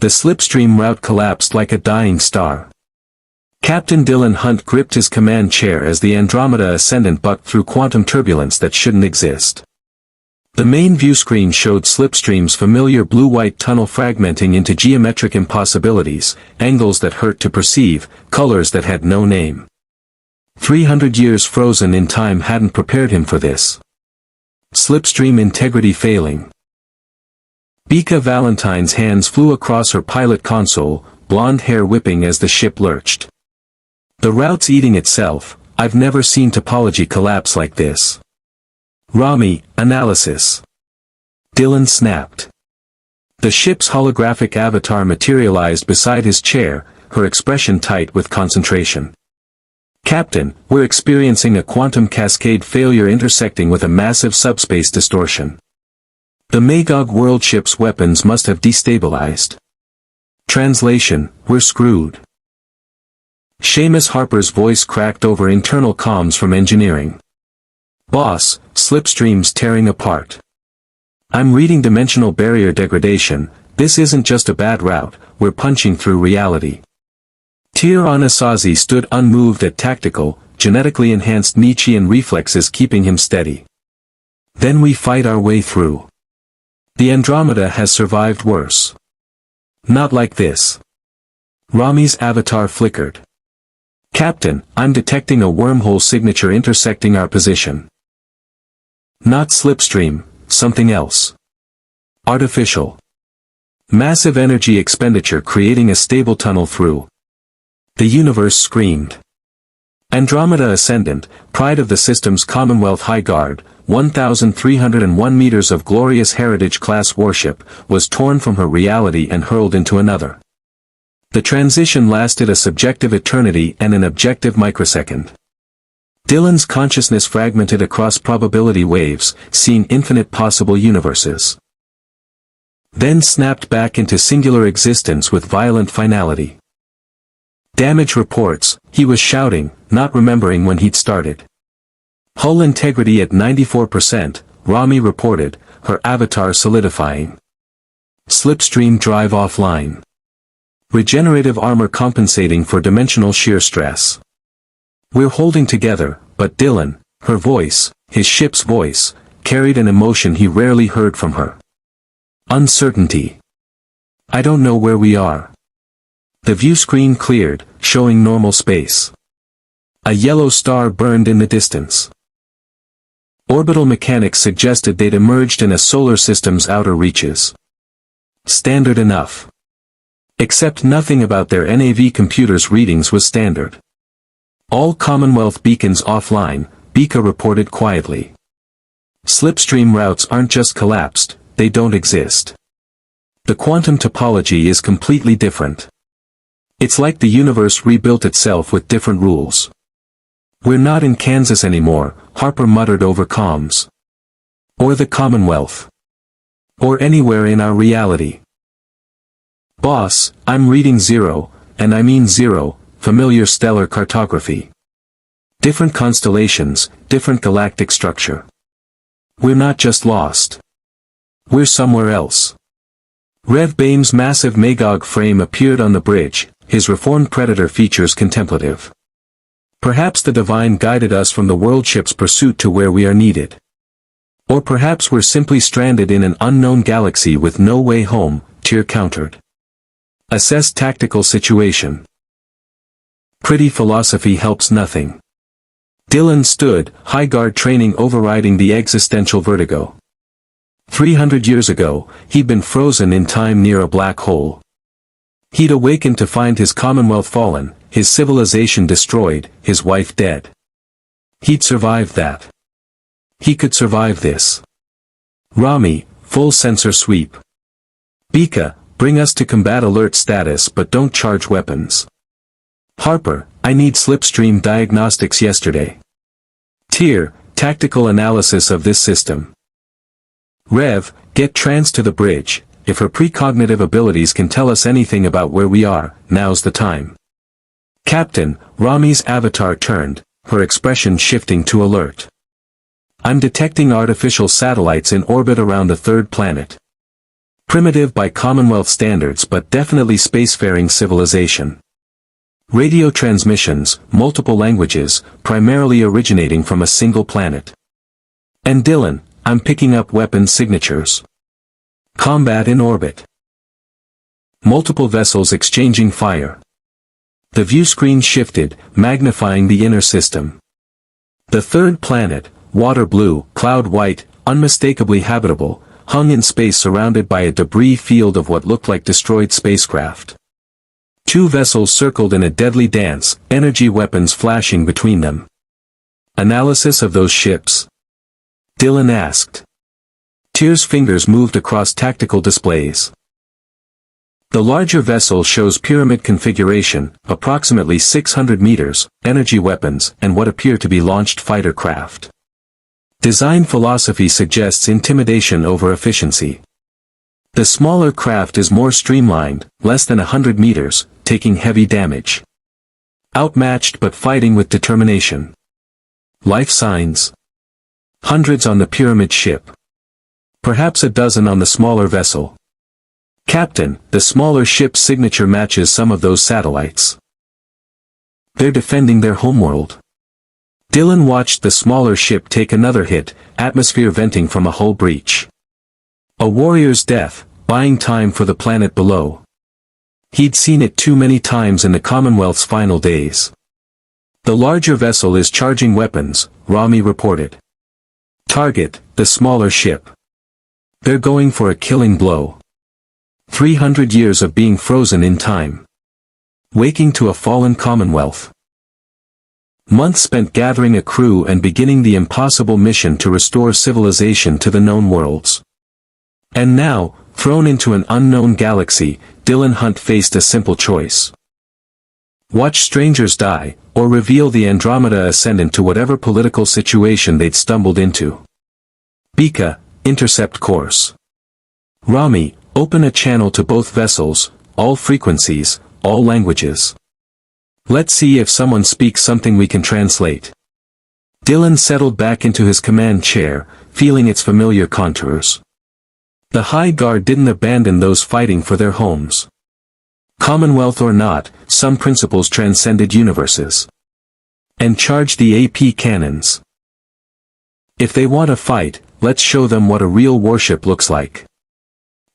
The slipstream route collapsed like a dying star. Captain Dylan Hunt gripped his command chair as the Andromeda Ascendant bucked through quantum turbulence that shouldn't exist. The main viewscreen showed Slipstream's familiar blue-white tunnel fragmenting into geometric impossibilities, angles that hurt to perceive, colors that had no name. 300 years frozen in time hadn't prepared him for this. Slipstream integrity failing. Bika Valentine's hands flew across her pilot console, blonde hair whipping as the ship lurched. The route's eating itself. I've never seen topology collapse like this. Rami, analysis. Dylan snapped. The ship's holographic avatar materialized beside his chair, her expression tight with concentration. Captain, we're experiencing a quantum cascade failure intersecting with a massive subspace distortion. The Magog world ship's weapons must have destabilized. Translation, we're screwed. Seamus Harper's voice cracked over internal comms from engineering. Boss, Slipstream's tearing apart. I'm reading dimensional barrier degradation. This isn't just a bad route, we're punching through reality. Tyr Anasazi stood unmoved at tactical, genetically enhanced Nietzschean reflexes keeping him steady. Then we fight our way through. The Andromeda has survived worse. Not like this. Rami's avatar flickered. Captain, I'm detecting a wormhole signature intersecting our position. Not Slipstream, something else. Artificial. Massive energy expenditure creating a stable tunnel through. The universe screamed. Andromeda Ascendant, pride of the system's Commonwealth High Guard, 1,301 meters of glorious heritage-class warship, was torn from her reality and hurled into another. The transition lasted a subjective eternity and an objective microsecond. Dylan's consciousness fragmented across probability waves, seeing infinite possible universes. Then snapped back into singular existence with violent finality. Damage reports, he was shouting, not remembering when he'd started. Hull integrity at 94%, Rami reported, her avatar solidifying. Slipstream drive offline. Regenerative armor compensating for dimensional shear stress. We're holding together, but Dylan, her voice, his ship's voice, carried an emotion he rarely heard from her. Uncertainty. I don't know where we are. The view screen cleared, showing normal space. A yellow star burned in the distance. Orbital mechanics suggested they'd emerged in a solar system's outer reaches. Standard enough. Except nothing about their NAV computer's readings was standard. All Commonwealth beacons offline, Bika reported quietly. Slipstream routes aren't just collapsed, they don't exist. The quantum topology is completely different. It's like the universe rebuilt itself with different rules. We're not in Kansas anymore, Harper muttered over comms. Or the Commonwealth. Or anywhere in our reality. Boss, I'm reading 0, and I mean 0, familiar stellar cartography. Different constellations, different galactic structure. We're not just lost. We're somewhere else. Rev Bame's massive Magog frame appeared on the bridge, his reformed predator features contemplative. Perhaps the divine guided us from the world ship's pursuit to where we are needed. Or perhaps we're simply stranded in an unknown galaxy with no way home, Tyr countered. Assess tactical situation. Pretty philosophy helps nothing. Dylan stood, high guard training overriding the existential vertigo. 300 years ago, he'd been frozen in time near a black hole. He'd awakened to find his Commonwealth fallen, his civilization destroyed, his wife dead. He'd survived that. He could survive this. Rami, full sensor sweep. Bika, bring us to combat alert status but don't charge weapons. Harper, I need slipstream diagnostics yesterday. Tyr, tactical analysis of this system. Rev, get Trans to the bridge. If her precognitive abilities can tell us anything about where we are, now's the time. Captain, Rami's avatar turned, her expression shifting to alert. I'm detecting artificial satellites in orbit around the third planet. Primitive by Commonwealth standards but definitely spacefaring civilization. Radio transmissions, multiple languages, primarily originating from a single planet. And Dylan, I'm picking up weapon signatures. Combat in orbit. Multiple vessels exchanging fire. The view screen shifted, magnifying the inner system. The third planet, water blue, cloud white, unmistakably habitable, hung in space surrounded by a debris field of what looked like destroyed spacecraft. Two vessels circled in a deadly dance, energy weapons flashing between them. Analysis of those ships? Dylan asked. Tyr's fingers moved across tactical displays. The larger vessel shows pyramid configuration, approximately 600 meters, energy weapons, and what appear to be launched fighter craft. Design philosophy suggests intimidation over efficiency. The smaller craft is more streamlined, less than 100 meters, taking heavy damage. Outmatched but fighting with determination. Life signs? Hundreds on the pyramid ship. Perhaps a dozen on the smaller vessel. Captain, the smaller ship's signature matches some of those satellites. They're defending their homeworld. Dylan watched the smaller ship take another hit, atmosphere venting from a hull breach. A warrior's death, buying time for the planet below. He'd seen it too many times in the Commonwealth's final days. The larger vessel is charging weapons, Rami reported. Target, the smaller ship. They're going for a killing blow. 300 years of being frozen in time. Waking to a fallen Commonwealth. Months spent gathering a crew and beginning the impossible mission to restore civilization to the known worlds. And now, thrown into an unknown galaxy, Dylan Hunt faced a simple choice. Watch strangers die, or reveal the Andromeda Ascendant to whatever political situation they'd stumbled into. Bika, intercept course. Rami, open a channel to both vessels, all frequencies, all languages. Let's see if someone speaks something we can translate. Dylan settled back into his command chair, feeling its familiar contours. The High Guard didn't abandon those fighting for their homes. Commonwealth or not, some principles transcended universes. And charged the AP cannons. If they want to fight, let's show them what a real warship looks like.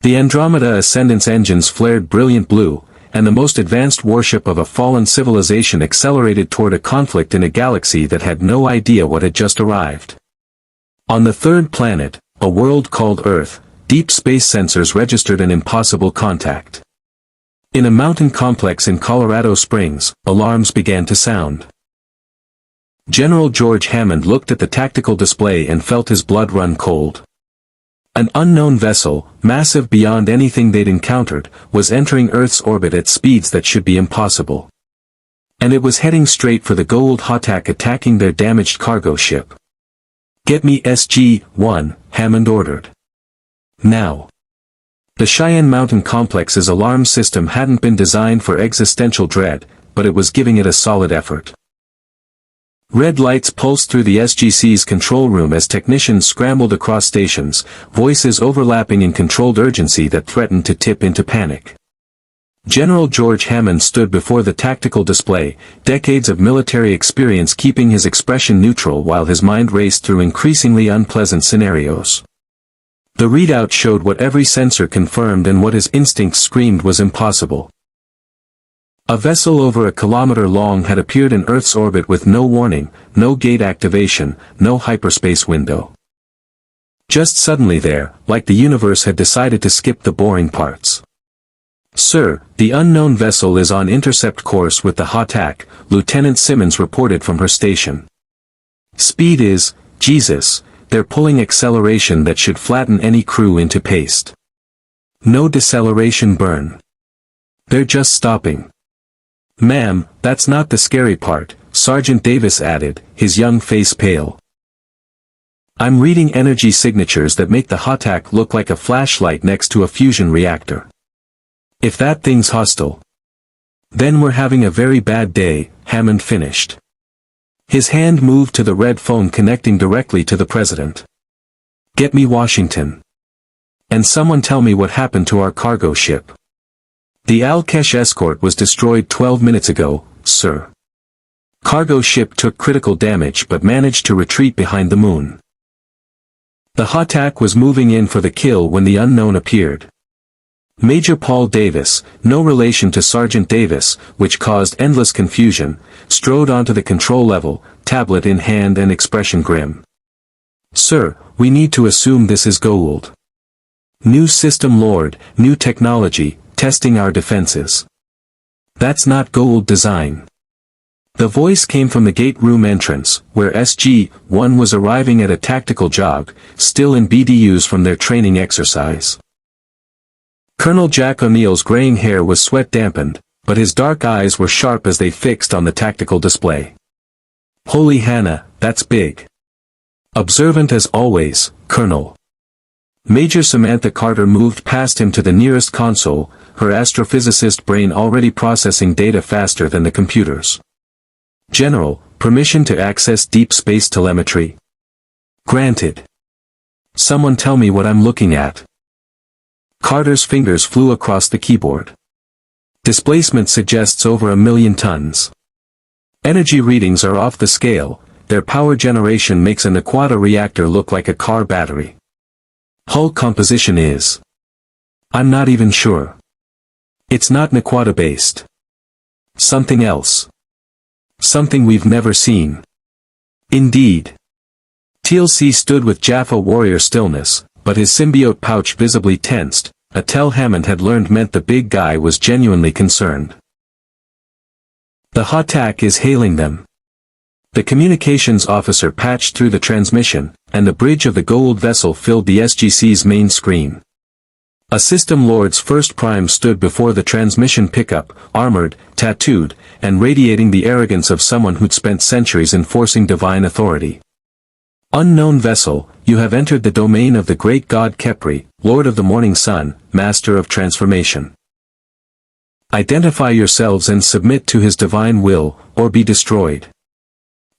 The Andromeda Ascendant's engines flared brilliant blue, and the most advanced warship of a fallen civilization accelerated toward a conflict in a galaxy that had no idea what had just arrived. On the third planet, a world called Earth, deep space sensors registered an impossible contact. In a mountain complex in Colorado Springs, alarms began to sound. General George Hammond looked at the tactical display and felt his blood run cold. An unknown vessel, massive beyond anything they'd encountered, was entering Earth's orbit at speeds that should be impossible. And it was heading straight for the Goa'uld Hatak, attacking their damaged cargo ship. Get me SG-1, Hammond ordered. Now. The Cheyenne Mountain Complex's alarm system hadn't been designed for existential dread, but it was giving it a solid effort. Red lights pulsed through the SGC's control room as technicians scrambled across stations, voices overlapping in controlled urgency that threatened to tip into panic. General George Hammond stood before the tactical display, decades of military experience keeping his expression neutral while his mind raced through increasingly unpleasant scenarios. The readout showed what every sensor confirmed and what his instincts screamed was impossible. A vessel over a kilometer long had appeared in Earth's orbit with no warning, no gate activation, no hyperspace window. Just suddenly there, like the universe had decided to skip the boring parts. Sir, the unknown vessel is on intercept course with the Hatak, Lieutenant Simmons reported from her station. Speed is, Jesus, they're pulling acceleration that should flatten any crew into paste. No deceleration burn. They're just stopping. Ma'am, that's not the scary part, Sergeant Davis added, his young face pale. I'm reading energy signatures that make the Hatak look like a flashlight next to a fusion reactor. If that thing's hostile, then we're having a very bad day, Hammond finished. His hand moved to the red phone connecting directly to the president. Get me Washington. And someone tell me what happened to our cargo ship. The Al-Kesh escort was destroyed 12 minutes ago, sir. Cargo ship took critical damage but managed to retreat behind the moon. The Hatak was moving in for the kill when the unknown appeared. Major Paul Davis, no relation to Sergeant Davis, which caused endless confusion, strode onto the control level, tablet in hand and expression grim. Sir, we need to assume this is Goa'uld. New System Lord, new technology, testing our defenses. That's not Goa'uld design. The voice came from the gate room entrance, where SG-1 was arriving at a tactical jog, still in BDUs from their training exercise. Colonel Jack O'Neill's graying hair was sweat-dampened, but his dark eyes were sharp as they fixed on the tactical display. Holy Hannah, that's big. Observant as always, Colonel. Major Samantha Carter moved past him to the nearest console, her astrophysicist brain already processing data faster than the computers. General, permission to access deep space telemetry. Granted. Someone tell me what I'm looking at. Carter's fingers flew across the keyboard. Displacement suggests over 1 million tons. Energy readings are off the scale, their power generation makes an Aquata reactor look like a car battery. Hull composition is. I'm not even sure. It's not Aquata based. Something else. Something we've never seen. Indeed. TLC stood with Jaffa warrior stillness, but his symbiote pouch visibly tensed, a tell Hammond had learned meant the big guy was genuinely concerned. The Hatak is hailing them. The communications officer patched through the transmission, and the bridge of the Goa'uld vessel filled the SGC's main screen. A System Lord's first prime stood before the transmission pickup, armored, tattooed, and radiating the arrogance of someone who'd spent centuries enforcing divine authority. Unknown vessel, you have entered the domain of the great god Khepri, Lord of the Morning Sun, Master of Transformation. Identify yourselves and submit to his divine will, or be destroyed.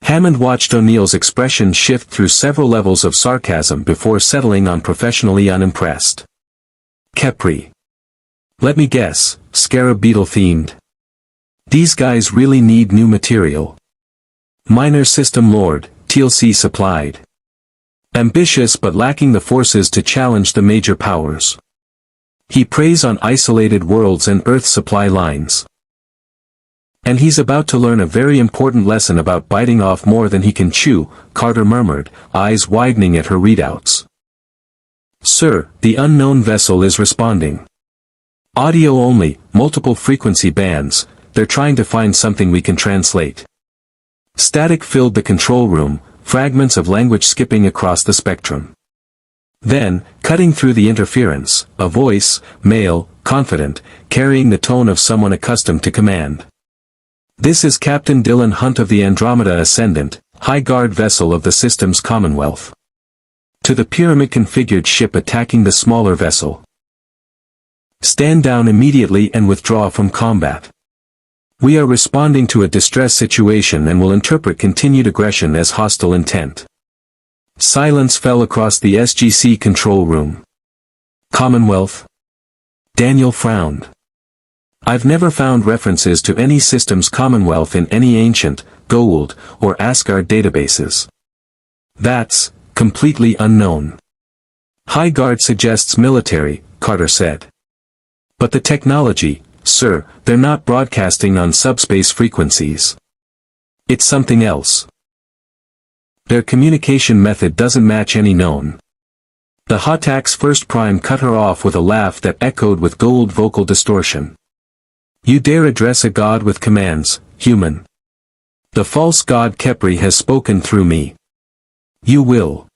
Hammond watched O'Neill's expression shift through several levels of sarcasm before settling on professionally unimpressed. Khepri. Let me guess, scarab beetle themed. These guys really need new material. Minor System Lord, TLC supplied. Ambitious but lacking the forces to challenge the major powers. He preys on isolated worlds and Earth supply lines. And he's about to learn a very important lesson about biting off more than he can chew, Carter murmured, eyes widening at her readouts. Sir, the unknown vessel is responding. Audio only, multiple frequency bands, they're trying to find something we can translate. Static filled the control room, fragments of language skipping across the spectrum. Then, cutting through the interference, a voice, male, confident, carrying the tone of someone accustomed to command. This is Captain Dylan Hunt of the Andromeda Ascendant, High Guard vessel of the system's Commonwealth. To the pyramid-configured ship attacking the smaller vessel. Stand down immediately and withdraw from combat. We are responding to a distress situation and will interpret continued aggression as hostile intent. Silence fell across the SGC control room. Commonwealth? Daniel frowned. I've never found references to any system's Commonwealth in any ancient, Goa'uld, or Asgard databases. That's completely unknown. High Guard suggests military, Carter said. But the technology, sir, they're not broadcasting on subspace frequencies. It's something else. Their communication method doesn't match any known. The Hatak's first prime cut her off with a laugh that echoed with Goa'uld vocal distortion. You dare address a god with commands, human. The false god Khepri has spoken through me. You will.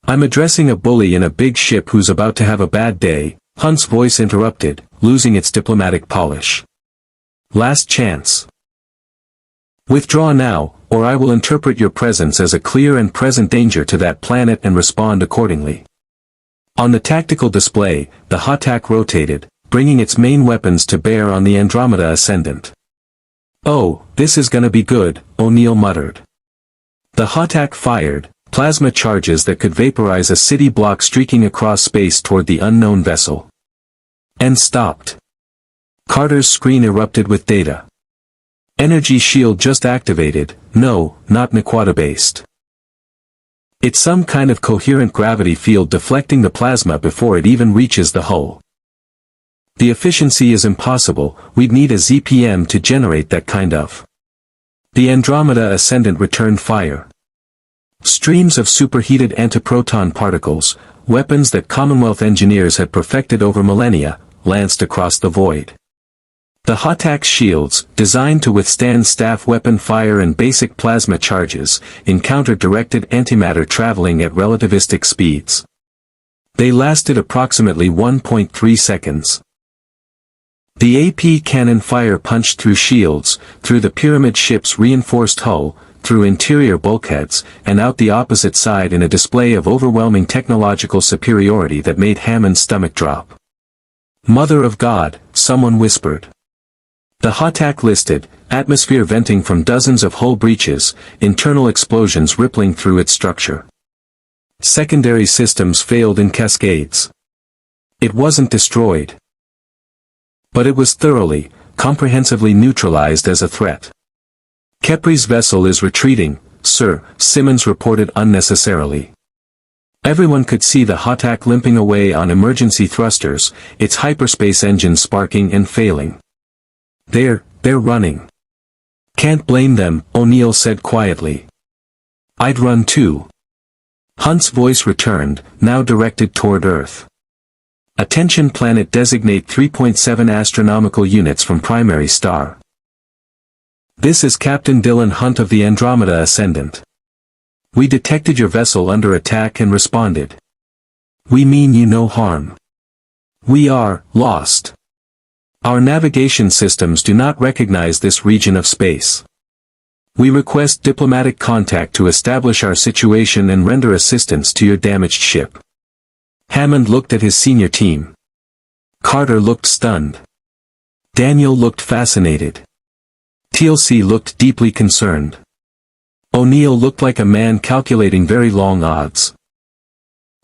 I'm addressing a bully in a big ship who's about to have a bad day, Hunt's voice interrupted, losing its diplomatic polish. Last chance. Withdraw now, or I will interpret your presence as a clear and present danger to that planet and respond accordingly. On the tactical display, the Hatak rotated, bringing its main weapons to bear on the Andromeda Ascendant. Oh, this is gonna be good, O'Neill muttered. The Hatak fired, plasma charges that could vaporize a city block streaking across space toward the unknown vessel. And stopped. Carter's screen erupted with data. Energy shield just activated. No, not Nequata-based. It's some kind of coherent gravity field deflecting the plasma before it even reaches the hull. The efficiency is impossible. We'd need a ZPM to generate that kind of. The Andromeda Ascendant returned fire. Streams of superheated antiproton particles, weapons that Commonwealth engineers had perfected over millennia, lanced across the void. The HOTAX shields, designed to withstand staff weapon fire and basic plasma charges, encountered directed antimatter traveling at relativistic speeds. They lasted approximately 1.3 seconds. The AP cannon fire punched through shields, through the pyramid ship's reinforced hull, through interior bulkheads, and out the opposite side in a display of overwhelming technological superiority that made Hammond's stomach drop. "Mother of God," someone whispered. The HOTAC listed, atmosphere venting from dozens of hull breaches, internal explosions rippling through its structure. Secondary systems failed in cascades. It wasn't destroyed. But it was thoroughly, comprehensively neutralized as a threat. "Kepri's vessel is retreating, sir," Simmons reported unnecessarily. Everyone could see the HOTAC limping away on emergency thrusters, its hyperspace engines sparking and failing. They're running. "Can't blame them," O'Neill said quietly. "I'd run too." Hunt's voice returned, now directed toward Earth. "Attention, planet designate 3.7 astronomical units from primary star. This is Captain Dylan Hunt of the Andromeda Ascendant. We detected your vessel under attack and responded. We mean you no harm. We are lost. Our navigation systems do not recognize this region of space. We request diplomatic contact to establish our situation and render assistance to your damaged ship." Hammond looked at his senior team. Carter looked stunned. Daniel looked fascinated. TLC looked deeply concerned. O'Neill looked like a man calculating very long odds.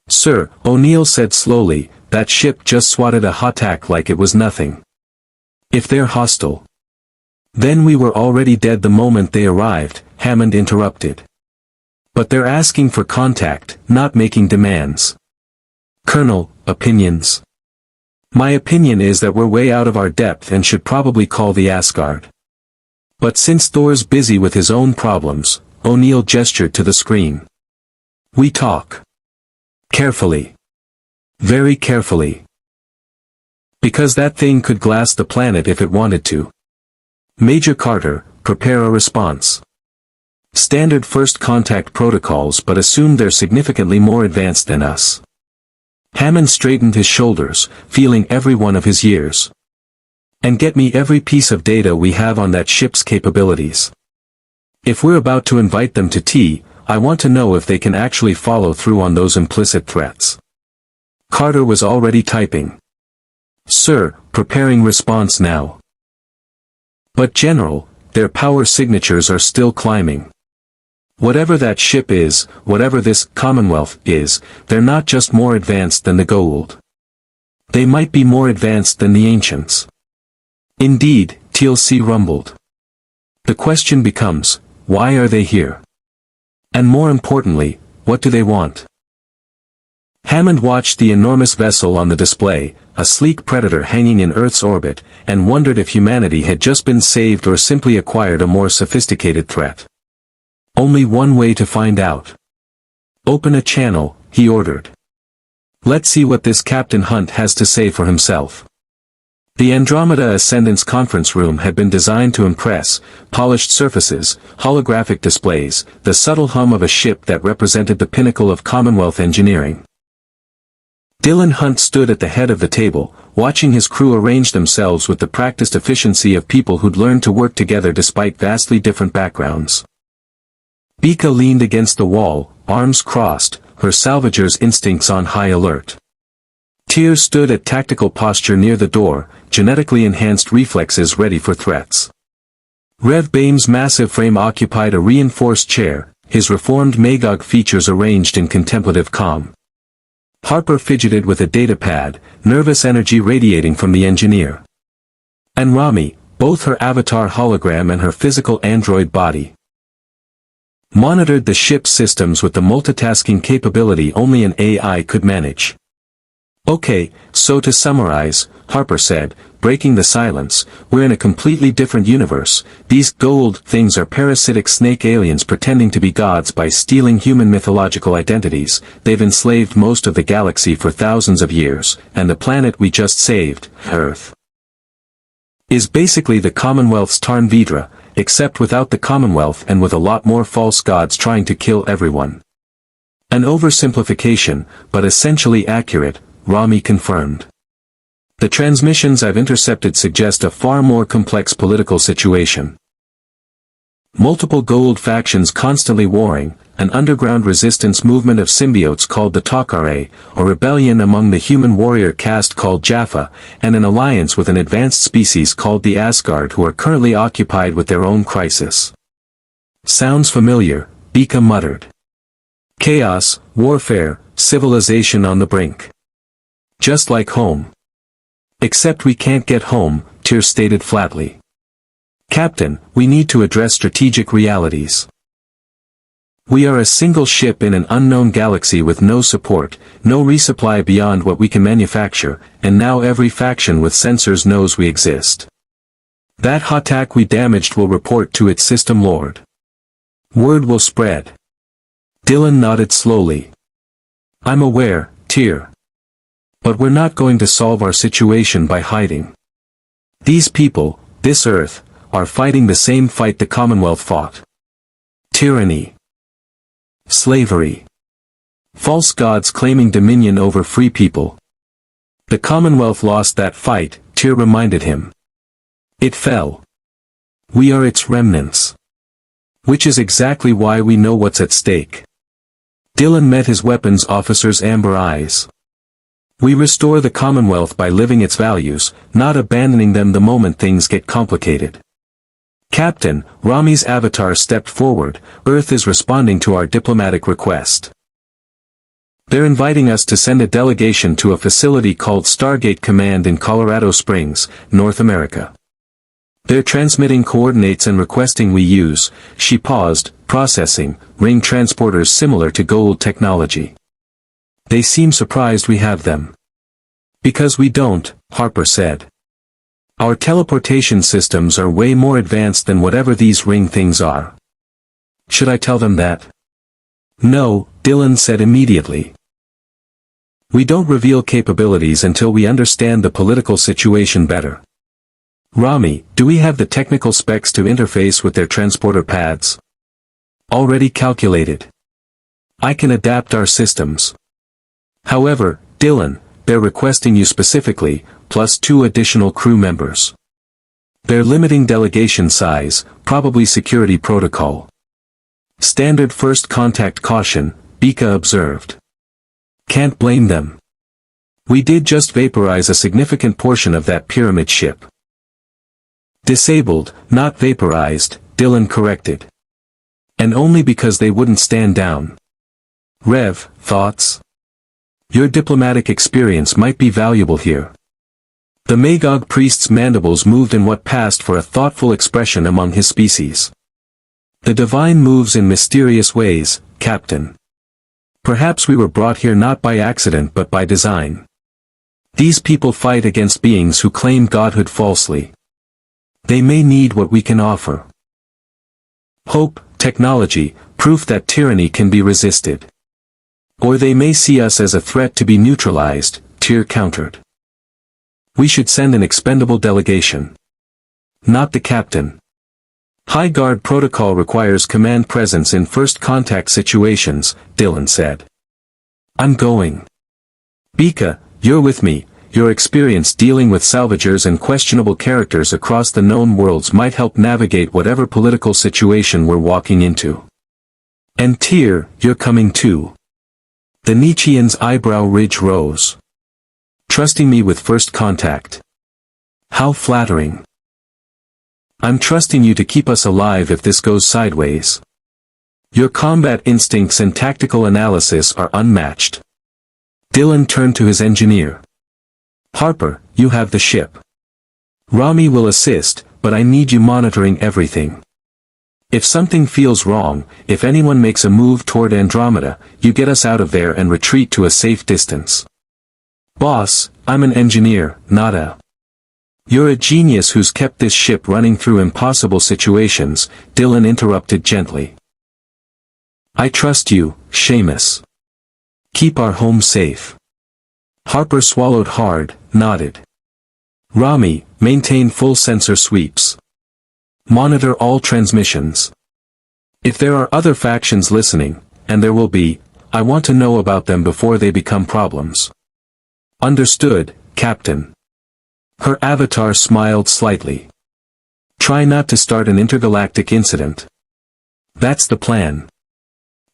"Sir," O'Neill said slowly, "that ship just swatted a HOTAC like it was nothing. If they're hostile." "Then we were already dead the moment they arrived," Hammond interrupted. "But they're asking for contact, not making demands." "Colonel, opinions?" "My opinion is that we're way out of our depth and should probably call the Asgard. But since Thor's busy with his own problems," O'Neill gestured to the screen. "We talk. Carefully. Very carefully. Because that thing could glass the planet if it wanted to. Major Carter, prepare a response. Standard first contact protocols but assume they're significantly more advanced than us." Hammond straightened his shoulders, feeling every one of his years. "And get me every piece of data we have on that ship's capabilities. If we're about to invite them to tea, I want to know if they can actually follow through on those implicit threats." Carter was already typing. "Sir, preparing response now." "But General, their power signatures are still climbing. Whatever that ship is, whatever this Commonwealth is, they're not just more advanced than the Goa'uld. They might be more advanced than the Ancients." "Indeed," TLC rumbled. "The question becomes, why are they here? And more importantly, what do they want?" Hammond watched the enormous vessel on the display, a sleek predator hanging in Earth's orbit, and wondered if humanity had just been saved or simply acquired a more sophisticated threat. Only one way to find out. "Open a channel," he ordered. "Let's see what this Captain Hunt has to say for himself." The Andromeda Ascendant's conference room had been designed to impress: polished surfaces, holographic displays, the subtle hum of a ship that represented the pinnacle of Commonwealth engineering. Dylan Hunt stood at the head of the table, watching his crew arrange themselves with the practiced efficiency of people who'd learned to work together despite vastly different backgrounds. Bika leaned against the wall, arms crossed, her salvager's instincts on high alert. Tyr stood at tactical posture near the door, genetically enhanced reflexes ready for threats. Rev Bame's massive frame occupied a reinforced chair, his reformed Magog features arranged in contemplative calm. Harper fidgeted with a datapad, nervous energy radiating from the engineer. And Rami, both her avatar hologram and her physical android body, monitored the ship's systems with the multitasking capability only an AI could manage. Okay, so to summarize, Harper said, breaking the silence, we're in a completely different universe. These Goa'uld things are parasitic snake aliens pretending to be gods by stealing human mythological identities. They've enslaved most of the galaxy for thousands of years, and the planet we just saved, Earth, is basically the Commonwealth's Tarn Vidra, except without the Commonwealth and with a lot more false gods trying to kill everyone. An oversimplification, but essentially accurate, Rami confirmed. The transmissions I've intercepted suggest a far more complex political situation. Multiple Goa'uld factions constantly warring, an underground resistance movement of symbiotes called the Tok'ra, a rebellion among the human warrior caste called Jaffa, and an alliance with an advanced species called the Asgard who are currently occupied with their own crisis. Sounds familiar, Bika muttered. Chaos, warfare, civilization on the brink. Just like home. Except we can't get home, Tyr stated flatly. Captain, we need to address strategic realities. We are a single ship in an unknown galaxy with no support, no resupply beyond what we can manufacture, and now every faction with sensors knows we exist. That Hatak we damaged will report to its System Lord. Word will spread. Dylan nodded slowly. I'm aware, Tyr. But we're not going to solve our situation by hiding. These people, this Earth, are fighting the same fight the Commonwealth fought. Tyranny. Slavery. False gods claiming dominion over free people. The Commonwealth lost that fight, Tyr reminded him. It fell. We are its remnants. Which is exactly why we know what's at stake. Dylan met his weapons officer's amber eyes. We restore the Commonwealth by living its values, not abandoning them the moment things get complicated. Captain, Rami's avatar stepped forward. Earth is responding to our diplomatic request. They're inviting us to send a delegation to a facility called Stargate Command in Colorado Springs, North America. They're transmitting coordinates and requesting we use, she paused, processing, ring transporters similar to Goa'uld technology. They seem surprised we have them. Because we don't, Harper said. Our teleportation systems are way more advanced than whatever these ring things are. Should I tell them that? No, Dylan said immediately. We don't reveal capabilities until we understand the political situation better. Rami, do we have the technical specs to interface with their transporter pads? Already calculated. I can adapt our systems. However, Dylan, they're requesting you specifically, plus 2 additional crew members. They're limiting delegation size, probably security protocol. Standard first contact caution, Bika observed. Can't blame them. We did just vaporize a significant portion of that pyramid ship. Disabled, not vaporized, Dylan corrected. And only because they wouldn't stand down. Rev, thoughts? Your diplomatic experience might be valuable here. The Magog priest's mandibles moved in what passed for a thoughtful expression among his species. The divine moves in mysterious ways, Captain. Perhaps we were brought here not by accident but by design. These people fight against beings who claim godhood falsely. They may need what we can offer. Hope, technology, proof that tyranny can be resisted. Or they may see us as a threat to be neutralized, Tyr countered. We should send an expendable delegation. Not the captain. High Guard protocol requires command presence in first contact situations, Dylan said. I'm going. Bika, you're with me. Your experience dealing with salvagers and questionable characters across the known worlds might help navigate whatever political situation we're walking into. And Tyr, you're coming too. The Nietzschean's eyebrow ridge rose. Trusting me with first contact. How flattering. I'm trusting you to keep us alive if this goes sideways. Your combat instincts and tactical analysis are unmatched. Dylan turned to his engineer. Harper, you have the ship. Rami will assist, but I need you monitoring everything. If something feels wrong, if anyone makes a move toward Andromeda, you get us out of there and retreat to a safe distance. Boss, I'm an engineer, not a... You're a genius who's kept this ship running through impossible situations, Dylan interrupted gently. I trust you, Seamus. Keep our home safe. Harper swallowed hard, nodded. Rami, maintain full sensor sweeps. Monitor all transmissions. If there are other factions listening, and there will be, I want to know about them before they become problems. Understood, Captain. Her avatar smiled slightly. Try not to start an intergalactic incident. That's the plan.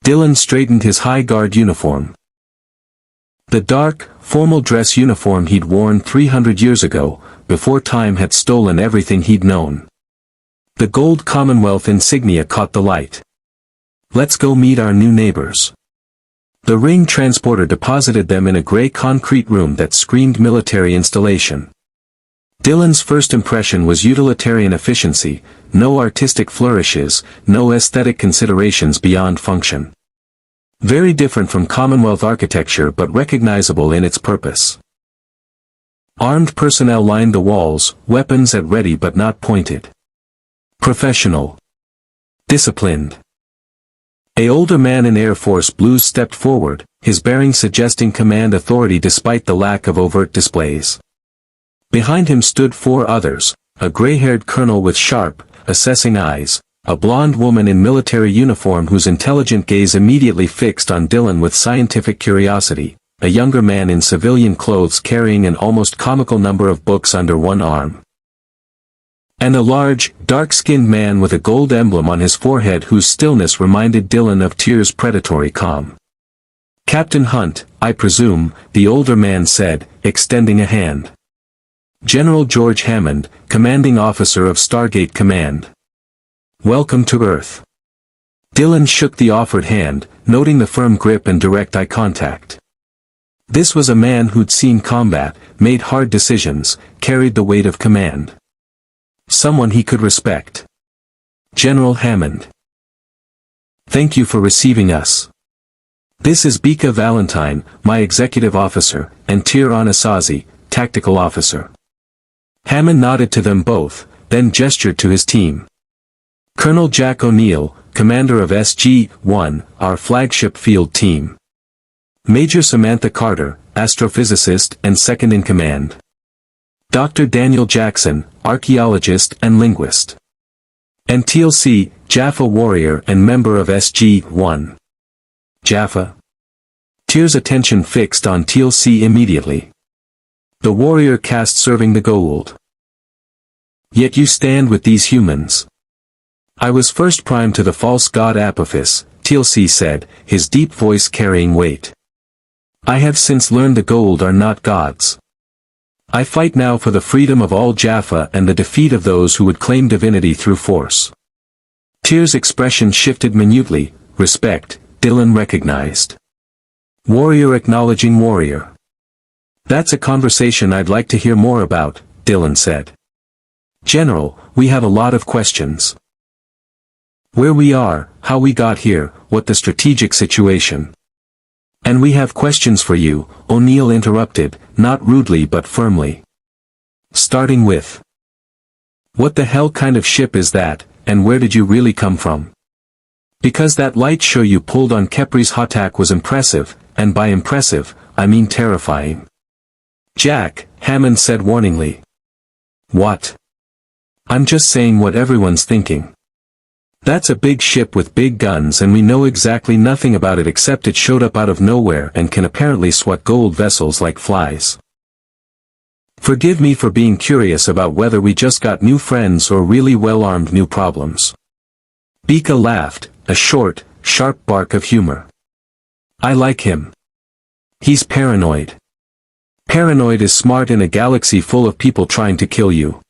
Dylan straightened his high guard uniform. The dark, formal dress uniform he'd worn 300 years ago, before time had stolen everything he'd known. The gold Commonwealth insignia caught the light. Let's go meet our new neighbors. The ring transporter deposited them in a gray concrete room that screamed military installation. Dylan's first impression was utilitarian efficiency, no artistic flourishes, no aesthetic considerations beyond function. Very different from Commonwealth architecture but recognizable in its purpose. Armed personnel lined the walls, weapons at ready but not pointed. Professional. Disciplined. An older man in Air Force blues stepped forward, his bearing suggesting command authority despite the lack of overt displays. Behind him stood four others, a gray-haired colonel with sharp, assessing eyes, a blonde woman in military uniform whose intelligent gaze immediately fixed on Dylan with scientific curiosity, a younger man in civilian clothes carrying an almost comical number of books under one arm. And a large, dark-skinned man with a gold emblem on his forehead whose stillness reminded Dylan of Tyr's predatory calm. Captain Hunt, I presume, the older man said, extending a hand. General George Hammond, commanding officer of Stargate Command. Welcome to Earth. Dylan shook the offered hand, noting the firm grip and direct eye contact. This was a man who'd seen combat, made hard decisions, carried the weight of command. Someone he could respect. General Hammond. Thank you for receiving us. This is Bika Valentine, my executive officer, and Tyr Anasazi, tactical officer. Hammond nodded to them both, then gestured to his team. Colonel Jack O'Neill, commander of SG-1, our flagship field team. Major Samantha Carter, astrophysicist and second in command. Dr. Daniel Jackson, archaeologist and linguist. And TLC, Jaffa warrior and member of SG-1. Jaffa? Tyr's attention fixed on TLC immediately. The warrior caste serving the Goa'uld. Yet you stand with these humans. I was first primed to the false god Apophis, TLC said, his deep voice carrying weight. I have since learned the Goa'uld are not gods. I fight now for the freedom of all Jaffa and the defeat of those who would claim divinity through force. Tyr's expression shifted minutely, respect, Dylan recognized. Warrior acknowledging warrior. That's a conversation I'd like to hear more about, Dylan said. General, we have a lot of questions. Where we are, how we got here, what the strategic situation. And we have questions for you, O'Neill interrupted, not rudely but firmly. Starting with. What the hell kind of ship is that, and where did you really come from? Because that light show you pulled on Kepri's Hatak was impressive, and by impressive, I mean terrifying. Jack, Hammond said warningly. What? I'm just saying what everyone's thinking. That's a big ship with big guns and we know exactly nothing about it except it showed up out of nowhere and can apparently swat Goa'uld vessels like flies. Forgive me for being curious about whether we just got new friends or really well-armed new problems. Bika laughed, a short, sharp bark of humor. I like him. He's paranoid. Paranoid is smart in a galaxy full of people trying to kill you.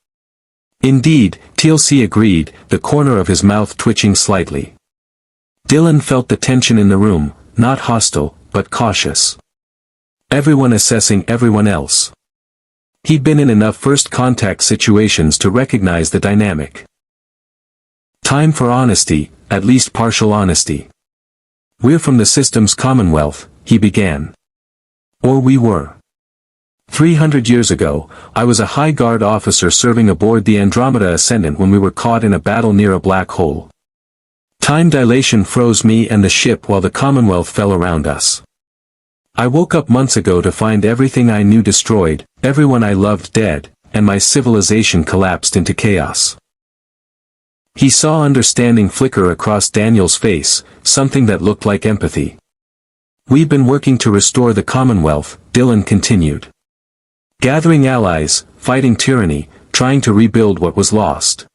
Indeed, TLC agreed, the corner of his mouth twitching slightly. Dylan felt the tension in the room, not hostile, but cautious. Everyone assessing everyone else. He'd been in enough first contact situations to recognize the dynamic. Time for honesty, at least partial honesty. We're from the system's Commonwealth, he began. Or we were. 300 years ago, I was a High Guard officer serving aboard the Andromeda Ascendant when we were caught in a battle near a black hole. Time dilation froze me and the ship while the Commonwealth fell around us. I woke up months ago to find everything I knew destroyed, everyone I loved dead, and my civilization collapsed into chaos. He saw understanding flicker across Daniel's face, something that looked like empathy. We've been working to restore the Commonwealth, Dylan continued. Gathering allies, fighting tyranny, trying to rebuild what was lost.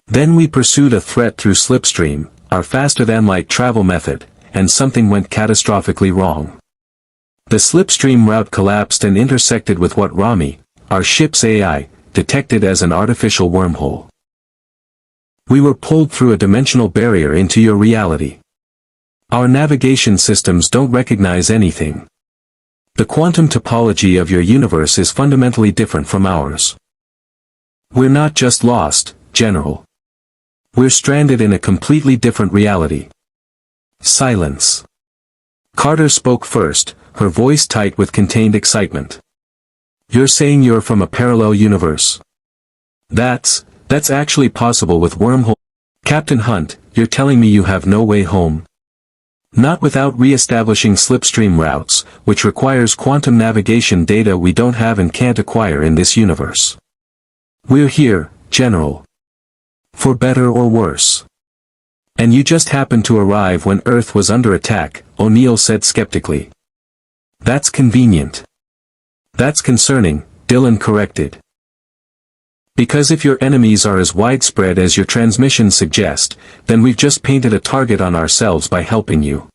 Then we pursued a threat through Slipstream, our faster-than-light travel method, and something went catastrophically wrong. The Slipstream route collapsed and intersected with what Rami, our ship's AI, detected as an artificial wormhole. We were pulled through a dimensional barrier into your reality. Our navigation systems don't recognize anything. The quantum topology of your universe is fundamentally different from ours. We're not just lost, General. We're stranded in a completely different reality. Silence. Carter spoke first, her voice tight with contained excitement. You're saying you're from a parallel universe? That's actually possible with wormhole. Captain Hunt, you're telling me you have no way home? Not without re-establishing slipstream routes, which requires quantum navigation data we don't have and can't acquire in this universe. We're here, General. For better or worse. And you just happened to arrive when Earth was under attack, O'Neill said skeptically. That's convenient. That's concerning, Dylan corrected. Because if your enemies are as widespread as your transmissions suggest, then we've just painted a target on ourselves by helping you.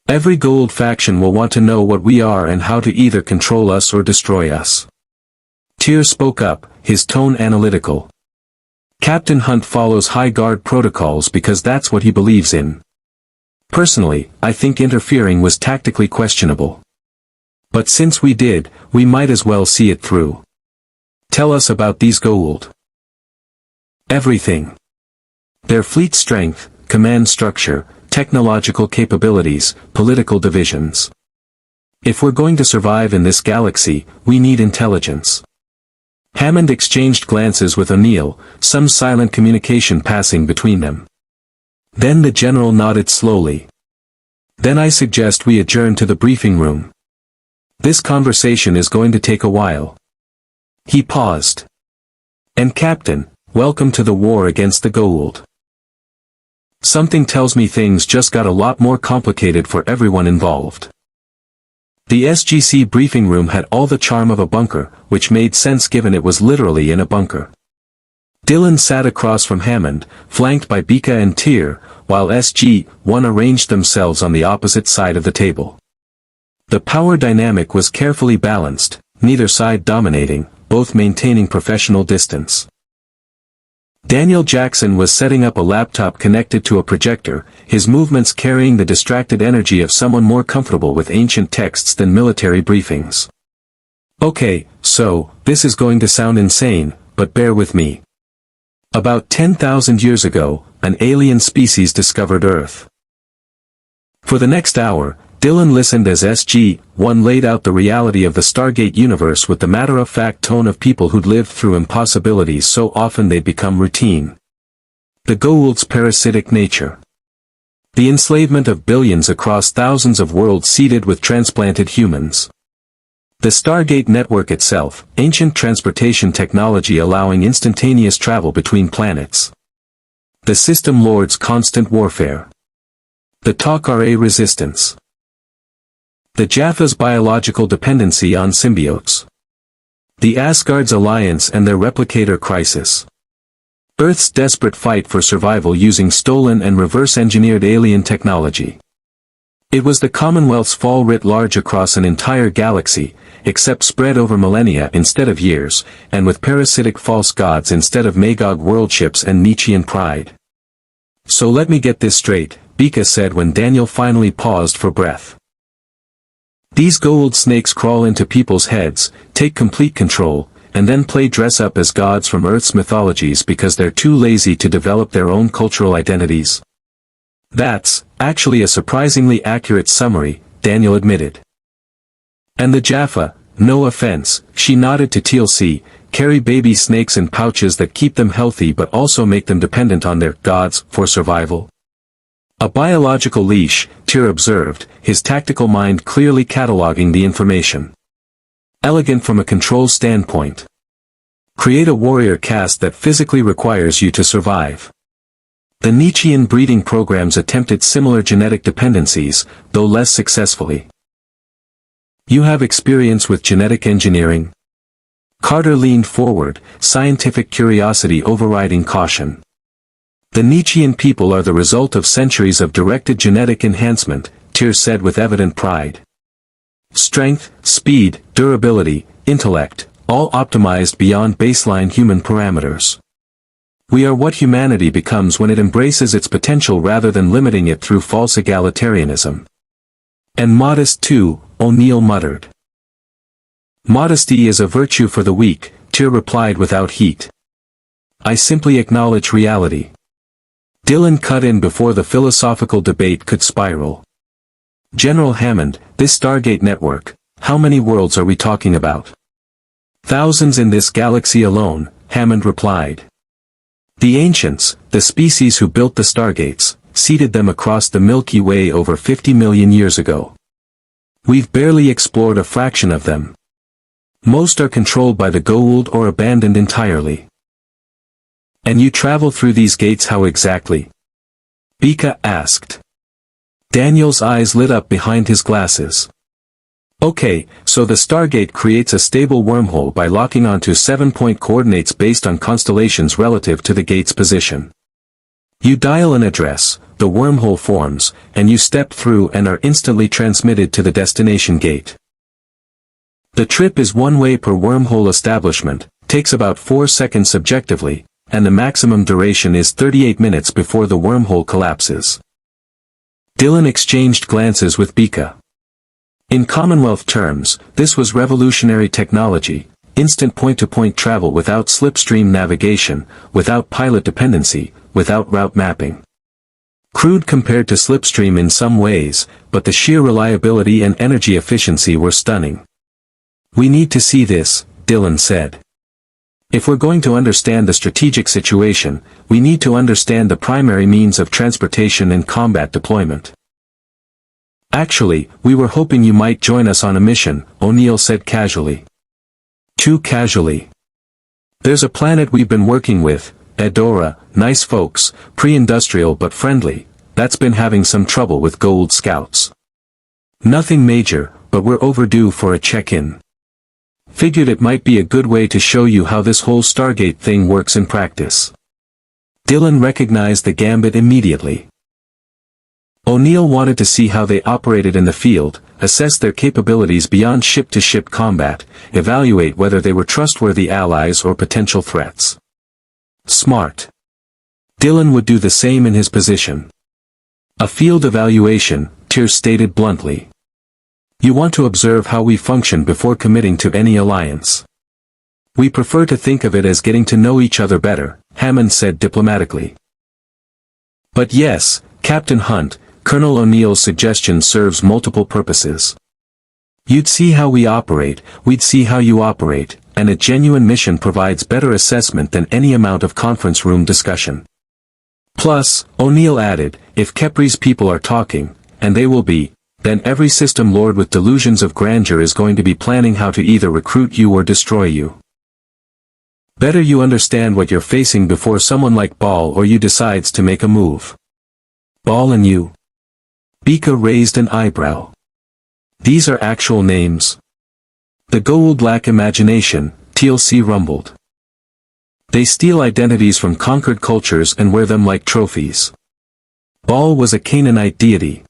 Every Goa'uld faction will want to know what we are and how to either control us or destroy us. Tyr spoke up, his tone analytical. Captain Hunt follows High Guard protocols because that's what he believes in. Personally, I think interfering was tactically questionable. But since we did, we might as well see it through. Tell us about these Goa'uld. Everything. Their fleet strength, command structure, technological capabilities, political divisions. If we're going to survive in this galaxy, we need intelligence. Hammond exchanged glances with O'Neill, some silent communication passing between them. Then the general nodded slowly. Then I suggest we adjourn to the briefing room. This conversation is going to take a while. He paused. And Captain, welcome to the war against the Goa'uld. Something tells me things just got a lot more complicated for everyone involved. The SGC briefing room had all the charm of a bunker, which made sense given it was literally in a bunker. Dylan sat across from Hammond, flanked by Bika and Tyr, while SG-1 arranged themselves on the opposite side of the table. The power dynamic was carefully balanced, neither side dominating, both maintaining professional distance. Daniel Jackson was setting up a laptop connected to a projector, his movements carrying the distracted energy of someone more comfortable with ancient texts than military briefings. Okay, so, this is going to sound insane, but bear with me. About 10,000 years ago, an alien species discovered Earth. For the next hour, Dylan listened as SG-1 laid out the reality of the Stargate universe with the matter-of-fact tone of people who'd lived through impossibilities so often they'd become routine. The Goa'uld's parasitic nature. The enslavement of billions across thousands of worlds seeded with transplanted humans. The Stargate network itself, ancient transportation technology allowing instantaneous travel between planets. The System Lord's constant warfare. The Tok'ra resistance. The Jaffa's biological dependency on symbiotes. The Asgard's alliance and their replicator crisis. Earth's desperate fight for survival using stolen and reverse-engineered alien technology. It was the Commonwealth's fall writ large across an entire galaxy, except spread over millennia instead of years, and with parasitic false gods instead of Magog worldships and Nietzschean pride. So let me get this straight, Bika said when Daniel finally paused for breath. These Goa'uld snakes crawl into people's heads, take complete control, and then play dress-up as gods from Earth's mythologies because they're too lazy to develop their own cultural identities. That's, actually a surprisingly accurate summary, Daniel admitted. And the Jaffa, no offense, she nodded to TLC, carry baby snakes in pouches that keep them healthy but also make them dependent on their gods for survival. A biological leash, Tyr observed, his tactical mind clearly cataloging the information. Elegant from a control standpoint. Create a warrior caste that physically requires you to survive. The Nietzschean breeding programs attempted similar genetic dependencies, though less successfully. You have experience with genetic engineering? Carter leaned forward, scientific curiosity overriding caution. The Nietzschean people are the result of centuries of directed genetic enhancement, Tyr said with evident pride. Strength, speed, durability, intellect, all optimized beyond baseline human parameters. We are what humanity becomes when it embraces its potential rather than limiting it through false egalitarianism. And modest too, O'Neill muttered. Modesty is a virtue for the weak, Tyr replied without heat. I simply acknowledge reality. Dylan cut in before the philosophical debate could spiral. General Hammond, this Stargate network, how many worlds are we talking about? Thousands in this galaxy alone, Hammond replied. The ancients, the species who built the Stargates, seeded them across the Milky Way over 50 million years ago. We've barely explored a fraction of them. Most are controlled by the Goa'uld or abandoned entirely. And you travel through these gates how exactly? Bika asked. Daniel's eyes lit up behind his glasses. Okay, so the Stargate creates a stable wormhole by locking onto 7-point coordinates based on constellations relative to the gate's position. You dial an address, the wormhole forms, and you step through and are instantly transmitted to the destination gate. The trip is one way per wormhole establishment, takes about 4 seconds subjectively, and the maximum duration is 38 minutes before the wormhole collapses. Dylan exchanged glances with Bika. In Commonwealth terms, this was revolutionary technology, instant point-to-point travel without slipstream navigation, without pilot dependency, without route mapping. Crude compared to slipstream in some ways, but the sheer reliability and energy efficiency were stunning. We need to see this, Dylan said. If we're going to understand the strategic situation, we need to understand the primary means of transportation and combat deployment. Actually, we were hoping you might join us on a mission, O'Neill said casually. Too casually. There's a planet we've been working with, Edora, nice folks, pre-industrial but friendly, that's been having some trouble with Goa'uld scouts. Nothing major, but we're overdue for a check-in. Figured it might be a good way to show you how this whole Stargate thing works in practice. Dylan recognized the gambit immediately. O'Neill wanted to see how they operated in the field, assess their capabilities beyond ship-to-ship combat, evaluate whether they were trustworthy allies or potential threats. Smart. Dylan would do the same in his position. A field evaluation, Tyr stated bluntly. You want to observe how we function before committing to any alliance. We prefer to think of it as getting to know each other better, Hammond said diplomatically. But yes, Captain Hunt, Colonel O'Neill's suggestion serves multiple purposes. You'd see how we operate, we'd see how you operate, and a genuine mission provides better assessment than any amount of conference room discussion. Plus, O'Neill added, if Kepri's people are talking, and they will be, then every system lord with delusions of grandeur is going to be planning how to either recruit you or destroy you. Better you understand what you're facing before someone like Baal or you decides to make a move. Baal and you. Bika raised an eyebrow. These are actual names. The Goa'uld lack imagination, TLC rumbled. They steal identities from conquered cultures and wear them like trophies. Baal was a Canaanite deity.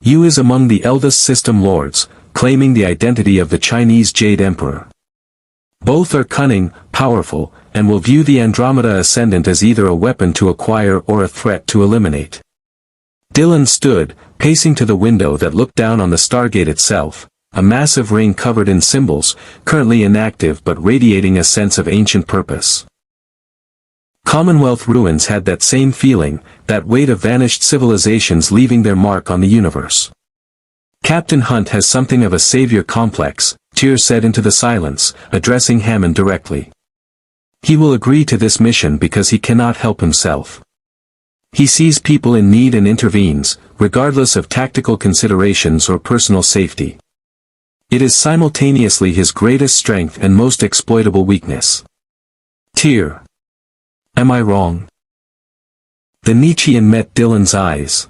Yu is among the eldest system lords, claiming the identity of the Chinese Jade Emperor. Both are cunning, powerful, and will view the Andromeda Ascendant as either a weapon to acquire or a threat to eliminate. Dylan stood, pacing to the window that looked down on the Stargate itself, a massive ring covered in symbols, currently inactive but radiating a sense of ancient purpose. Commonwealth ruins had that same feeling, that weight of vanished civilizations leaving their mark on the universe. Captain Hunt has something of a savior complex, Tyr said into the silence, addressing Hammond directly. He will agree to this mission because he cannot help himself. He sees people in need and intervenes, regardless of tactical considerations or personal safety. It is simultaneously his greatest strength and most exploitable weakness. Tyr. Am I wrong? The Nietzschean met Dylan's eyes.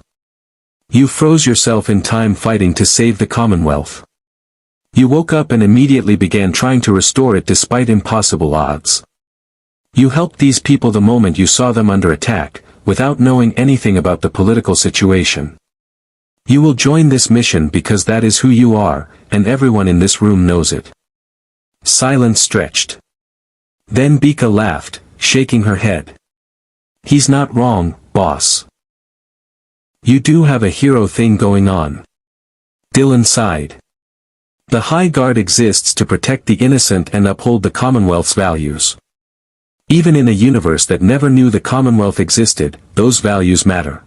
You froze yourself in time fighting to save the Commonwealth. You woke up and immediately began trying to restore it despite impossible odds. You helped these people the moment you saw them under attack, without knowing anything about the political situation. You will join this mission because that is who you are, and everyone in this room knows it. Silence stretched. Then Bika laughed, shaking her head. He's not wrong, boss. You do have a hero thing going on. Dylan sighed. The High Guard exists to protect the innocent and uphold the Commonwealth's values. Even in a universe that never knew the Commonwealth existed, those values matter.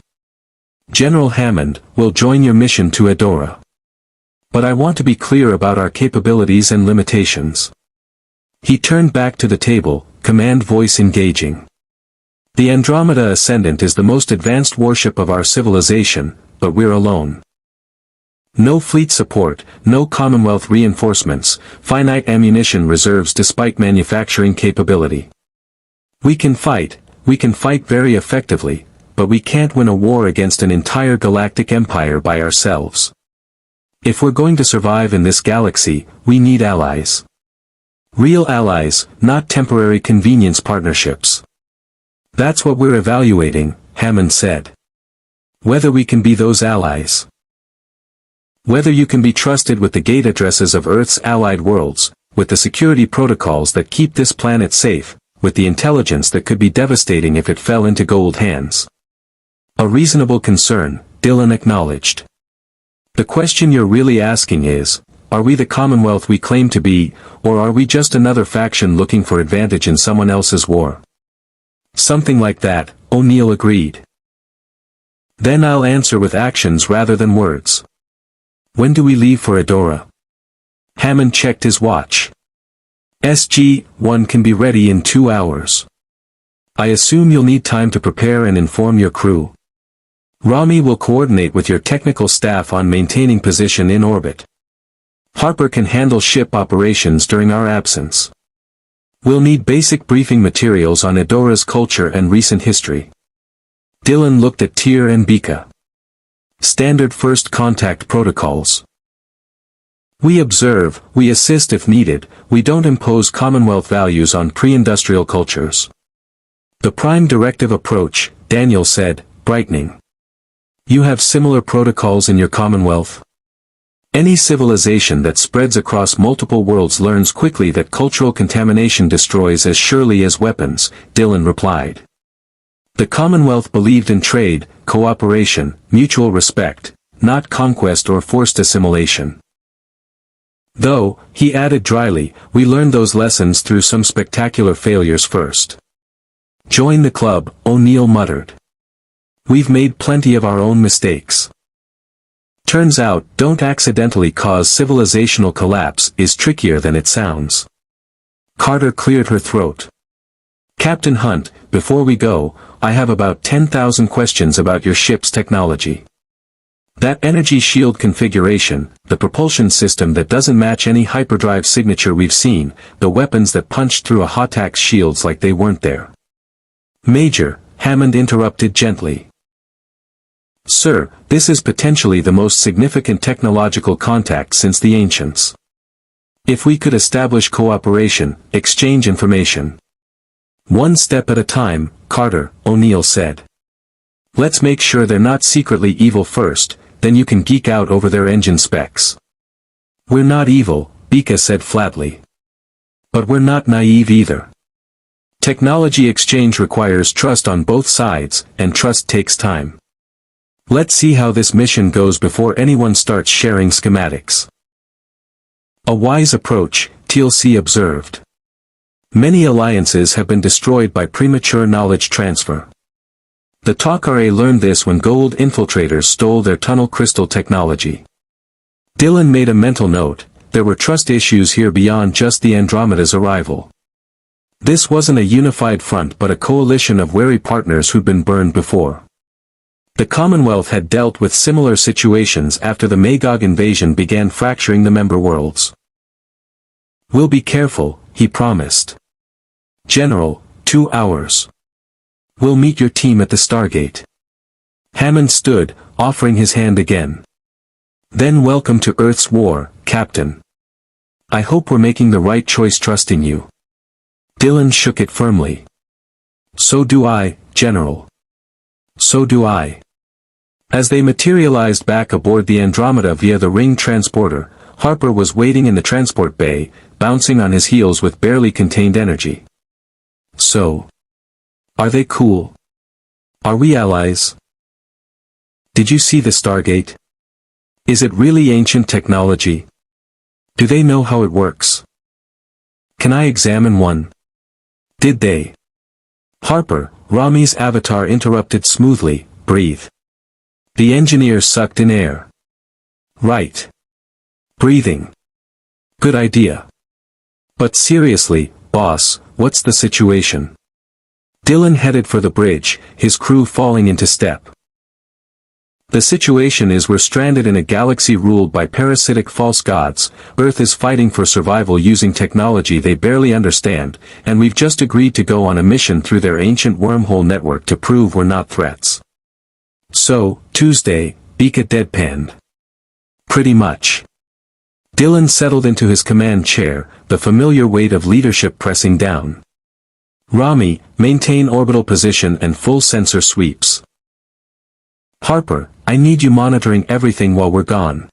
General Hammond will join your mission to Adora. But I want to be clear about our capabilities and limitations. He turned back to the table, command voice engaging. The Andromeda Ascendant is the most advanced warship of our civilization, but we're alone. No fleet support, no Commonwealth reinforcements, finite ammunition reserves despite manufacturing capability. We can fight very effectively, but we can't win a war against an entire galactic empire by ourselves. If we're going to survive in this galaxy, we need allies. Real allies, not temporary convenience partnerships. That's what we're evaluating, Hammond said. Whether we can be those allies. Whether you can be trusted with the gate addresses of Earth's allied worlds, with the security protocols that keep this planet safe, with the intelligence that could be devastating if it fell into Goa'uld hands. A reasonable concern, Dylan acknowledged. The question you're really asking is, are we the Commonwealth we claim to be, or are we just another faction looking for advantage in someone else's war? Something like that, O'Neill agreed. Then I'll answer with actions rather than words. When do we leave for Adora? Hammond checked his watch. SG-1 can be ready in 2 hours. I assume you'll need time to prepare and inform your crew. Rami will coordinate with your technical staff on maintaining position in orbit. Harper can handle ship operations during our absence. We'll need basic briefing materials on Adora's culture and recent history. Dylan looked at Tyr and Bika. Standard first contact protocols. We observe, we assist if needed, we don't impose Commonwealth values on pre-industrial cultures. The prime directive approach, Daniel said, brightening. You have similar protocols in your Commonwealth? Any civilization that spreads across multiple worlds learns quickly that cultural contamination destroys as surely as weapons, Dylan replied. The Commonwealth believed in trade, cooperation, mutual respect, not conquest or forced assimilation. Though, he added dryly, we learned those lessons through some spectacular failures first. Join the club, O'Neill muttered. We've made plenty of our own mistakes. Turns out, don't accidentally cause civilizational collapse is trickier than it sounds. Carter cleared her throat. Captain Hunt, before we go, I have about 10,000 questions about your ship's technology. That energy shield configuration, the propulsion system that doesn't match any hyperdrive signature we've seen, the weapons that punched through a Hotak's shields like they weren't there. Major, Hammond interrupted gently. Sir, this is potentially the most significant technological contact since the ancients. If we could establish cooperation, exchange information. One step at a time, Carter, O'Neill said. Let's make sure they're not secretly evil first, then you can geek out over their engine specs. We're not evil, Bika said flatly. But we're not naive either. Technology exchange requires trust on both sides, and trust takes time. Let's see how this mission goes before anyone starts sharing schematics. A wise approach, TLC observed. Many alliances have been destroyed by premature knowledge transfer. The Tok'ra learned this when Goa'uld infiltrators stole their tunnel crystal technology. Dylan made a mental note, there were trust issues here beyond just the Andromeda's arrival. This wasn't a unified front but a coalition of wary partners who'd been burned before. The Commonwealth had dealt with similar situations after the Magog invasion began fracturing the member worlds. We'll be careful, he promised. General, 2 hours. We'll meet your team at the Stargate. Hammond stood, offering his hand again. Then welcome to Earth's war, Captain. I hope we're making the right choice trusting you. Dylan shook it firmly. So do I, General. So do I. As they materialized back aboard the Andromeda via the ring transporter, Harper was waiting in the transport bay, bouncing on his heels with barely contained energy. So. Are they cool? Are we allies? Did you see the Stargate? Is it really ancient technology? Do they know how it works? Can I examine one? Did they? Harper, Rami's avatar interrupted smoothly, breathe. The engineer sucked in air. Right. Breathing. Good idea. But seriously, boss, what's the situation? Dylan headed for the bridge, his crew falling into step. The situation is we're stranded in a galaxy ruled by parasitic false gods, Earth is fighting for survival using technology they barely understand, and we've just agreed to go on a mission through their ancient wormhole network to prove we're not threats. So, Tuesday, Bika deadpanned. Pretty much. Dylan settled into his command chair, the familiar weight of leadership pressing down. Rami, maintain orbital position and full sensor sweeps. Harper, I need you monitoring everything while we're gone.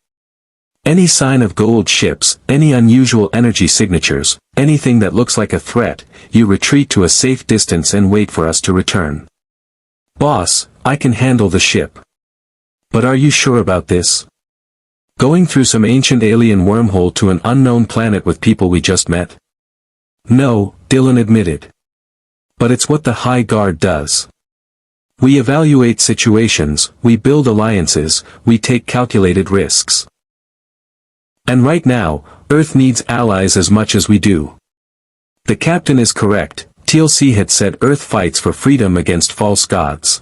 Any sign of Goa'uld ships, any unusual energy signatures, anything that looks like a threat, you retreat to a safe distance and wait for us to return. Boss, I can handle the ship. But are you sure about this? Going through some ancient alien wormhole to an unknown planet with people we just met? No, Dylan admitted. But it's what the High Guard does. We evaluate situations, we build alliances, we take calculated risks. And right now, Earth needs allies as much as we do. The captain is correct, TLC had said Earth fights for freedom against false gods.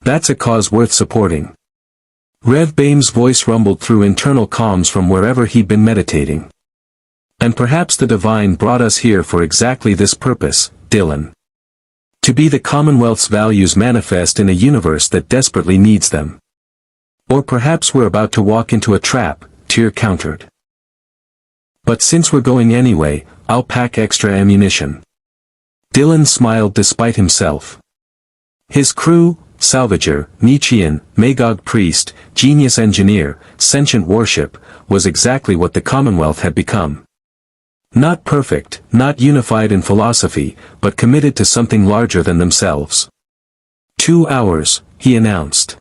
That's a cause worth supporting. Rev Bame's voice rumbled through internal comms from wherever he'd been meditating. And perhaps the divine brought us here for exactly this purpose, Dylan. To be the Commonwealth's values manifest in a universe that desperately needs them. Or perhaps we're about to walk into a trap, Tyr countered. But since we're going anyway, I'll pack extra ammunition. Dylan smiled despite himself. His crew, Salvager, Nietzschean, Magog priest, genius engineer, sentient warship, was exactly what the Commonwealth had become. Not perfect, not unified in philosophy, but committed to something larger than themselves. 2 hours, he announced.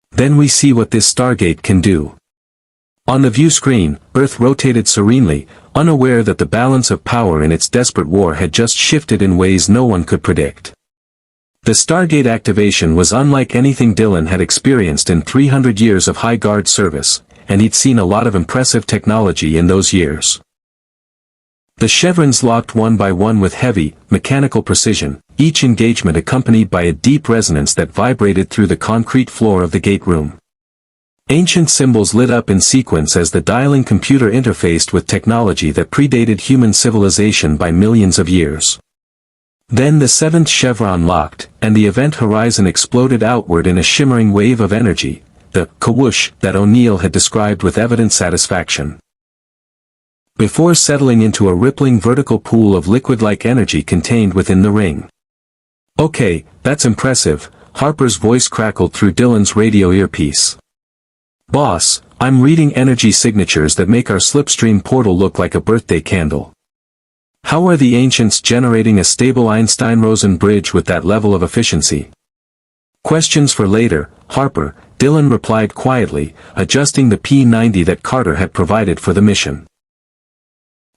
Then we see what this Stargate can do. On the view screen, Earth rotated serenely, unaware that the balance of power in its desperate war had just shifted in ways no one could predict. The Stargate activation was unlike anything Dylan had experienced in 300 years of High Guard service, and he'd seen a lot of impressive technology in those years. The chevrons locked one by one with heavy, mechanical precision, each engagement accompanied by a deep resonance that vibrated through the concrete floor of the gate room. Ancient symbols lit up in sequence as the dialing computer interfaced with technology that predated human civilization by millions of years. Then the seventh chevron locked, and the event horizon exploded outward in a shimmering wave of energy, the "kawoosh" that O'Neill had described with evident satisfaction. Before settling into a rippling vertical pool of liquid-like energy contained within the ring. Okay, that's impressive, Harper's voice crackled through Dylan's radio earpiece. Boss, I'm reading energy signatures that make our slipstream portal look like a birthday candle. How are the ancients generating a stable Einstein-Rosen bridge with that level of efficiency? Questions for later, Harper, Dylan replied quietly, adjusting the P-90 that Carter had provided for the mission.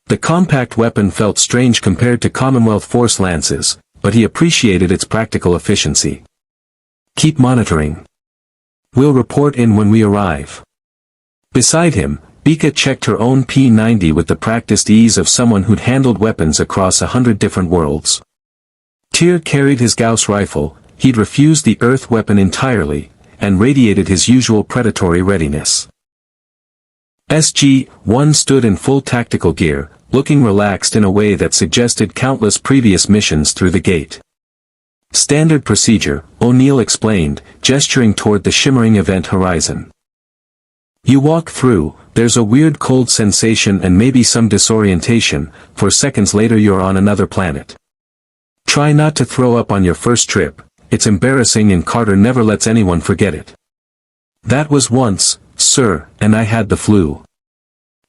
The compact weapon felt strange compared to Commonwealth Force lances, but he appreciated its practical efficiency. Keep monitoring. We'll report in when we arrive. Beside him, Bika checked her own P-90 with the practiced ease of someone who'd handled weapons across 100 different worlds. Tyr carried his Gauss rifle, he'd refused the Earth weapon entirely, and radiated his usual predatory readiness. SG-1 stood in full tactical gear, looking relaxed in a way that suggested countless previous missions through the gate. Standard procedure, O'Neill explained, gesturing toward the shimmering event horizon. You walk through, there's a weird cold sensation and maybe some disorientation, for seconds later you're on another planet. Try not to throw up on your first trip, it's embarrassing and Carter never lets anyone forget it. That was once, sir, and I had the flu.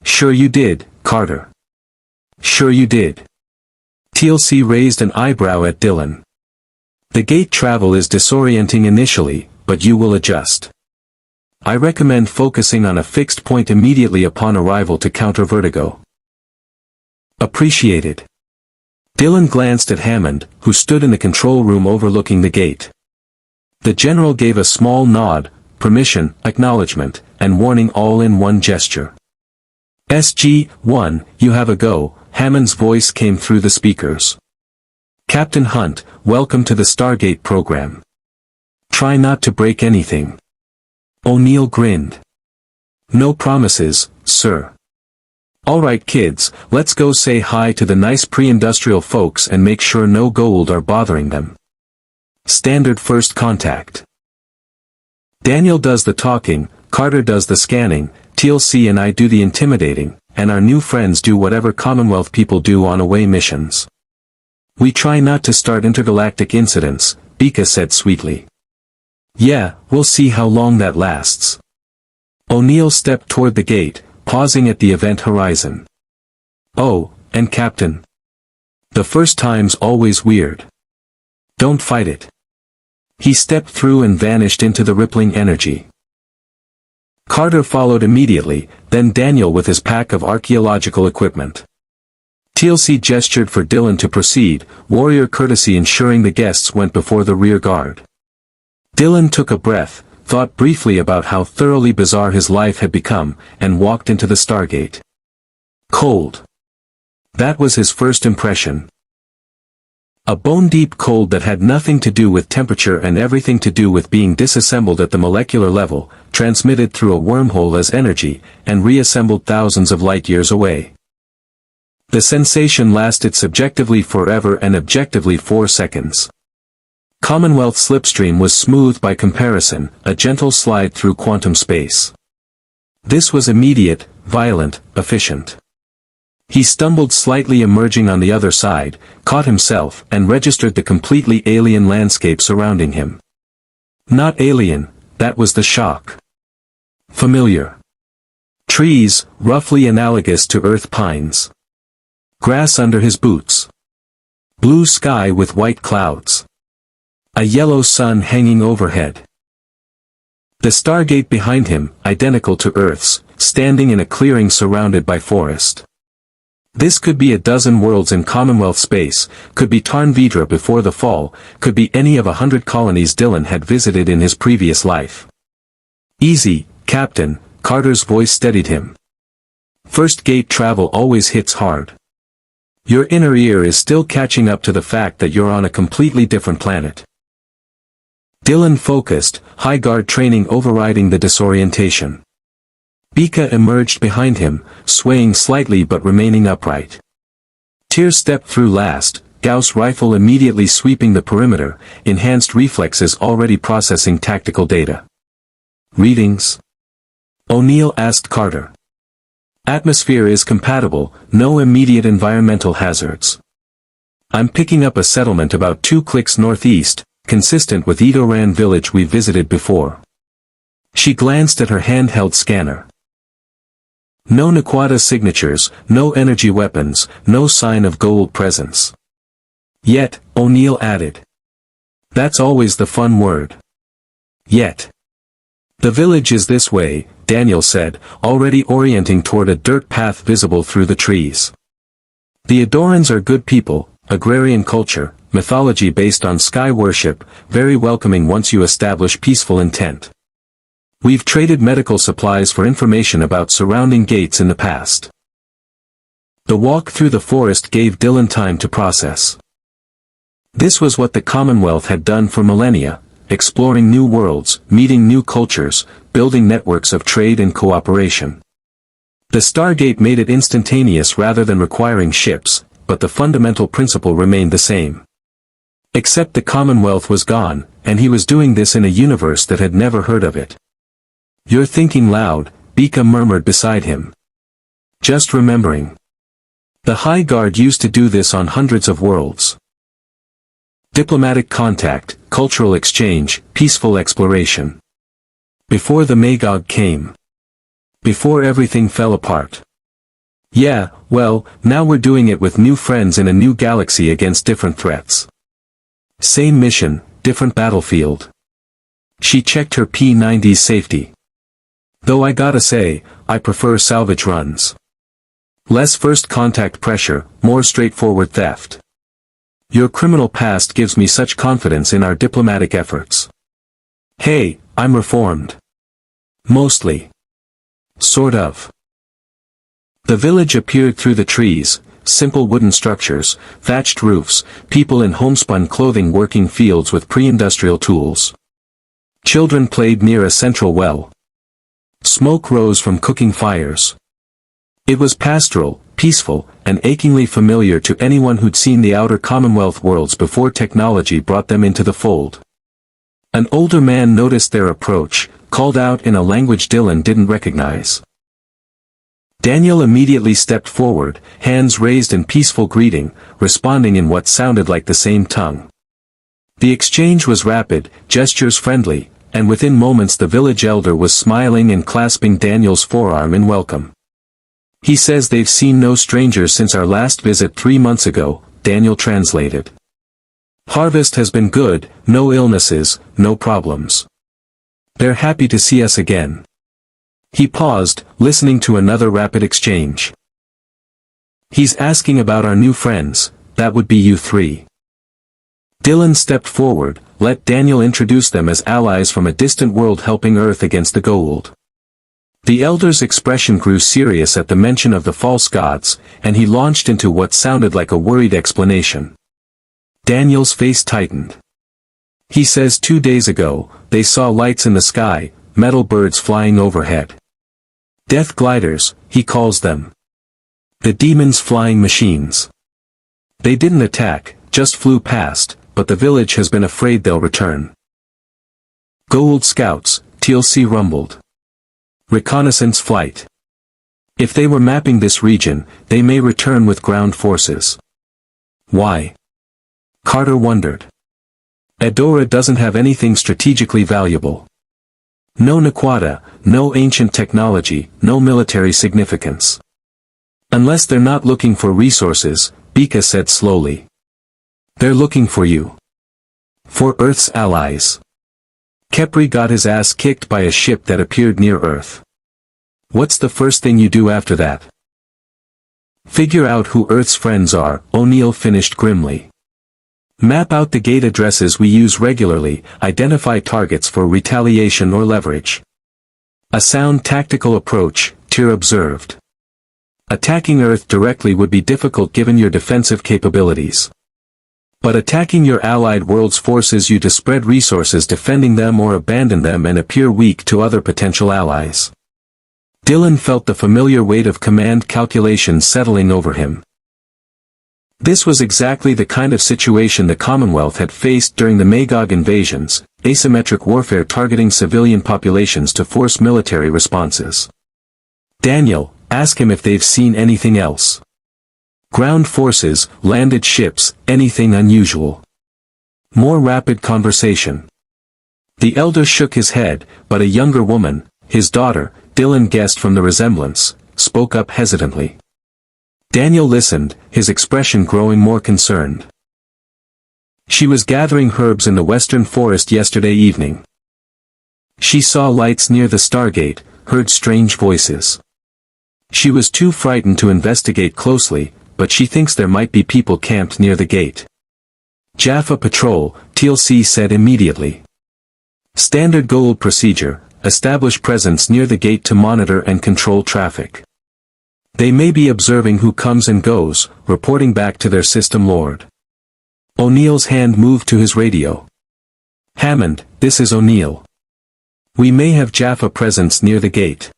Sure you did, Carter. Sure you did. TLC raised an eyebrow at Dylan. The gate travel is disorienting initially, but you will adjust. I recommend focusing on a fixed point immediately upon arrival to counter vertigo. Appreciated. Dylan glanced at Hammond, who stood in the control room overlooking the gate. The general gave a small nod, permission, acknowledgement, and warning all in one gesture. SG-1, you have a go, Hammond's voice came through the speakers. Captain Hunt, welcome to the Stargate program. Try not to break anything. O'Neill grinned. No promises, sir. All right kids, let's go say hi to the nice pre-industrial folks and make sure no Goa'uld are bothering them. Standard first contact. Daniel does the talking, Carter does the scanning, TLC and I do the intimidating, and our new friends do whatever Commonwealth people do on away missions. We try not to start intergalactic incidents, Bika said sweetly. Yeah, we'll see how long that lasts. O'Neill stepped toward the gate, pausing at the event horizon. Oh, and Captain. The first time's always weird. Don't fight it. He stepped through and vanished into the rippling energy. Carter followed immediately, then Daniel with his pack of archaeological equipment. TLC gestured for Dylan to proceed, warrior courtesy ensuring the guests went before the rear guard. Dylan took a breath, thought briefly about how thoroughly bizarre his life had become, and walked into the Stargate. Cold. That was his first impression. A bone-deep cold that had nothing to do with temperature and everything to do with being disassembled at the molecular level, transmitted through a wormhole as energy, and reassembled thousands of light-years away. The sensation lasted subjectively forever and objectively 4 seconds. Commonwealth slipstream was smooth by comparison, a gentle slide through quantum space. This was immediate, violent, efficient. He stumbled slightly emerging on the other side, caught himself and registered the completely alien landscape surrounding him. Not alien, that was the shock. Familiar. Trees, roughly analogous to earth pines. Grass under his boots. Blue sky with white clouds. A yellow sun hanging overhead. The Stargate behind him, identical to Earth's, standing in a clearing surrounded by forest. This could be a dozen worlds in Commonwealth space, could be Tarn Vidra before the fall, could be any of 100 colonies Dylan had visited in his previous life. Easy, Captain, Carter's voice steadied him. First gate travel always hits hard. Your inner ear is still catching up to the fact that you're on a completely different planet. Dylan focused, high guard training overriding the disorientation. Bika emerged behind him, swaying slightly but remaining upright. Tyr stepped through last, Gauss rifle immediately sweeping the perimeter, enhanced reflexes already processing tactical data. Readings? O'Neill asked Carter. Atmosphere is compatible, no immediate environmental hazards. I'm picking up a settlement about 2 clicks northeast, consistent with Edoran village we visited before. She glanced at her handheld scanner. No Naquada signatures, no energy weapons, no sign of Goa'uld presence. Yet, O'Neill added. That's always the fun word. Yet. The village is this way, Daniel said, already orienting toward a dirt path visible through the trees. The Adorans are good people, agrarian culture, mythology based on sky worship, very welcoming once you establish peaceful intent. We've traded medical supplies for information about surrounding gates in the past. The walk through the forest gave Dylan time to process. This was what the Commonwealth had done for millennia, exploring new worlds, meeting new cultures, building networks of trade and cooperation. The Stargate made it instantaneous rather than requiring ships, but the fundamental principle remained the same. Except the Commonwealth was gone, and he was doing this in a universe that had never heard of it. "You're thinking loud," Bika murmured beside him. "Just remembering. The High Guard used to do this on hundreds of worlds. Diplomatic contact, cultural exchange, peaceful exploration. Before the Magog came. Before everything fell apart. Yeah, well, now we're doing it with new friends in a new galaxy against different threats. Same mission, different battlefield." She checked her P-90's safety. "Though I gotta say, I prefer salvage runs. Less first contact pressure, more straightforward theft. Your criminal past gives me such confidence in our diplomatic efforts. Hey, I'm reformed. Mostly. Sort of." The village appeared through the trees, simple wooden structures, thatched roofs, people in homespun clothing working fields with pre-industrial tools. Children played near a central well. Smoke rose from cooking fires. It was pastoral, peaceful, and achingly familiar to anyone who'd seen the outer Commonwealth worlds before technology brought them into the fold. An older man noticed their approach, called out in a language Dylan didn't recognize. Daniel immediately stepped forward, hands raised in peaceful greeting, responding in what sounded like the same tongue. The exchange was rapid, gestures friendly, and within moments the village elder was smiling and clasping Daniel's forearm in welcome. "He says they've seen no strangers since our last visit 3 months ago," Daniel translated. "Harvest has been good, no illnesses, no problems. They're happy to see us again." He paused, listening to another rapid exchange. "He's asking about our new friends, that would be you three." Dylan stepped forward, let Daniel introduce them as allies from a distant world helping Earth against the Goa'uld. The elder's expression grew serious at the mention of the false gods, and he launched into what sounded like a worried explanation. Daniel's face tightened. "He says 2 days ago, they saw lights in the sky, metal birds flying overhead. Death gliders, he calls them. The demons' flying machines. They didn't attack, just flew past, but the village has been afraid they'll return." "Goa'uld scouts," TLC rumbled. "Reconnaissance flight. If they were mapping this region, they may return with ground forces." "Why?" Carter wondered. "Adora doesn't have anything strategically valuable. No Naquata, no ancient technology, no military significance. Unless they're not looking for resources," Bika said slowly. "They're looking for you. For Earth's allies." Kepri got his ass kicked by a ship that appeared near Earth. "What's the first thing you do after that?" "Figure out who Earth's friends are," O'Neill finished grimly. "Map out the gate addresses we use regularly, identify targets for retaliation or leverage." "A sound tactical approach," Tyr observed. "Attacking Earth directly would be difficult given your defensive capabilities. But attacking your allied worlds forces you to spread resources defending them or abandon them and appear weak to other potential allies." Dylan felt the familiar weight of command calculations settling over him. This was exactly the kind of situation the Commonwealth had faced during the Magog invasions, asymmetric warfare targeting civilian populations to force military responses. "Daniel, ask him if they've seen anything else. Ground forces, landed ships, anything unusual." More rapid conversation. The elder shook his head, but a younger woman, his daughter, Dylan guessed from the resemblance, spoke up hesitantly. Daniel listened, his expression growing more concerned. "She was gathering herbs in the western forest yesterday evening. She saw lights near the Stargate, heard strange voices. She was too frightened to investigate closely, but she thinks there might be people camped near the gate. Jaffa Patrol, TLC said immediately. Standard Goa'uld procedure, establish presence near the gate to monitor and control traffic. They may be observing who comes and goes, reporting back to their System Lord. O'Neill's hand moved to his radio. Hammond, this is O'Neill. We may have Jaffa presence near the gate.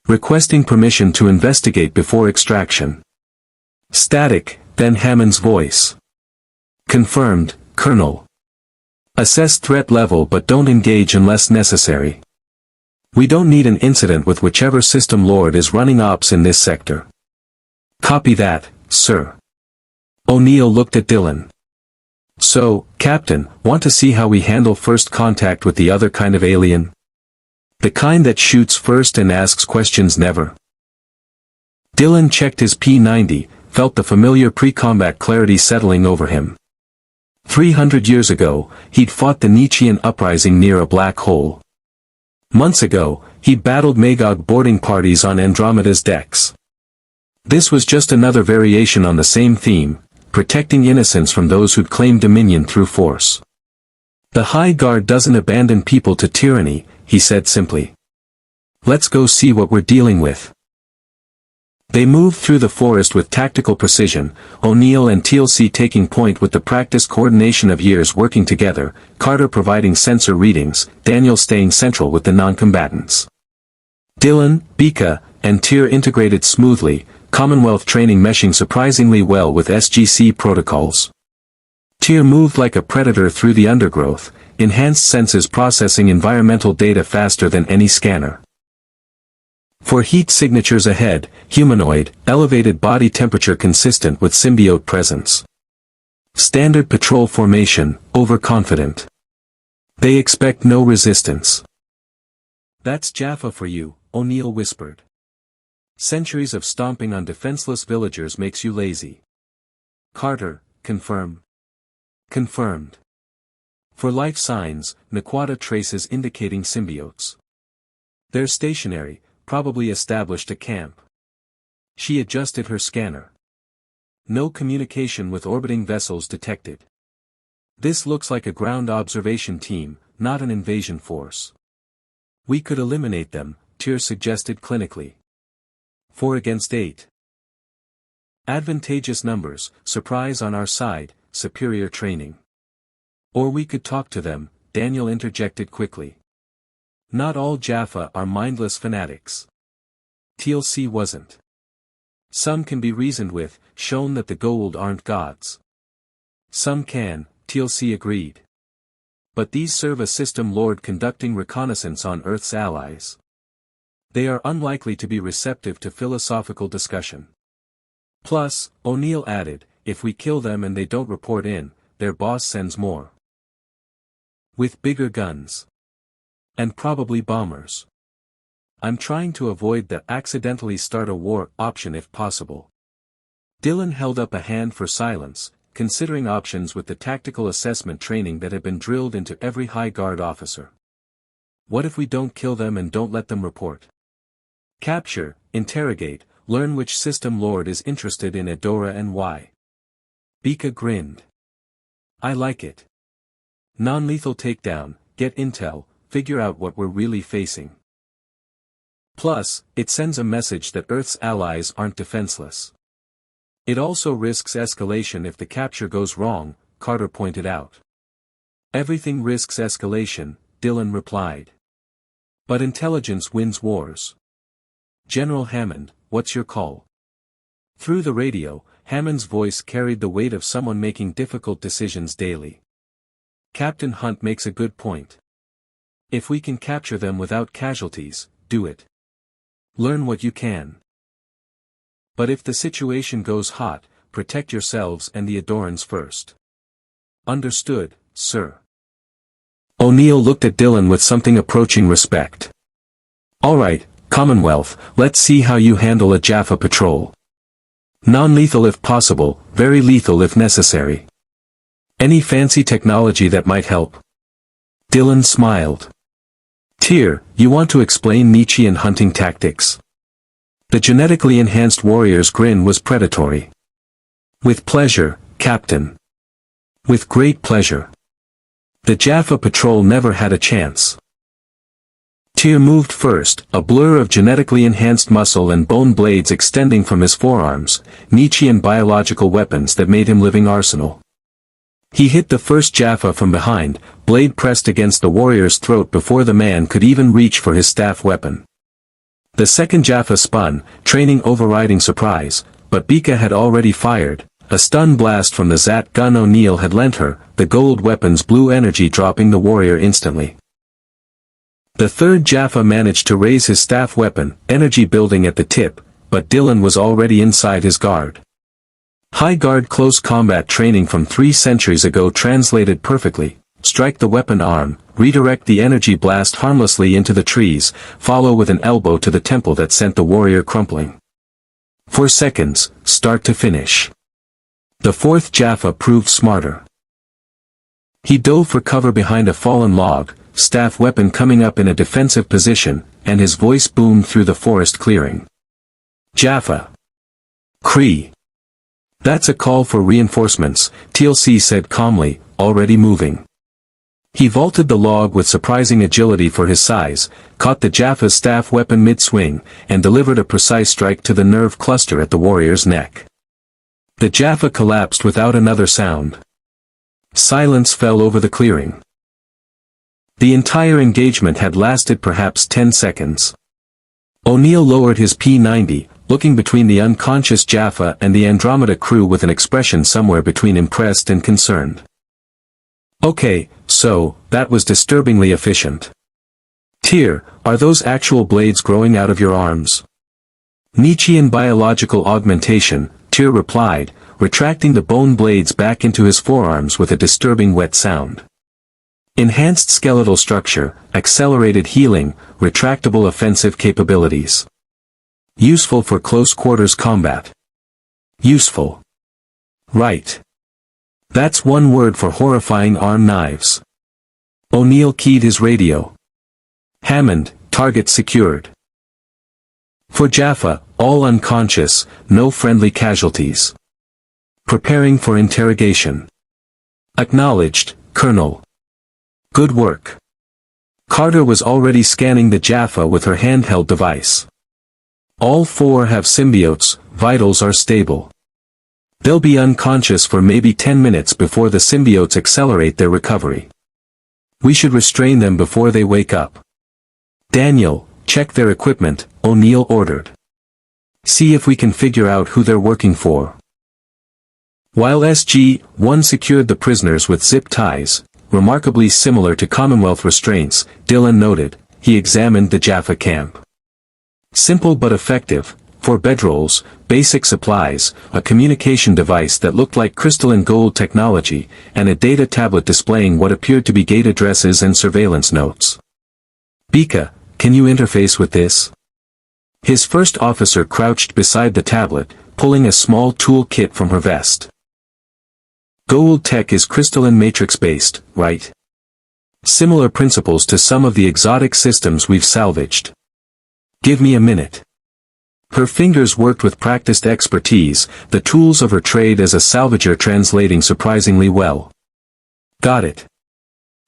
Requesting permission to investigate before extraction. Static, then Hammond's voice. Confirmed, Colonel. Assess threat level but don't engage unless necessary. We don't need an incident with whichever System Lord is running ops in this sector. Copy that, sir. O'Neill looked at Dylan. So, Captain, want to see how we handle first contact with the other kind of alien? The kind that shoots first and asks questions never. Dylan checked his P90, felt the familiar pre-combat clarity settling over him. 300 years ago, he'd fought the Nietzschean uprising near a black hole. Months ago, he'd battled Magog boarding parties on Andromeda's decks. This was just another variation on the same theme, protecting innocence from those who'd claimed dominion through force. The High Guard doesn't abandon people to tyranny, he said simply. Let's go see what we're dealing with. They moved through the forest with tactical precision, O'Neill and TLC taking point with the practiced coordination of years working together, Carter providing sensor readings, Daniel staying central with the non-combatants. Dylan, Bika, and Tyr integrated smoothly, Commonwealth training meshing surprisingly well with SGC protocols. Tyr moved like a predator through the undergrowth, enhanced senses processing environmental data faster than any scanner. For heat signatures ahead, humanoid, elevated body temperature consistent with symbiote presence. Standard patrol formation, overconfident. They expect no resistance. That's Jaffa for you, O'Neill whispered. Centuries of stomping on defenseless villagers makes you lazy. Carter, confirm. Confirmed. For life signs, Naquata traces indicating symbiotes. They're stationary, probably established a camp. She adjusted her scanner. No communication with orbiting vessels detected. This looks like a ground observation team, not an invasion force. We could eliminate them, Tyr suggested clinically. 4 against 8. Advantageous numbers, surprise on our side, superior training. Or we could talk to them, Daniel interjected quickly. Not all Jaffa are mindless fanatics. TLC wasn't. Some can be reasoned with, shown that the Goa'uld aren't gods. Some can, TLC agreed. But these serve a System Lord conducting reconnaissance on Earth's allies. They are unlikely to be receptive to philosophical discussion. Plus, O'Neill added, if we kill them and they don't report in, their boss sends more. With bigger guns. And probably bombers. I'm trying to avoid the accidentally start a war option if possible. Dylan held up a hand for silence, considering options with the tactical assessment training that had been drilled into every High Guard officer. What if we don't kill them and don't let them report? Capture, interrogate, learn which System Lord is interested in Adora and why. Bika grinned. I like it. Non-lethal takedown, get intel, figure out what we're really facing. Plus, it sends a message that Earth's allies aren't defenseless. It also risks escalation if the capture goes wrong, Carter pointed out. Everything risks escalation, Dylan replied. But intelligence wins wars. General Hammond, what's your call? Through the radio, Hammond's voice carried the weight of someone making difficult decisions daily. Captain Hunt makes a good point. If we can capture them without casualties, do it. Learn what you can. But if the situation goes hot, protect yourselves and the Adorans first. Understood, sir. O'Neill looked at Dylan with something approaching respect. All right, Commonwealth, let's see how you handle a Jaffa patrol. Non-lethal if possible, very lethal if necessary. Any fancy technology that might help? Dylan smiled. Tyr, you want to explain Nietzschean hunting tactics? The genetically enhanced warrior's grin was predatory. With pleasure, Captain. With great pleasure. The Jaffa patrol never had a chance. Tyr moved first, a blur of genetically enhanced muscle and bone blades extending from his forearms, Nietzschean biological weapons that made him living arsenal. He hit the first Jaffa from behind, blade pressed against the warrior's throat before the man could even reach for his staff weapon. The second Jaffa spun, training overriding surprise, but Bika had already fired, a stun blast from the Zat gun O'Neill had lent her, the Goa'uld weapon's blue energy dropping the warrior instantly. The third Jaffa managed to raise his staff weapon, energy building at the tip, but Dylan was already inside his guard. High guard close combat training from 3 centuries ago translated perfectly: strike the weapon arm, redirect the energy blast harmlessly into the trees, follow with an elbow to the temple that sent the warrior crumpling. 4 seconds, start to finish. The fourth Jaffa proved smarter. He dove for cover behind a fallen log, staff weapon coming up in a defensive position, and his voice boomed through the forest clearing. Jaffa. Cree. That's a call for reinforcements, TLC said calmly, already moving. He vaulted the log with surprising agility for his size, caught the Jaffa's staff weapon mid-swing, and delivered a precise strike to the nerve cluster at the warrior's neck. The Jaffa collapsed without another sound. Silence fell over the clearing. The entire engagement had lasted perhaps 10 seconds. O'Neill lowered his P-90, looking between the unconscious Jaffa and the Andromeda crew with an expression somewhere between impressed and concerned. Okay, so, that was disturbingly efficient. Tyr, are those actual blades growing out of your arms? Nietzschean biological augmentation, Tyr replied, retracting the bone blades back into his forearms with a disturbing wet sound. Enhanced skeletal structure, accelerated healing, retractable offensive capabilities. Useful for close quarters combat. Useful. Right. That's one word for horrifying arm knives. O'Neill keyed his radio. Hammond, target secured. For Jaffa, all unconscious, no friendly casualties. Preparing for interrogation. Acknowledged, Colonel. Good work. Carter was already scanning the Jaffa with her handheld device. All 4 have symbiotes, vitals are stable. They'll be unconscious for maybe 10 minutes before the symbiotes accelerate their recovery. We should restrain them before they wake up. Daniel, check their equipment, O'Neill ordered. See if we can figure out who they're working for. While SG-1 secured the prisoners with zip ties, remarkably similar to Commonwealth restraints, Dylan noted, he examined the Jaffa camp. Simple but effective, 4 bedrolls, basic supplies, a communication device that looked like crystalline Goa'uld technology, and a data tablet displaying what appeared to be gate addresses and surveillance notes. Bika, can you interface with this? His first officer crouched beside the tablet, pulling a small tool kit from her vest. Goa'uld tech is crystalline matrix-based, right? Similar principles to some of the exotic systems we've salvaged. Give me a minute. Her fingers worked with practiced expertise, the tools of her trade as a salvager translating surprisingly well. Got it.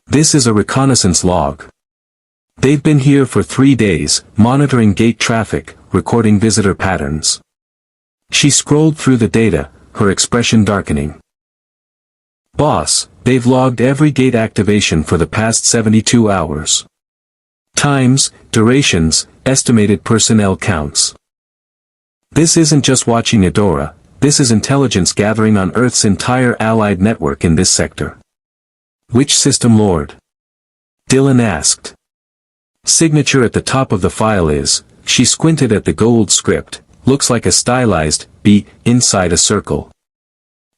This is a reconnaissance log. They've been here for 3 days, monitoring gate traffic, recording visitor patterns. She scrolled through the data, her expression darkening. Boss, they've logged every gate activation for the past 72 hours. Times, durations, estimated personnel counts. This isn't just watching Adora, this is intelligence gathering on Earth's entire allied network in this sector. Which System Lord? Dylan asked. Signature at the top of the file is, she squinted at the Goa'uld script, looks like a stylized B inside a circle.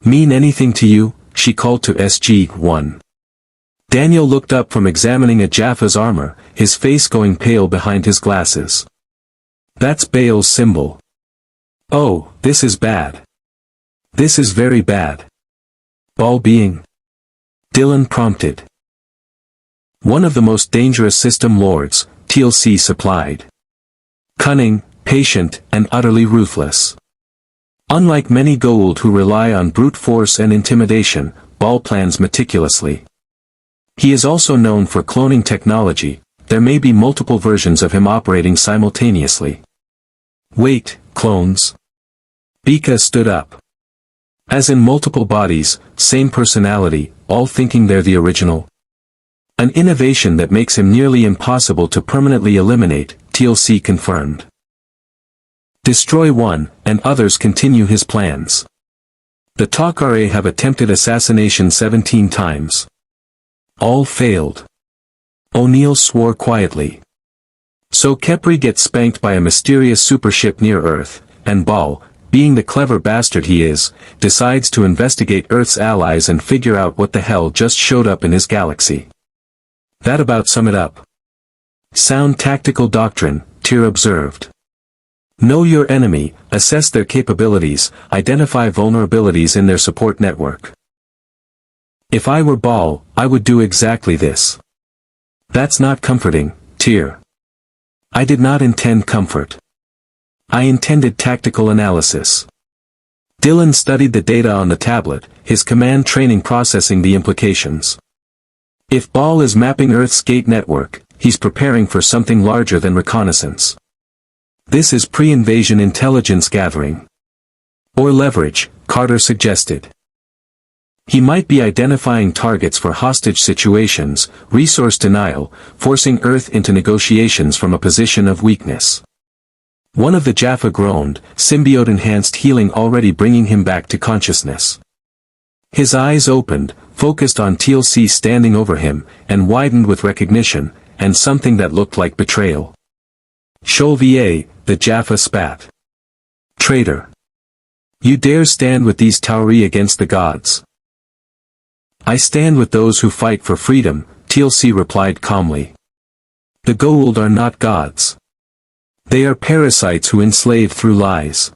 Mean anything to you? She called to SG-1. Daniel looked up from examining a Jaffa's armor, his face going pale behind his glasses. That's Baal's symbol. Oh, this is bad. This is very bad. Baal being? Dylan prompted. One of the most dangerous system lords, TLC supplied. Cunning, patient, and utterly ruthless. Unlike many Goa'uld who rely on brute force and intimidation, Baal plans meticulously. He is also known for cloning technology. There may be multiple versions of him operating simultaneously. Wait, clones? Bika stood up. As in multiple bodies, same personality, all thinking they're the original. An innovation that makes him nearly impossible to permanently eliminate, TLC confirmed. Destroy one, and others continue his plans. The Tok'ra have attempted assassination 17 times. All failed. O'Neill swore quietly. So Khepri gets spanked by a mysterious supership near Earth, and Baal, being the clever bastard he is, decides to investigate Earth's allies and figure out what the hell just showed up in his galaxy. That about sum it up. Sound tactical doctrine, Tyr observed. Know your enemy, assess their capabilities, identify vulnerabilities in their support network. If I were Baal, I would do exactly this. That's not comforting, Tyr. I did not intend comfort. I intended tactical analysis. Dylan studied the data on the tablet, his command training processing the implications. If Baal is mapping Earth's gate network, he's preparing for something larger than reconnaissance. This is pre-invasion intelligence gathering. Or leverage, Carter suggested. He might be identifying targets for hostage situations, resource denial, forcing Earth into negotiations from a position of weakness. One of the Jaffa groaned, symbiote-enhanced healing already bringing him back to consciousness. His eyes opened, focused on TLC standing over him, and widened with recognition, and something that looked like betrayal. Sholvier, the Jaffa spat. Traitor. You dare stand with these Tauri against the gods? I stand with those who fight for freedom, TLC replied calmly. The Goa'uld are not gods. They are parasites who enslave through lies.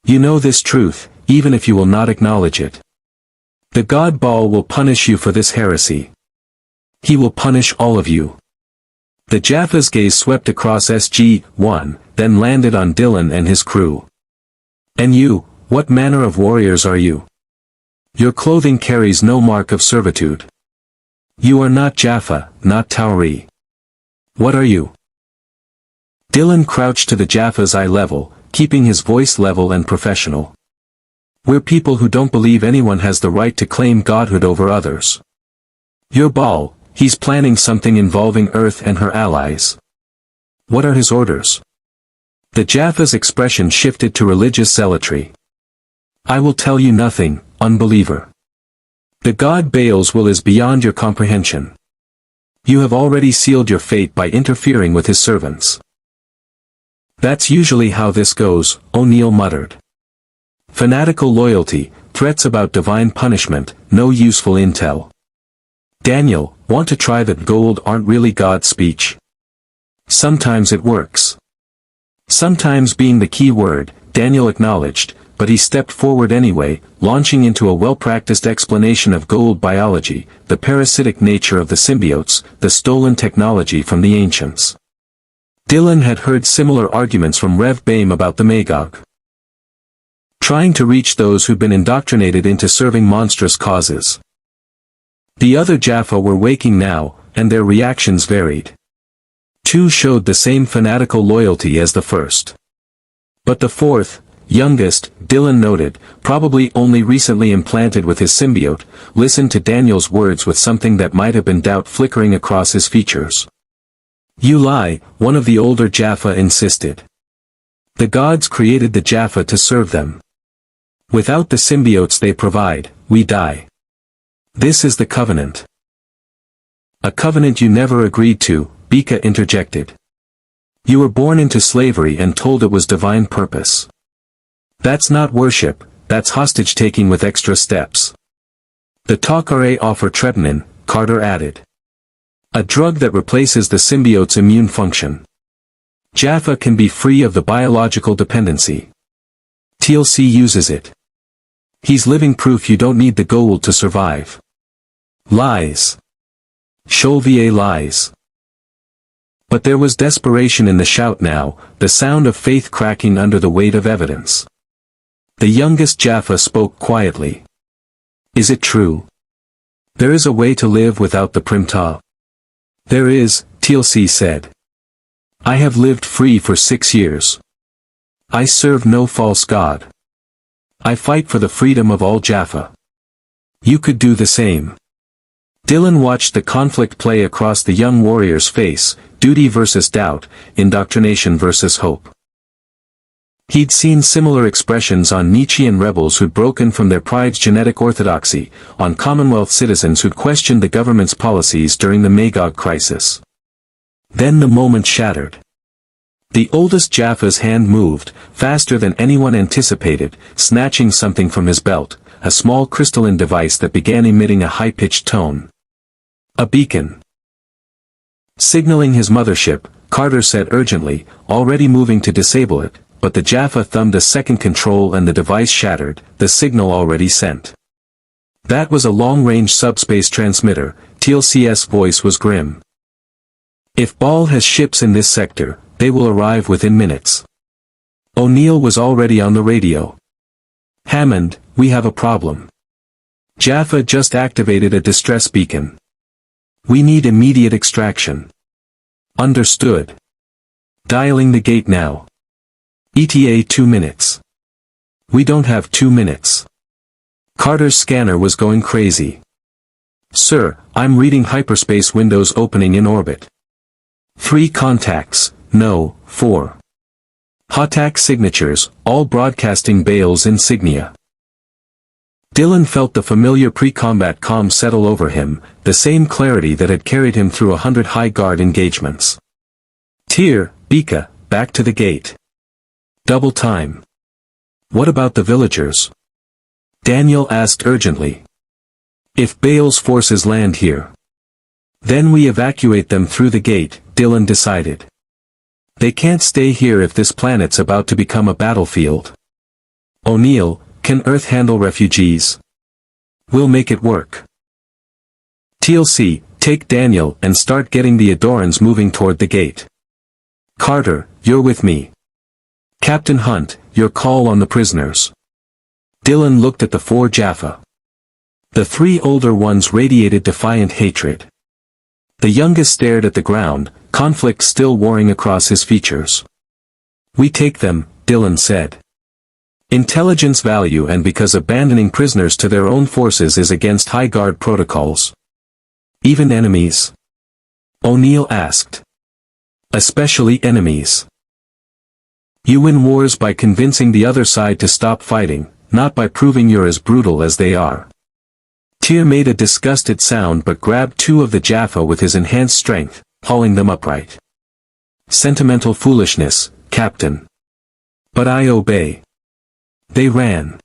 You know this truth, even if you will not acknowledge it. The god Baal will punish you for this heresy. He will punish all of you. The Jaffa's gaze swept across SG-1, then landed on Dylan and his crew. And you, what manner of warriors are you? Your clothing carries no mark of servitude. You are not Jaffa, not Tauri. What are you? Dylan crouched to the Jaffa's eye level, keeping his voice level and professional. We're people who don't believe anyone has the right to claim godhood over others. You're Baal, he's planning something involving Earth and her allies. What are his orders? The Jaffa's expression shifted to religious zealotry. I will tell you nothing, unbeliever. The god Baal's will is beyond your comprehension. You have already sealed your fate by interfering with his servants. That's usually how this goes, O'Neill muttered. Fanatical loyalty, threats about divine punishment, no useful intel. Daniel, want to try that Goa'uld aren't really God speech? Sometimes it works. Sometimes being the key word, Daniel acknowledged, but he stepped forward anyway, launching into a well-practiced explanation of Goa'uld biology, the parasitic nature of the symbiotes, the stolen technology from the ancients. Dylan had heard similar arguments from Rev Baim about the Magog. Trying to reach those who'd been indoctrinated into serving monstrous causes. The other Jaffa were waking now, and their reactions varied. Two showed the same fanatical loyalty as the first. But the fourth, youngest, Dylan noted, probably only recently implanted with his symbiote, listened to Daniel's words with something that might have been doubt flickering across his features. You lie, one of the older Jaffa insisted. The gods created the Jaffa to serve them. Without the symbiotes they provide, we die. This is the covenant. A covenant you never agreed to, Bika interjected. You were born into slavery and told it was divine purpose. That's not worship, that's hostage-taking with extra steps. The Tok'ra offer treponin, Carter added. A drug that replaces the symbiote's immune function. Jaffa can be free of the biological dependency. TLC uses it. He's living proof you don't need the Goa'uld to survive. Lies. Cholvier lies. But there was desperation in the shout now, the sound of faith cracking under the weight of evidence. The youngest Jaffa spoke quietly. Is it true? There is a way to live without the Primta. There is, Teal'c said. I have lived free for 6 years. I serve no false god. I fight for the freedom of all Jaffa. You could do the same. Dylan watched the conflict play across the young warrior's face, duty versus doubt, indoctrination versus hope. He'd seen similar expressions on Nietzschean rebels who'd broken from their pride's genetic orthodoxy, on Commonwealth citizens who'd questioned the government's policies during the Magog crisis. Then the moment shattered. The oldest Jaffa's hand moved, faster than anyone anticipated, snatching something from his belt, a small crystalline device that began emitting a high-pitched tone. A beacon. Signaling his mothership, Carter said urgently, already moving to disable it, but the Jaffa thumbed a second control and the device shattered, the signal already sent. That was a long-range subspace transmitter. Teal'c's voice was grim. If Baal has ships in this sector, they will arrive within minutes. O'Neill was already on the radio. Hammond, we have a problem. Jaffa just activated a distress beacon. We need immediate extraction. Understood. Dialing the gate now. ETA 2 minutes. We don't have 2 minutes. Carter's scanner was going crazy. Sir, I'm reading hyperspace windows opening in orbit. 3 contacts, no, 4. Hatak signatures, all broadcasting Baal's insignia. Dylan felt the familiar pre-combat calm settle over him, the same clarity that had carried him through 100 high-guard engagements. Tyr, Bika, back to the gate. Double time. What about the villagers? Daniel asked urgently. If Baal's forces land here, then we evacuate them through the gate, Dylan decided. They can't stay here if this planet's about to become a battlefield. O'Neill, can Earth handle refugees? We'll make it work. Teal'c, take Daniel and start getting the Adorans moving toward the gate. Carter, you're with me. Captain Hunt, your call on the prisoners. Dylan looked at the 4 Jaffa. The 3 older ones radiated defiant hatred. The youngest stared at the ground, conflict still warring across his features. We take them, Dylan said. Intelligence value and because abandoning prisoners to their own forces is against high guard protocols. Even enemies? O'Neill asked. Especially enemies. You win wars by convincing the other side to stop fighting, not by proving you're as brutal as they are. Tyr made a disgusted sound but grabbed 2 of the Jaffa with his enhanced strength, hauling them upright. Sentimental foolishness, Captain. But I obey. They ran.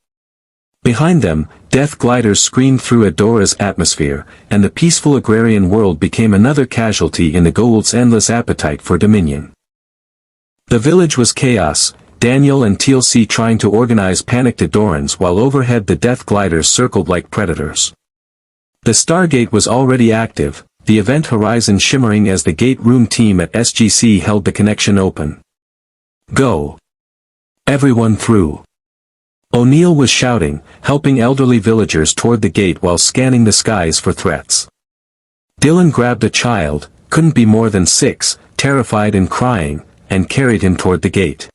Behind them, death gliders screamed through Adora's atmosphere, and the peaceful agrarian world became another casualty in the Goa'uld's endless appetite for dominion. The village was chaos, Daniel and Teal'c trying to organize panicked Adorans while overhead the death gliders circled like predators. The Stargate was already active, the event horizon shimmering as the gate room team at SGC held the connection open. Go. Everyone through. O'Neill was shouting, helping elderly villagers toward the gate while scanning the skies for threats. Dylan grabbed a child, couldn't be more than 6, terrified and crying, and carried him toward the gate.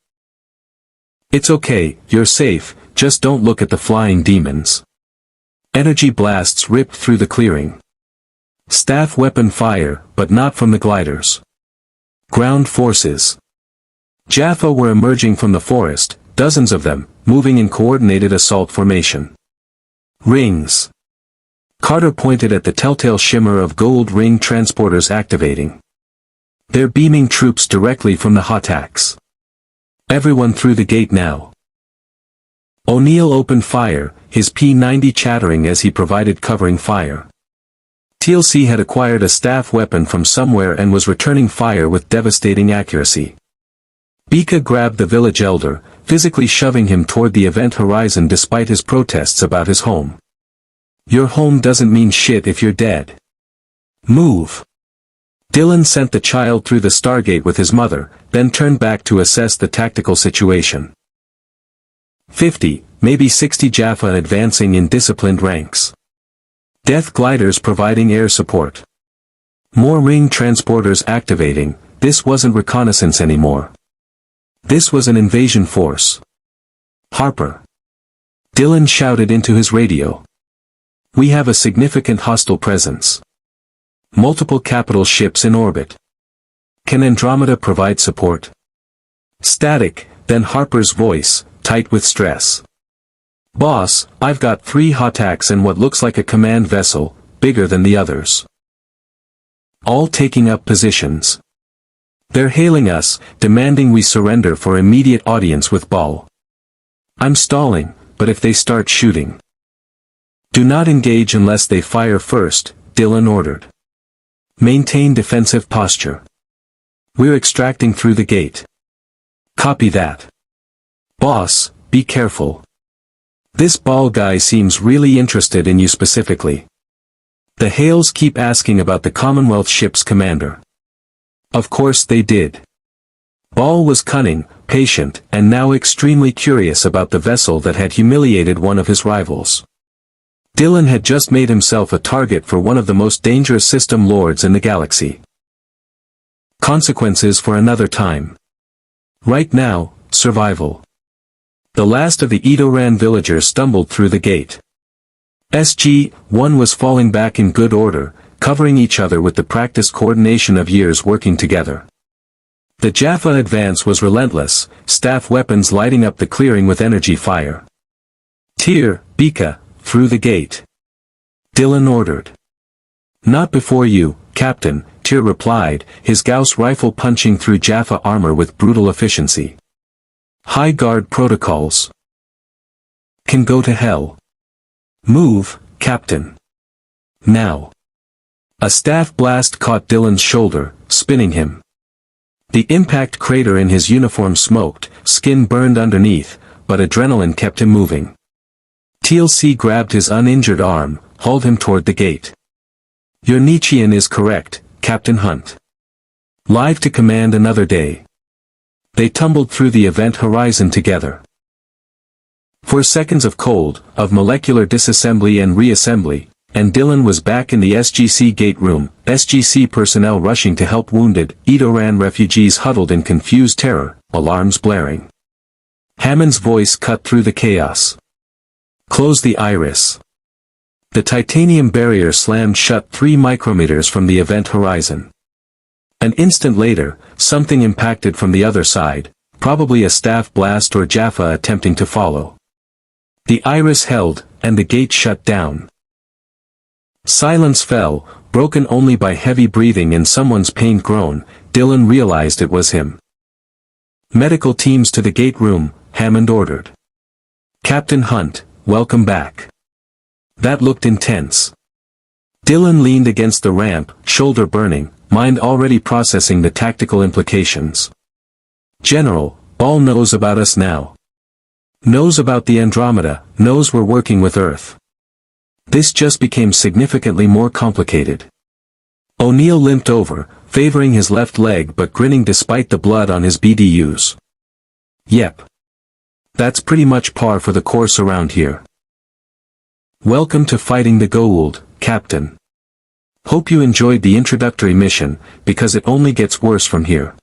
It's okay, you're safe, just don't look at the flying demons. Energy blasts ripped through the clearing. Staff weapon fire, but not from the gliders. Ground forces. Jaffa were emerging from the forest, dozens of them, moving in coordinated assault formation. Rings. Carter pointed at the telltale shimmer of Goa'uld ring transporters activating. They're beaming troops directly from the Hataks. Everyone through the gate now. O'Neill opened fire, his P-90 chattering as he provided covering fire. Teal'c had acquired a staff weapon from somewhere and was returning fire with devastating accuracy. Bika grabbed the village elder, physically shoving him toward the event horizon despite his protests about his home. Your home doesn't mean shit if you're dead. Move. Dylan sent the child through the Stargate with his mother, then turned back to assess the tactical situation. 50, maybe 60 Jaffa advancing in disciplined ranks. Death gliders providing air support. More ring transporters activating. This wasn't reconnaissance anymore. This was an invasion force. Harper. Dylan shouted into his radio. We have a significant hostile presence. Multiple capital ships in orbit. Can Andromeda provide support? Static, then Harper's voice, tight with stress. Boss, I've got 3 Hotaks and what looks like a command vessel, bigger than the others. All taking up positions. They're hailing us, demanding we surrender for immediate audience with Baal. I'm stalling, but if they start shooting. Do not engage unless they fire first, Dylan ordered. Maintain defensive posture. We're extracting through the gate. Copy that. Boss, be careful. This Baal guy seems really interested in you specifically. The Hales keep asking about the Commonwealth ship's commander. Of course they did. Baal was cunning, patient, and now extremely curious about the vessel that had humiliated one of his rivals. Dylan had just made himself a target for one of the most dangerous system lords in the galaxy. Consequences for another time. Right now, survival. The last of the Edoran villagers stumbled through the gate. SG-1 was falling back in good order, covering each other with the practiced coordination of years working together. The Jaffa advance was relentless, staff weapons lighting up the clearing with energy fire. Tyr, Bika, through the gate. Dylan ordered. Not before you, Captain, Tyr replied, his Gauss rifle punching through Jaffa armor with brutal efficiency. High guard protocols. Can go to hell. Move, Captain. Now. A staff blast caught Dylan's shoulder, spinning him. The impact crater in his uniform smoked, skin burned underneath, but adrenaline kept him moving. TLC grabbed his uninjured arm, hauled him toward the gate. Your Nietzschean is correct, Captain Hunt. Live to command another day. They tumbled through the event horizon together. 4 seconds of cold, of molecular disassembly and reassembly, and Dylan was back in the SGC gate room, SGC personnel rushing to help wounded, Edoran refugees huddled in confused terror, alarms blaring. Hammond's voice cut through the chaos. Close the iris. The titanium barrier slammed shut 3 micrometers from the event horizon. An instant later, something impacted from the other side, probably a staff blast or Jaffa attempting to follow. The iris held, and the gate shut down. Silence fell, broken only by heavy breathing and someone's pained groan. Dylan realized it was him. Medical teams to the gate room, Hammond ordered. Captain Hunt, welcome back. That looked intense. Dylan leaned against the ramp, shoulder burning, mind already processing the tactical implications. General, Baal knows about us now. Knows about the Andromeda, knows we're working with Earth. This just became significantly more complicated. O'Neill limped over, favoring his left leg but grinning despite the blood on his BDUs. Yep. That's pretty much par for the course around here. Welcome to fighting the Goa'uld, Captain. Hope you enjoyed the introductory mission, because it only gets worse from here.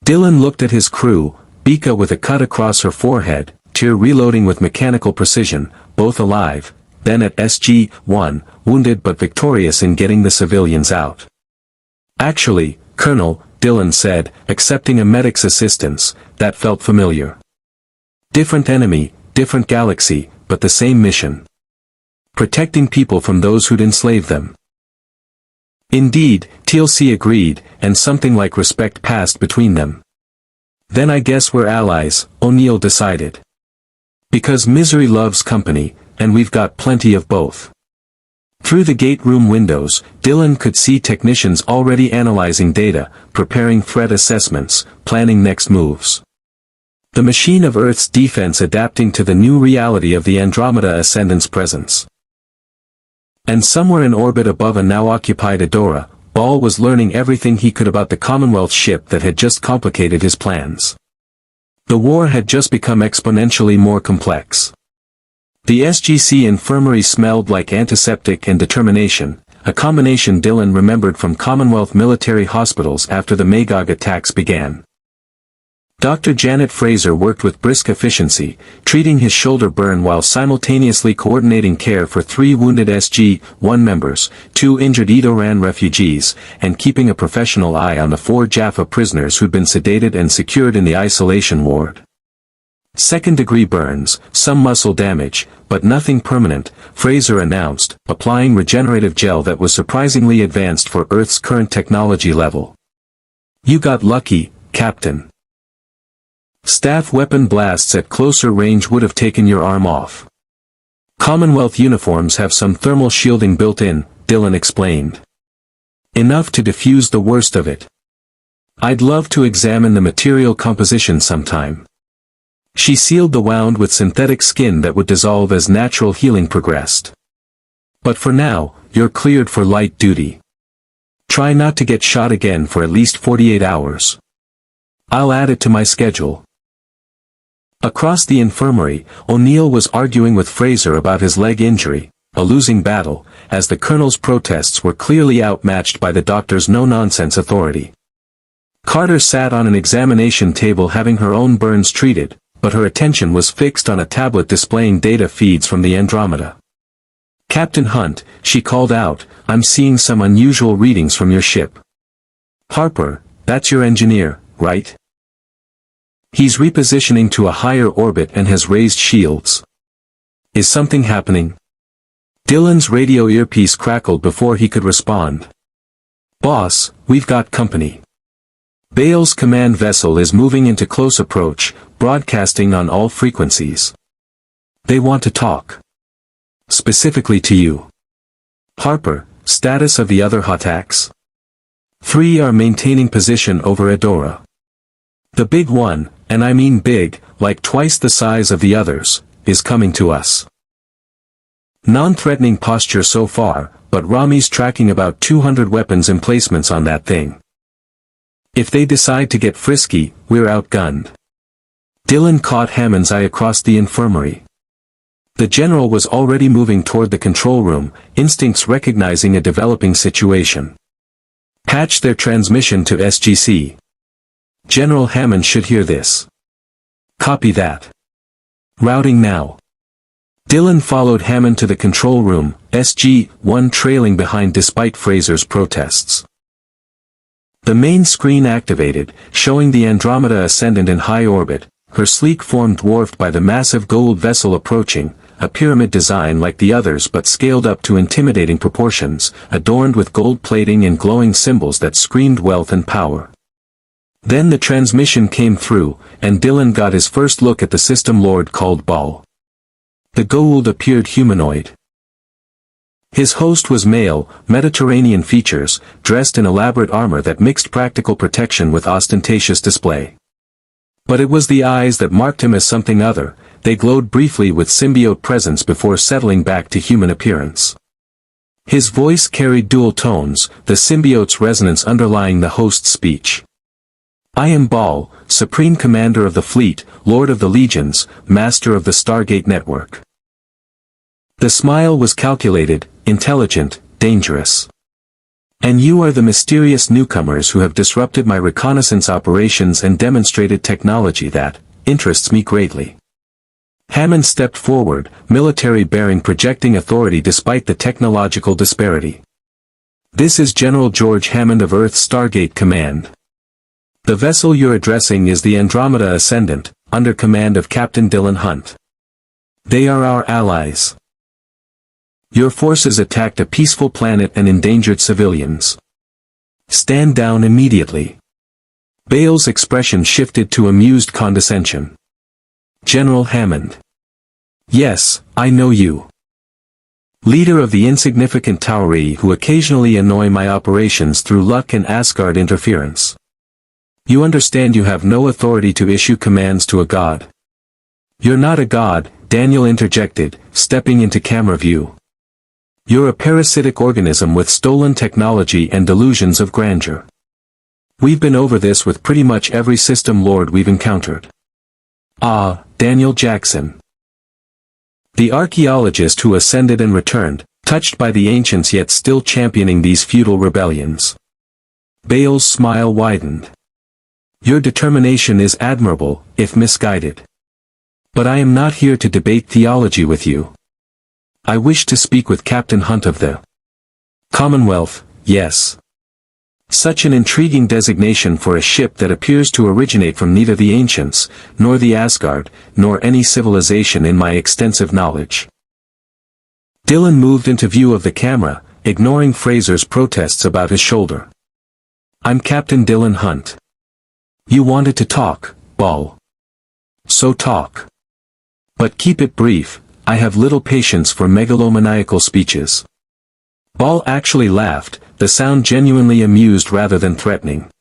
Dylan looked at his crew, Bika with a cut across her forehead, Tyr reloading with mechanical precision, both alive, then at SG-1, wounded but victorious in getting the civilians out. Actually, Colonel, Dylan said, accepting a medic's assistance, that felt familiar. Different enemy, different galaxy, but the same mission. Protecting people from those who'd enslaved them. Indeed, TLC agreed, and something like respect passed between them. Then I guess we're allies, O'Neill decided. Because misery loves company, and we've got plenty of both. Through the gate room windows, Dylan could see technicians already analyzing data, preparing threat assessments, planning next moves. The machine of Earth's defense adapting to the new reality of the Andromeda Ascendant's presence. And somewhere in orbit above a now-occupied Adora, Baal was learning everything he could about the Commonwealth ship that had just complicated his plans. The war had just become exponentially more complex. The SGC infirmary smelled like antiseptic and determination, a combination Dylan remembered from Commonwealth military hospitals after the Magog attacks began. Dr. Janet Fraser worked with brisk efficiency, treating his shoulder burn while simultaneously coordinating care for 3 wounded SG-1 members, 2 injured Edoran refugees, and keeping a professional eye on the 4 Jaffa prisoners who'd been sedated and secured in the isolation ward. Second-degree burns, some muscle damage, but nothing permanent, Fraser announced, applying regenerative gel that was surprisingly advanced for Earth's current technology level. "You got lucky, Captain. Staff weapon blasts at closer range would have taken your arm off. Commonwealth uniforms have some thermal shielding built in," Dylan explained. "Enough to diffuse the worst of it. I'd love to examine the material composition sometime." She sealed the wound with synthetic skin that would dissolve as natural healing progressed. "But for now, you're cleared for light duty. Try not to get shot again for at least 48 hours. I'll add it to my schedule." Across the infirmary, O'Neill was arguing with Fraser about his leg injury, a losing battle, as the colonel's protests were clearly outmatched by the doctor's no-nonsense authority. Carter sat on an examination table having her own burns treated, but her attention was fixed on a tablet displaying data feeds from the Andromeda. "Captain Hunt," she called out, "I'm seeing some unusual readings from your ship." "Harper, that's your engineer, right? He's repositioning to a higher orbit and has raised shields. Is something happening?" Dylan's radio earpiece crackled before he could respond. "Boss, we've got company. Baal's command vessel is moving into close approach, broadcasting on all frequencies. They want to talk. Specifically to you. Harper, status of the other Hattacks? 3 are maintaining position over Adora. The big one, and I mean big, like twice the size of the others, is coming to us. Non-threatening posture so far, but Rami's tracking about 200 weapons emplacements on that thing. If they decide to get frisky, we're outgunned." Dylan caught Hammond's eye across the infirmary. The general was already moving toward the control room, instincts recognizing a developing situation. "Patch their transmission to SGC. General Hammond should hear this." "Copy that. Routing now." Dylan followed Hammond to the control room, SG-1 trailing behind despite Fraser's protests. The main screen activated, showing the Andromeda Ascendant in high orbit, her sleek form dwarfed by the massive Goa'uld vessel approaching, a pyramid design like the others but scaled up to intimidating proportions, adorned with gold plating and glowing symbols that screamed wealth and power. Then the transmission came through, and Dylan got his first look at the System Lord called Baal. The Goa'uld appeared humanoid. His host was male, Mediterranean features, dressed in elaborate armor that mixed practical protection with ostentatious display. But it was the eyes that marked him as something other, they glowed briefly with symbiote presence before settling back to human appearance. His voice carried dual tones, the symbiote's resonance underlying the host's speech. "I am Baal, Supreme Commander of the Fleet, Lord of the Legions, Master of the Stargate Network." The smile was calculated, intelligent, dangerous. "And you are the mysterious newcomers who have disrupted my reconnaissance operations and demonstrated technology that interests me greatly." Hammond stepped forward, military bearing projecting authority despite the technological disparity. "This is General George Hammond of Earth's Stargate Command. The vessel you're addressing is the Andromeda Ascendant, under command of Captain Dylan Hunt. They are our allies. Your forces attacked a peaceful planet and endangered civilians. Stand down immediately." Baal's expression shifted to amused condescension. "General Hammond. Yes, I know you. Leader of the insignificant Tauri who occasionally annoy my operations through luck and Asgard interference. You understand you have no authority to issue commands to a god." "You're not a god," Daniel interjected, stepping into camera view. You're a parasitic organism with stolen technology and delusions of grandeur. We've been over this with pretty much every system lord we've encountered. Ah, Daniel Jackson. The archaeologist who ascended and returned, touched by the ancients yet still championing these feudal rebellions. Baal's smile widened. Your determination is admirable, if misguided. But I am not here to debate theology with you. I wish to speak with Captain Hunt of the Commonwealth, yes. Such an intriguing designation for a ship that appears to originate from neither the ancients, nor the Asgard, nor any civilization in my extensive knowledge. Dylan moved into view of the camera, ignoring Fraser's protests about his shoulder. I'm Captain Dylan Hunt. You wanted to talk, Baal. So talk. But keep it brief, I have little patience for megalomaniacal speeches. Baal actually laughed, the sound genuinely amused rather than threatening.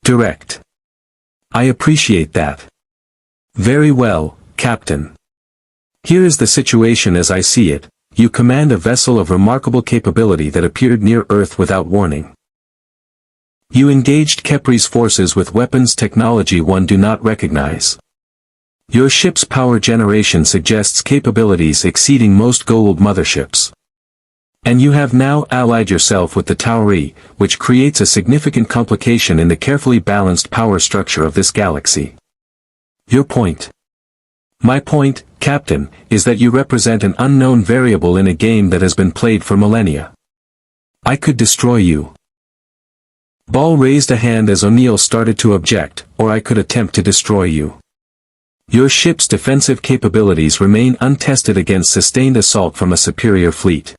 Direct. I appreciate that. Very well, Captain. Here is the situation as I see it. You command a vessel of remarkable capability that appeared near Earth without warning. You engaged Kepri's forces with weapons technology one do not recognize. Your ship's power generation suggests capabilities exceeding most Goa'uld motherships. And you have now allied yourself with the Tyranny, which creates a significant complication in the carefully balanced power structure of this galaxy. Your point. My point, Captain, is that you represent an unknown variable in a game that has been played for millennia. I could destroy you. Baal raised a hand as O'Neill started to object, or I could attempt to destroy you. Your ship's defensive capabilities remain untested against sustained assault from a superior fleet.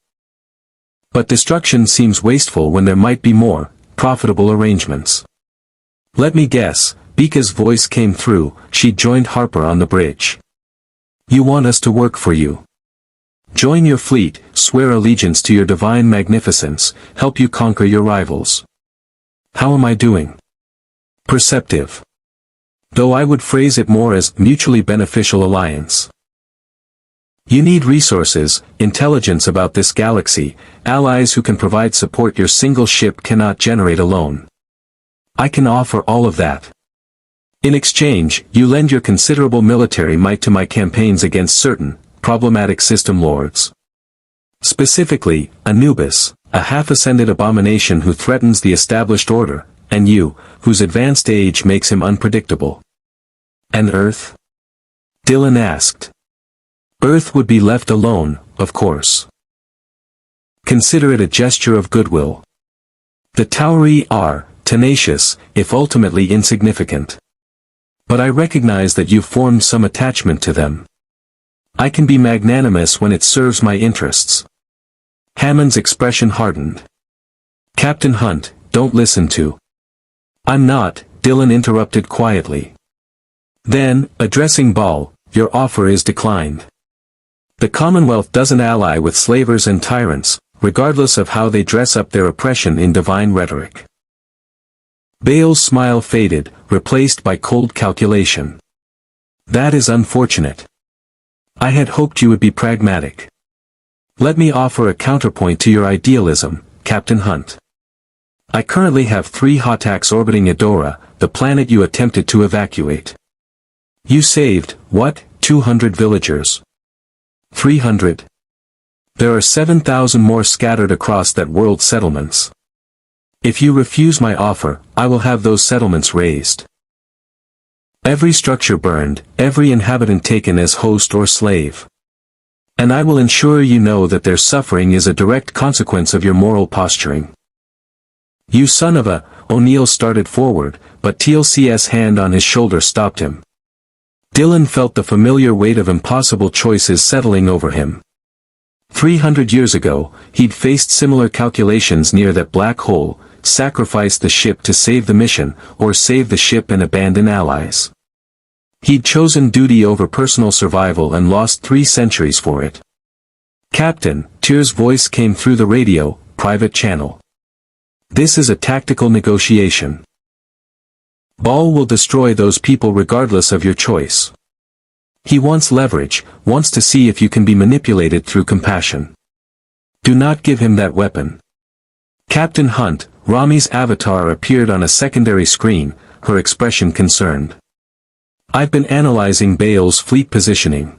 But destruction seems wasteful when there might be more profitable arrangements. Let me guess, Bika's voice came through, she joined Harper on the bridge. You want us to work for you. Join your fleet, swear allegiance to your divine magnificence, help you conquer your rivals. How am I doing? Perceptive. Though I would phrase it more as mutually beneficial alliance. You need resources, intelligence about this galaxy, allies who can provide support your single ship cannot generate alone. I can offer all of that. In exchange, you lend your considerable military might to my campaigns against certain, problematic system lords. Specifically, Anubis, a half-ascended abomination who threatens the established order, and you, whose advanced age makes him unpredictable. And Earth? Dylan asked. Earth would be left alone, of course. Consider it a gesture of goodwill. The Tyranny are tenacious, if ultimately insignificant. But I recognize that you've formed some attachment to them. I can be magnanimous when it serves my interests. Hammond's expression hardened. Captain Hunt, don't listen to. I'm not, Dylan interrupted quietly. Then, addressing Baal, your offer is declined. The Commonwealth doesn't ally with slavers and tyrants, regardless of how they dress up their oppression in divine rhetoric. Baal's smile faded, replaced by cold calculation. That is unfortunate. I had hoped you would be pragmatic. Let me offer a counterpoint to your idealism, Captain Hunt. I currently have 3 Hotaks orbiting Edora, the planet you attempted to evacuate. You saved, what, 200 villagers? 300. There are 7,000 more scattered across that world's settlements. If you refuse my offer, I will have those settlements razed. Every structure burned, every inhabitant taken as host or slave. And I will ensure you know that their suffering is a direct consequence of your moral posturing. You son of a, O'Neill started forward, but TLC's hand on his shoulder stopped him. Dylan felt the familiar weight of impossible choices settling over him. 300 years ago, he'd faced similar calculations near that black hole, sacrifice the ship to save the mission, or save the ship and abandon allies. He'd chosen duty over personal survival and lost 3 centuries for it. Captain, Tyr's voice came through the radio, private channel. This is a tactical negotiation. Baal will destroy those people regardless of your choice. He wants leverage, wants to see if you can be manipulated through compassion. Do not give him that weapon. Captain Hunt, Rami's avatar appeared on a secondary screen, her expression concerned. I've been analyzing Baal's fleet positioning.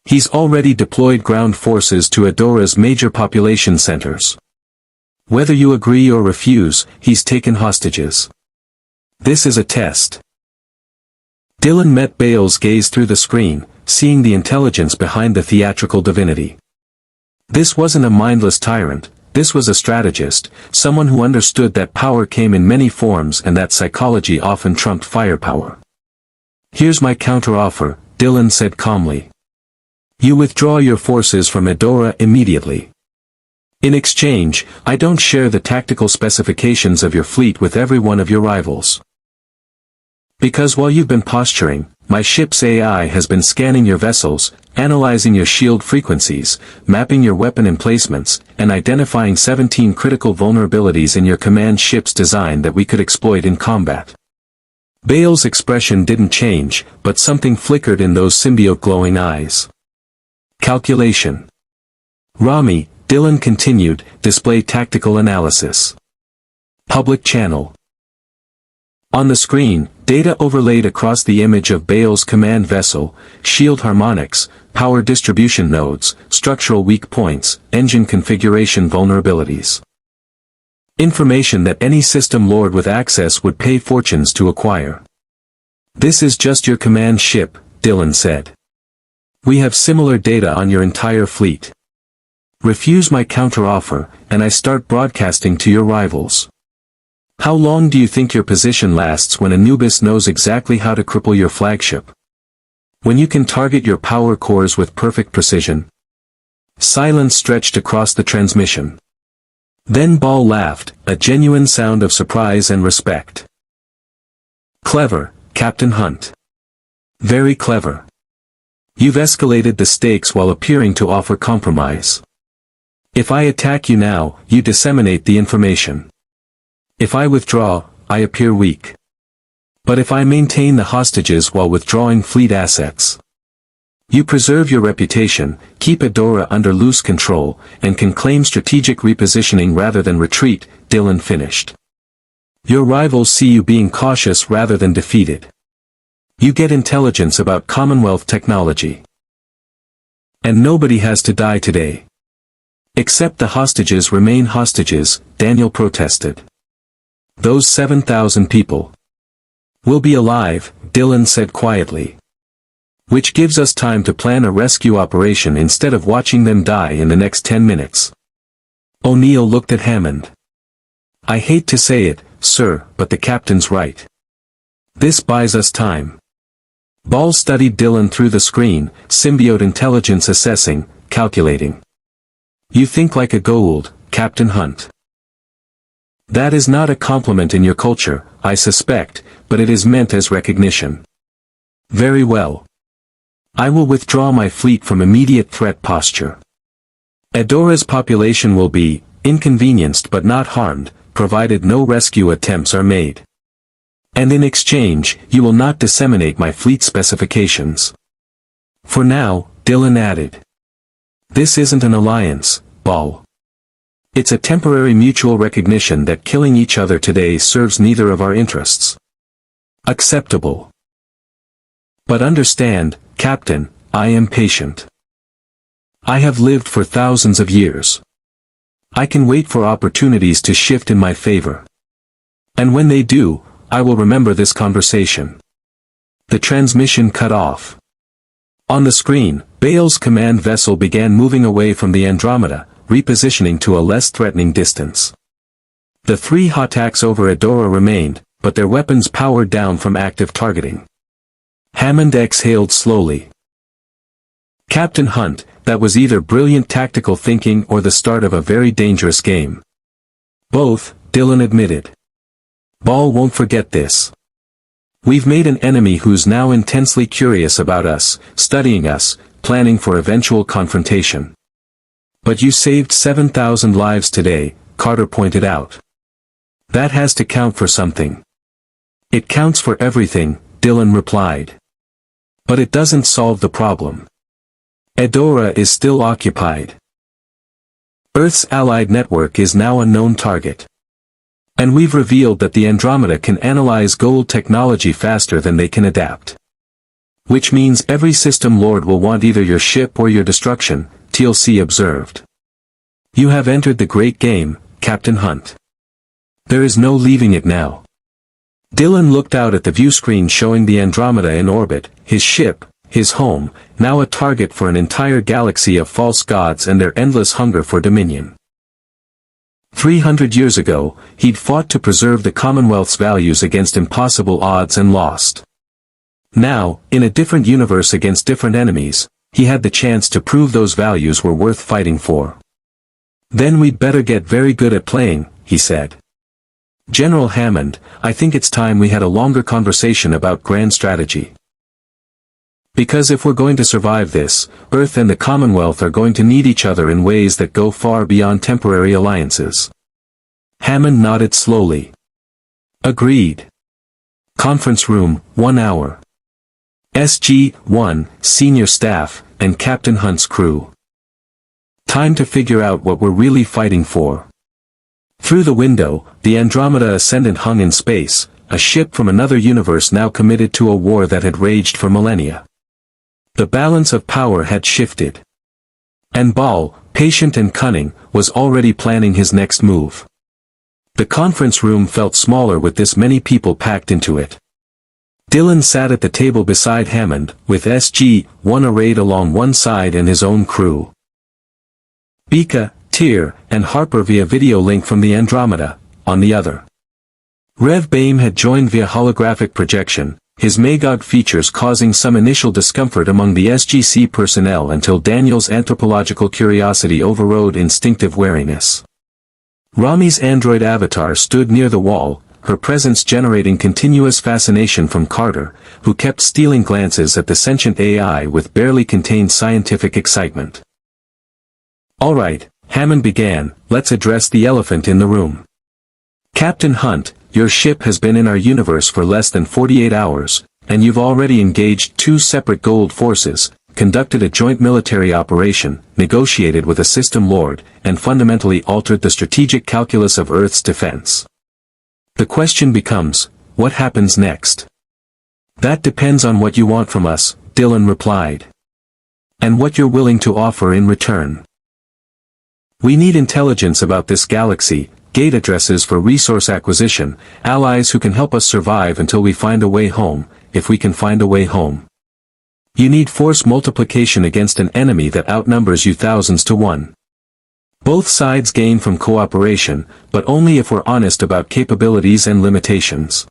He's already deployed ground forces to Adora's major population centers. Whether you agree or refuse, he's taken hostages. This is a test. Dylan met Baal's gaze through the screen, seeing the intelligence behind the theatrical divinity. This wasn't a mindless tyrant, this was a strategist, someone who understood that power came in many forms and that psychology often trumped firepower. Here's my counteroffer, Dylan said calmly. You withdraw your forces from Adora immediately. In exchange, I don't share the tactical specifications of your fleet with every one of your rivals. Because while you've been posturing, my ship's AI has been scanning your vessels, analyzing your shield frequencies, mapping your weapon emplacements, and identifying 17 critical vulnerabilities in your command ship's design that we could exploit in combat. Baal's expression didn't change, but something flickered in those symbiote glowing eyes. Calculation. Rami, Dylan continued, display tactical analysis. Public channel. On the screen, data overlaid across the image of Baal's command vessel, shield harmonics, power distribution nodes, structural weak points, engine configuration vulnerabilities. Information that any system lord with access would pay fortunes to acquire. This is just your command ship, Dylan said. We have similar data on your entire fleet. Refuse my counteroffer, and I start broadcasting to your rivals. How long do you think your position lasts when Anubis knows exactly how to cripple your flagship? When you can target your power cores with perfect precision? Silence stretched across the transmission. Then Baal laughed, a genuine sound of surprise and respect. Clever, Captain Hunt. Very clever. You've escalated the stakes while appearing to offer compromise. If I attack you now, you disseminate the information. If I withdraw, I appear weak. But if I maintain the hostages while withdrawing fleet assets, you preserve your reputation, keep Adora under loose control, and can claim strategic repositioning rather than retreat, Dylan finished. Your rivals see you being cautious rather than defeated. You get intelligence about Commonwealth technology. And nobody has to die today. Except the hostages remain hostages, Daniel protested. Those 7,000 people will be alive, Dylan said quietly. Which gives us time to plan a rescue operation instead of watching them die in the next 10 minutes. O'Neill looked at Hammond. I hate to say it, sir, but the captain's right. This buys us time. Baal studied Dylan through the screen, symbiote intelligence assessing, calculating. You think like a Goa'uld, Captain Hunt. That is not a compliment in your culture, I suspect, but it is meant as recognition. Very well. I will withdraw my fleet from immediate threat posture. Adora's population will be inconvenienced but not harmed, provided no rescue attempts are made. And in exchange, you will not disseminate my fleet specifications. For now, Dylan added. This isn't an alliance, Baal. It's a temporary mutual recognition that killing each other today serves neither of our interests. Acceptable. But understand, Captain, I am patient. I have lived for thousands of years. I can wait for opportunities to shift in my favor. And when they do, I will remember this conversation. The transmission cut off. On the screen, Baal's command vessel began moving away from the Andromeda, repositioning to a less threatening distance. The three Hotaks over Adora remained, but their weapons powered down from active targeting. Hammond exhaled slowly. Captain Hunt, that was either brilliant tactical thinking or the start of a very dangerous game. Both, Dylan admitted. Baal won't forget this. We've made an enemy who's now intensely curious about us, studying us, planning for eventual confrontation. But you saved 7,000 lives today, Carter pointed out. That has to count for something. It counts for everything, Dylan replied. But it doesn't solve the problem. Adora is still occupied. Earth's allied network is now a known target. And we've revealed that the Andromeda can analyze Goa'uld technology faster than they can adapt. Which means every System Lord will want either your ship or your destruction, TLC observed. You have entered the great game, Captain Hunt. There is no leaving it now. Dylan looked out at the viewscreen showing the Andromeda in orbit, his ship, his home, now a target for an entire galaxy of false gods and their endless hunger for dominion. 300 years ago, he'd fought to preserve the Commonwealth's values against impossible odds and lost. Now, in a different universe against different enemies, he had the chance to prove those values were worth fighting for. Then we'd better get very good at playing, he said. General Hammond, I think it's time we had a longer conversation about grand strategy. Because if we're going to survive this, Earth and the Commonwealth are going to need each other in ways that go far beyond temporary alliances. Hammond nodded slowly. Agreed. Conference room, 1 hour. SG-1, Senior Staff, and Captain Hunt's crew. Time to figure out what we're really fighting for. Through the window, the Andromeda Ascendant hung in space, a ship from another universe now committed to a war that had raged for millennia. The balance of power had shifted. And Baal, patient and cunning, was already planning his next move. The conference room felt smaller with this many people packed into it. Dylan sat at the table beside Hammond, with SG-1 arrayed along one side and his own crew. Bika, Tyr, and Harper via video link from the Andromeda, on the other. Rev Baim had joined via holographic projection, his Magog features causing some initial discomfort among the SGC personnel until Daniel's anthropological curiosity overrode instinctive wariness. Rami's android avatar stood near the wall, her presence generating continuous fascination from Carter, who kept stealing glances at the sentient AI with barely contained scientific excitement. All right, Hammond began, let's address the elephant in the room. Captain Hunt, your ship has been in our universe for less than 48 hours, and you've already engaged 2 separate Goa'uld forces, conducted a joint military operation, negotiated with a System Lord, and fundamentally altered the strategic calculus of Earth's defense. The question becomes, what happens next? That depends on what you want from us, Dylan replied. And what you're willing to offer in return. We need intelligence about this galaxy, gate addresses for resource acquisition, allies who can help us survive until we find a way home, if we can find a way home. You need force multiplication against an enemy that outnumbers you thousands to 1. Both sides gain from cooperation, but only if we're honest about capabilities and limitations.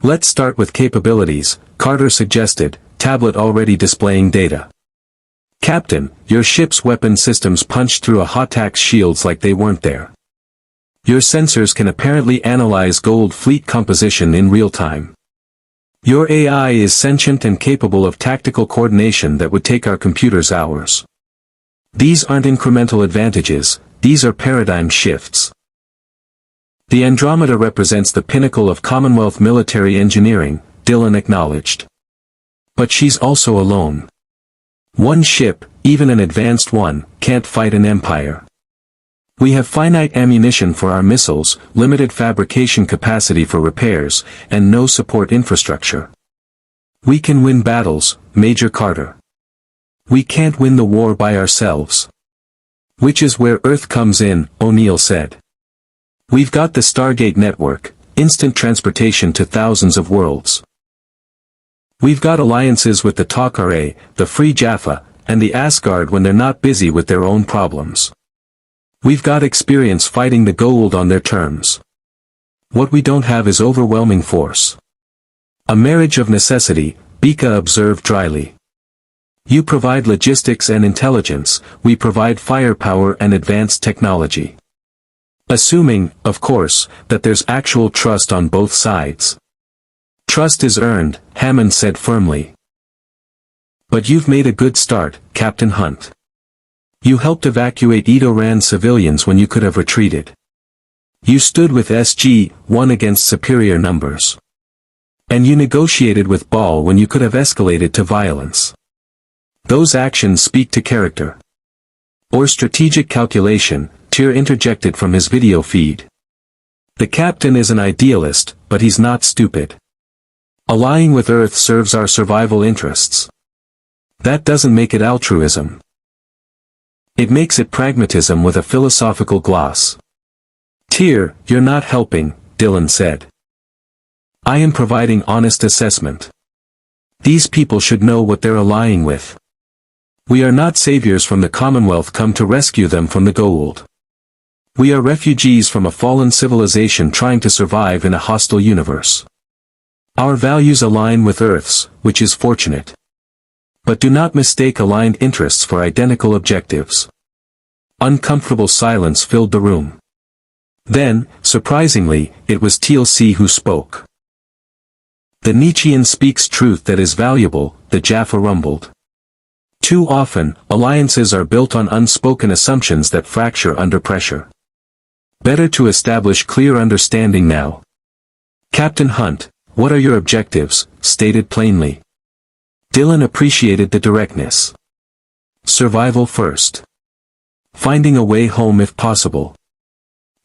Let's start with capabilities, Carter suggested, tablet already displaying data. Captain, your ship's weapon systems punch through a Hotak's shields like they weren't there. Your sensors can apparently analyze Goa'uld fleet composition in real time. Your AI is sentient and capable of tactical coordination that would take our computers hours. These aren't incremental advantages, these are paradigm shifts. The Andromeda represents the pinnacle of Commonwealth military engineering, Dylan acknowledged. But she's also alone. One ship, even an advanced one, can't fight an empire. We have finite ammunition for our missiles, limited fabrication capacity for repairs, and no support infrastructure. We can win battles, Major Carter. We can't win the war by ourselves. Which is where Earth comes in, O'Neill said. We've got the Stargate network, instant transportation to thousands of worlds. We've got alliances with the Tok'ra, the Free Jaffa, and the Asgard when they're not busy with their own problems. We've got experience fighting the Goa'uld on their terms. What we don't have is overwhelming force. A marriage of necessity, Bika observed dryly. You provide logistics and intelligence, we provide firepower and advanced technology. Assuming, of course, that there's actual trust on both sides. Trust is earned, Hammond said firmly. But you've made a good start, Captain Hunt. You helped evacuate Edoran civilians when you could have retreated. You stood with SG-1 against superior numbers. And you negotiated with Baal when you could have escalated to violence. Those actions speak to character. Or strategic calculation, Tyr interjected from his video feed. The captain is an idealist, but he's not stupid. Allying with Earth serves our survival interests. That doesn't make it altruism. It makes it pragmatism with a philosophical gloss. Tyr, you're not helping, Dylan said. I am providing honest assessment. These people should know what they're allying with. We are not saviors from the Commonwealth come to rescue them from the Goa'uld. We are refugees from a fallen civilization trying to survive in a hostile universe. Our values align with Earth's, which is fortunate. But do not mistake aligned interests for identical objectives. Uncomfortable silence filled the room. Then, surprisingly, it was TLC who spoke. The Nietzschean speaks truth that is valuable, the Jaffa rumbled. Too often, alliances are built on unspoken assumptions that fracture under pressure. Better to establish clear understanding now. Captain Hunt, what are your objectives, stated plainly. Dylan appreciated the directness. Survival first. Finding a way home if possible.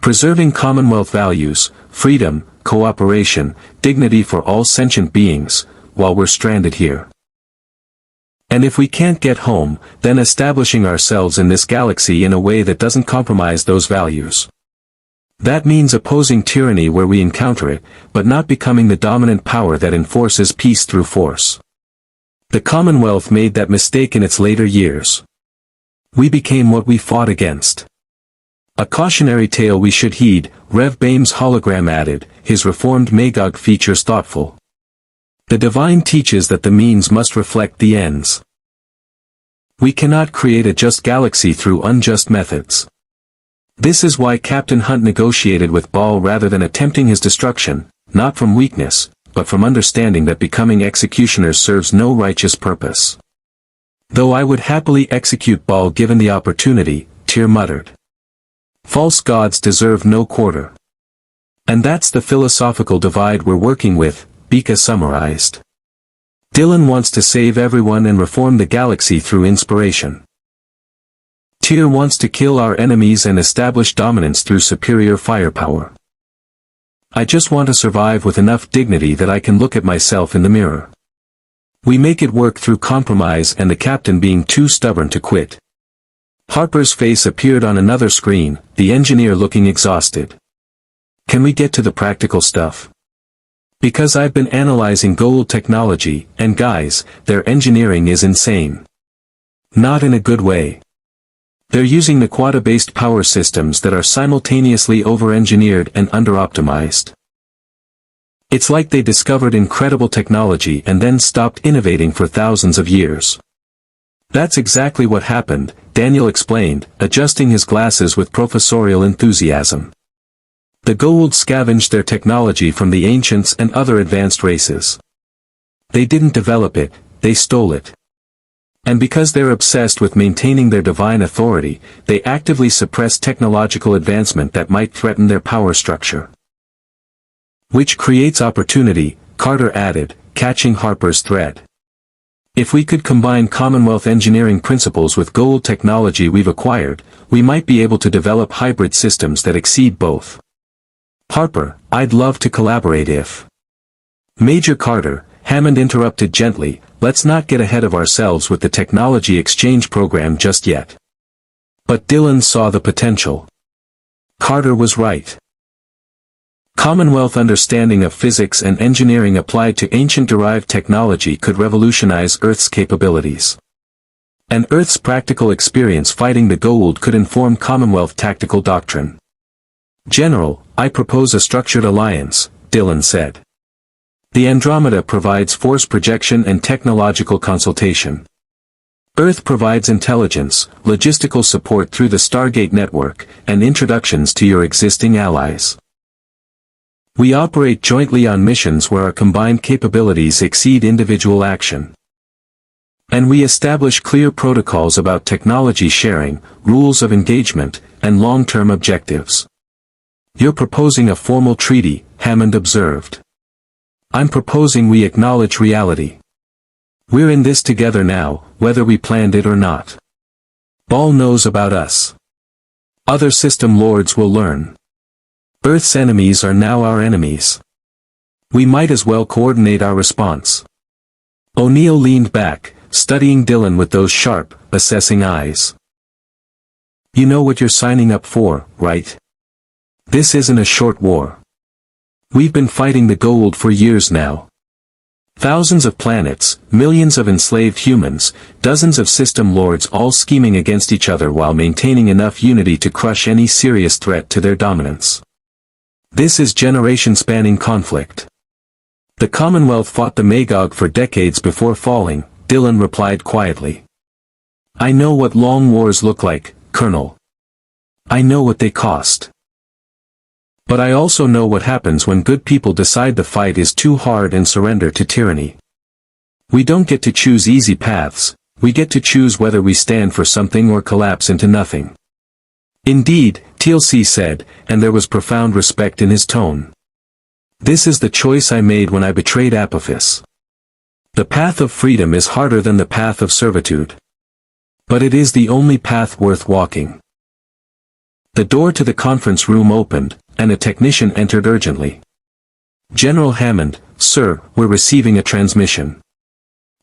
Preserving Commonwealth values, freedom, cooperation, dignity for all sentient beings, while we're stranded here. And if we can't get home, then establishing ourselves in this galaxy in a way that doesn't compromise those values. That means opposing tyranny where we encounter it, but not becoming the dominant power that enforces peace through force. The Commonwealth made that mistake in its later years. We became what we fought against. A cautionary tale we should heed, Rev Bame's hologram added, his reformed Magog features thoughtful. The divine teaches that the means must reflect the ends. We cannot create a just galaxy through unjust methods. This is why Captain Hunt negotiated with Baal rather than attempting his destruction, not from weakness, but from understanding that becoming executioners serves no righteous purpose. Though I would happily execute Baal given the opportunity, Tyr muttered. False gods deserve no quarter. And that's the philosophical divide we're working with, Bika summarized. Dylan wants to save everyone and reform the galaxy through inspiration. Tyr wants to kill our enemies and establish dominance through superior firepower. I just want to survive with enough dignity that I can look at myself in the mirror. We make it work through compromise and the captain being too stubborn to quit. Harper's face appeared on another screen, the engineer looking exhausted. Can we get to the practical stuff? Because I've been analyzing Goa'uld technology, and guys, their engineering is insane. Not in a good way. They're using Naquata-based power systems that are simultaneously over-engineered and under-optimized. It's like they discovered incredible technology and then stopped innovating for thousands of years. That's exactly what happened, Daniel explained, adjusting his glasses with professorial enthusiasm. The Goa'uld scavenged their technology from the ancients and other advanced races. They didn't develop it, they stole it. And because they're obsessed with maintaining their divine authority, they actively suppress technological advancement that might threaten their power structure. Which creates opportunity, Carter added, catching Harper's thread. If we could combine Commonwealth engineering principles with Goa'uld technology we've acquired, we might be able to develop hybrid systems that exceed both. Harper, I'd love to collaborate if... Major Carter, Hammond interrupted gently, let's not get ahead of ourselves with the technology exchange program just yet. But Dylan saw the potential. Carter was right. Commonwealth understanding of physics and engineering applied to ancient-derived technology could revolutionize Earth's capabilities. And Earth's practical experience fighting the Goa'uld could inform Commonwealth tactical doctrine. General, I propose a structured alliance, Dylan said. The Andromeda provides force projection and technological consultation. Earth provides intelligence, logistical support through the Stargate network, and introductions to your existing allies. We operate jointly on missions where our combined capabilities exceed individual action. And we establish clear protocols about technology sharing, rules of engagement, and long-term objectives. You're proposing a formal treaty, Hammond observed. I'm proposing we acknowledge reality. We're in this together now, whether we planned it or not. Baal knows about us. Other system lords will learn. Earth's enemies are now our enemies. We might as well coordinate our response. O'Neill leaned back, studying Dylan with those sharp, assessing eyes. You know what you're signing up for, right? This isn't a short war. We've been fighting the Goa'uld for years now. Thousands of planets, millions of enslaved humans, dozens of system lords all scheming against each other while maintaining enough unity to crush any serious threat to their dominance. This is generation-spanning conflict. The Commonwealth fought the Magog for decades before falling, Dylan replied quietly. I know what long wars look like, Colonel. I know what they cost. But I also know what happens when good people decide the fight is too hard and surrender to tyranny. We don't get to choose easy paths, we get to choose whether we stand for something or collapse into nothing. Indeed, TLC said, and there was profound respect in his tone. This is the choice I made when I betrayed Apophis. The path of freedom is harder than the path of servitude. But it is the only path worth walking. The door to the conference room opened, and a technician entered urgently. General Hammond, sir, we're receiving a transmission.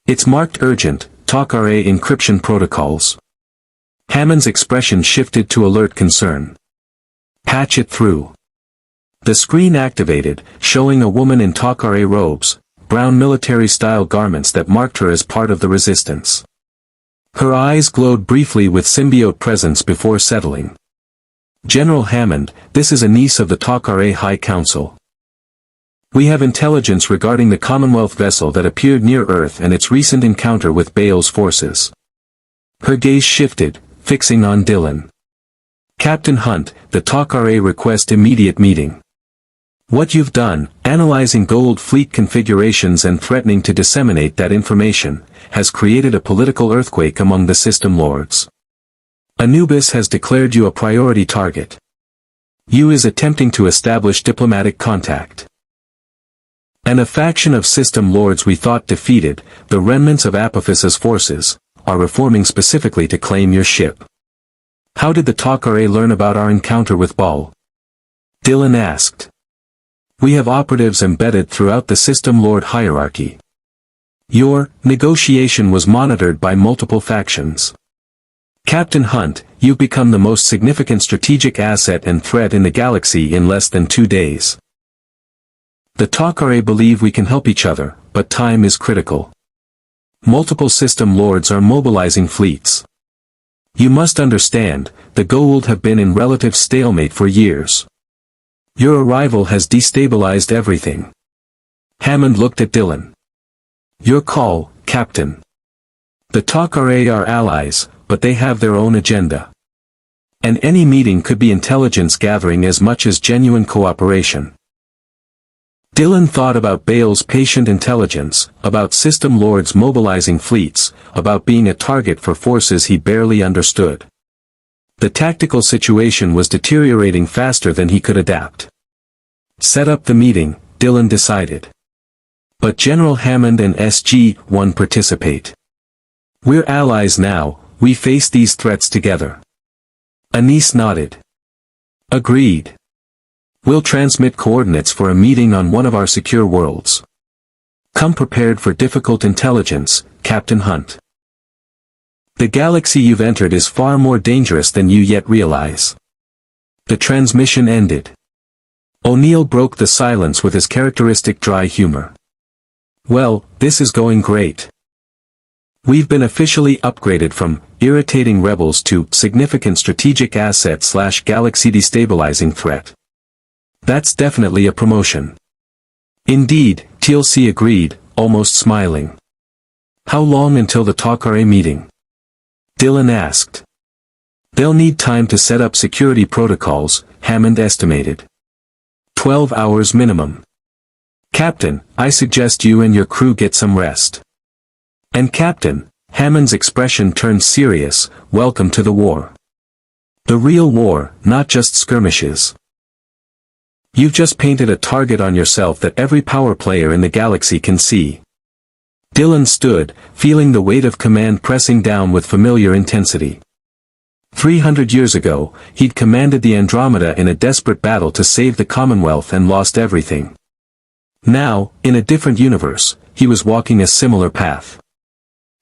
It's marked urgent, Tok'ra encryption protocols. Hammond's expression shifted to alert concern. Patch it through. The screen activated, showing a woman in Tok'ra robes, brown military-style garments that marked her as part of the resistance. Her eyes glowed briefly with symbiote presence before settling. General Hammond, this is a niece of the Tok'ra High Council. We have intelligence regarding the Commonwealth vessel that appeared near Earth and its recent encounter with Baal's forces. Her gaze shifted, fixing on Dylan. Captain Hunt, the Tok'ra request immediate meeting. What you've done, analyzing Goa'uld fleet configurations and threatening to disseminate that information, has created a political earthquake among the system lords. Anubis has declared you a priority target. You is attempting to establish diplomatic contact. And a faction of system lords we thought defeated, the remnants of Apophis's forces, are reforming specifically to claim your ship. How did the Tok'ra learn about our encounter with Baal? Dylan asked. We have operatives embedded throughout the system lord hierarchy. Your negotiation was monitored by multiple factions. Captain Hunt, you've become the most significant strategic asset and threat in the galaxy in less than 2 days. The Tok'ra believe we can help each other, but time is critical. Multiple system lords are mobilizing fleets. You must understand, the Goa'uld have been in relative stalemate for years. Your arrival has destabilized everything. Hammond looked at Dylan. Your call, Captain. The Tok'ra are allies, but they have their own agenda. And any meeting could be intelligence gathering as much as genuine cooperation. Dylan thought about Baal's patient intelligence, about system lords mobilizing fleets, about being a target for forces he barely understood. The tactical situation was deteriorating faster than he could adapt. Set up the meeting, Dylan decided. But General Hammond and SG-1 participate. We're allies now, we face these threats together. Anise nodded. Agreed. We'll transmit coordinates for a meeting on one of our secure worlds. Come prepared for difficult intelligence, Captain Hunt. The galaxy you've entered is far more dangerous than you yet realize. The transmission ended. O'Neill broke the silence with his characteristic dry humor. Well, this is going great. We've been officially upgraded from irritating rebels to significant strategic asset / galaxy destabilizing threat. That's definitely a promotion. Indeed, TLC agreed, almost smiling. How long until the Tok'ra meeting? Dylan asked. They'll need time to set up security protocols, Hammond estimated. 12 hours minimum. Captain, I suggest you and your crew get some rest. And Captain, Hammond's expression turned serious, welcome to the war. The real war, not just skirmishes. You've just painted a target on yourself that every power player in the galaxy can see. Dylan stood, feeling the weight of command pressing down with familiar intensity. 300 years ago, he'd commanded the Andromeda in a desperate battle to save the Commonwealth and lost everything. Now, in a different universe, he was walking a similar path.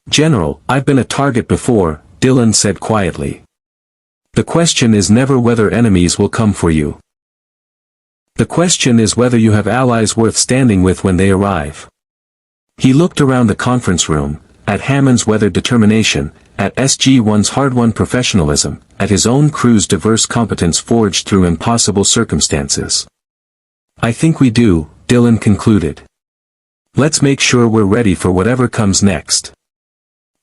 "General, I've been a target before," Dylan said quietly. "The question is never whether enemies will come for you. The question is whether you have allies worth standing with when they arrive." He looked around the conference room, at Hammond's weathered determination, at SG-1's hard-won professionalism, at his own crew's diverse competence forged through impossible circumstances. "I think we do," Dylan concluded. "Let's make sure we're ready for whatever comes next."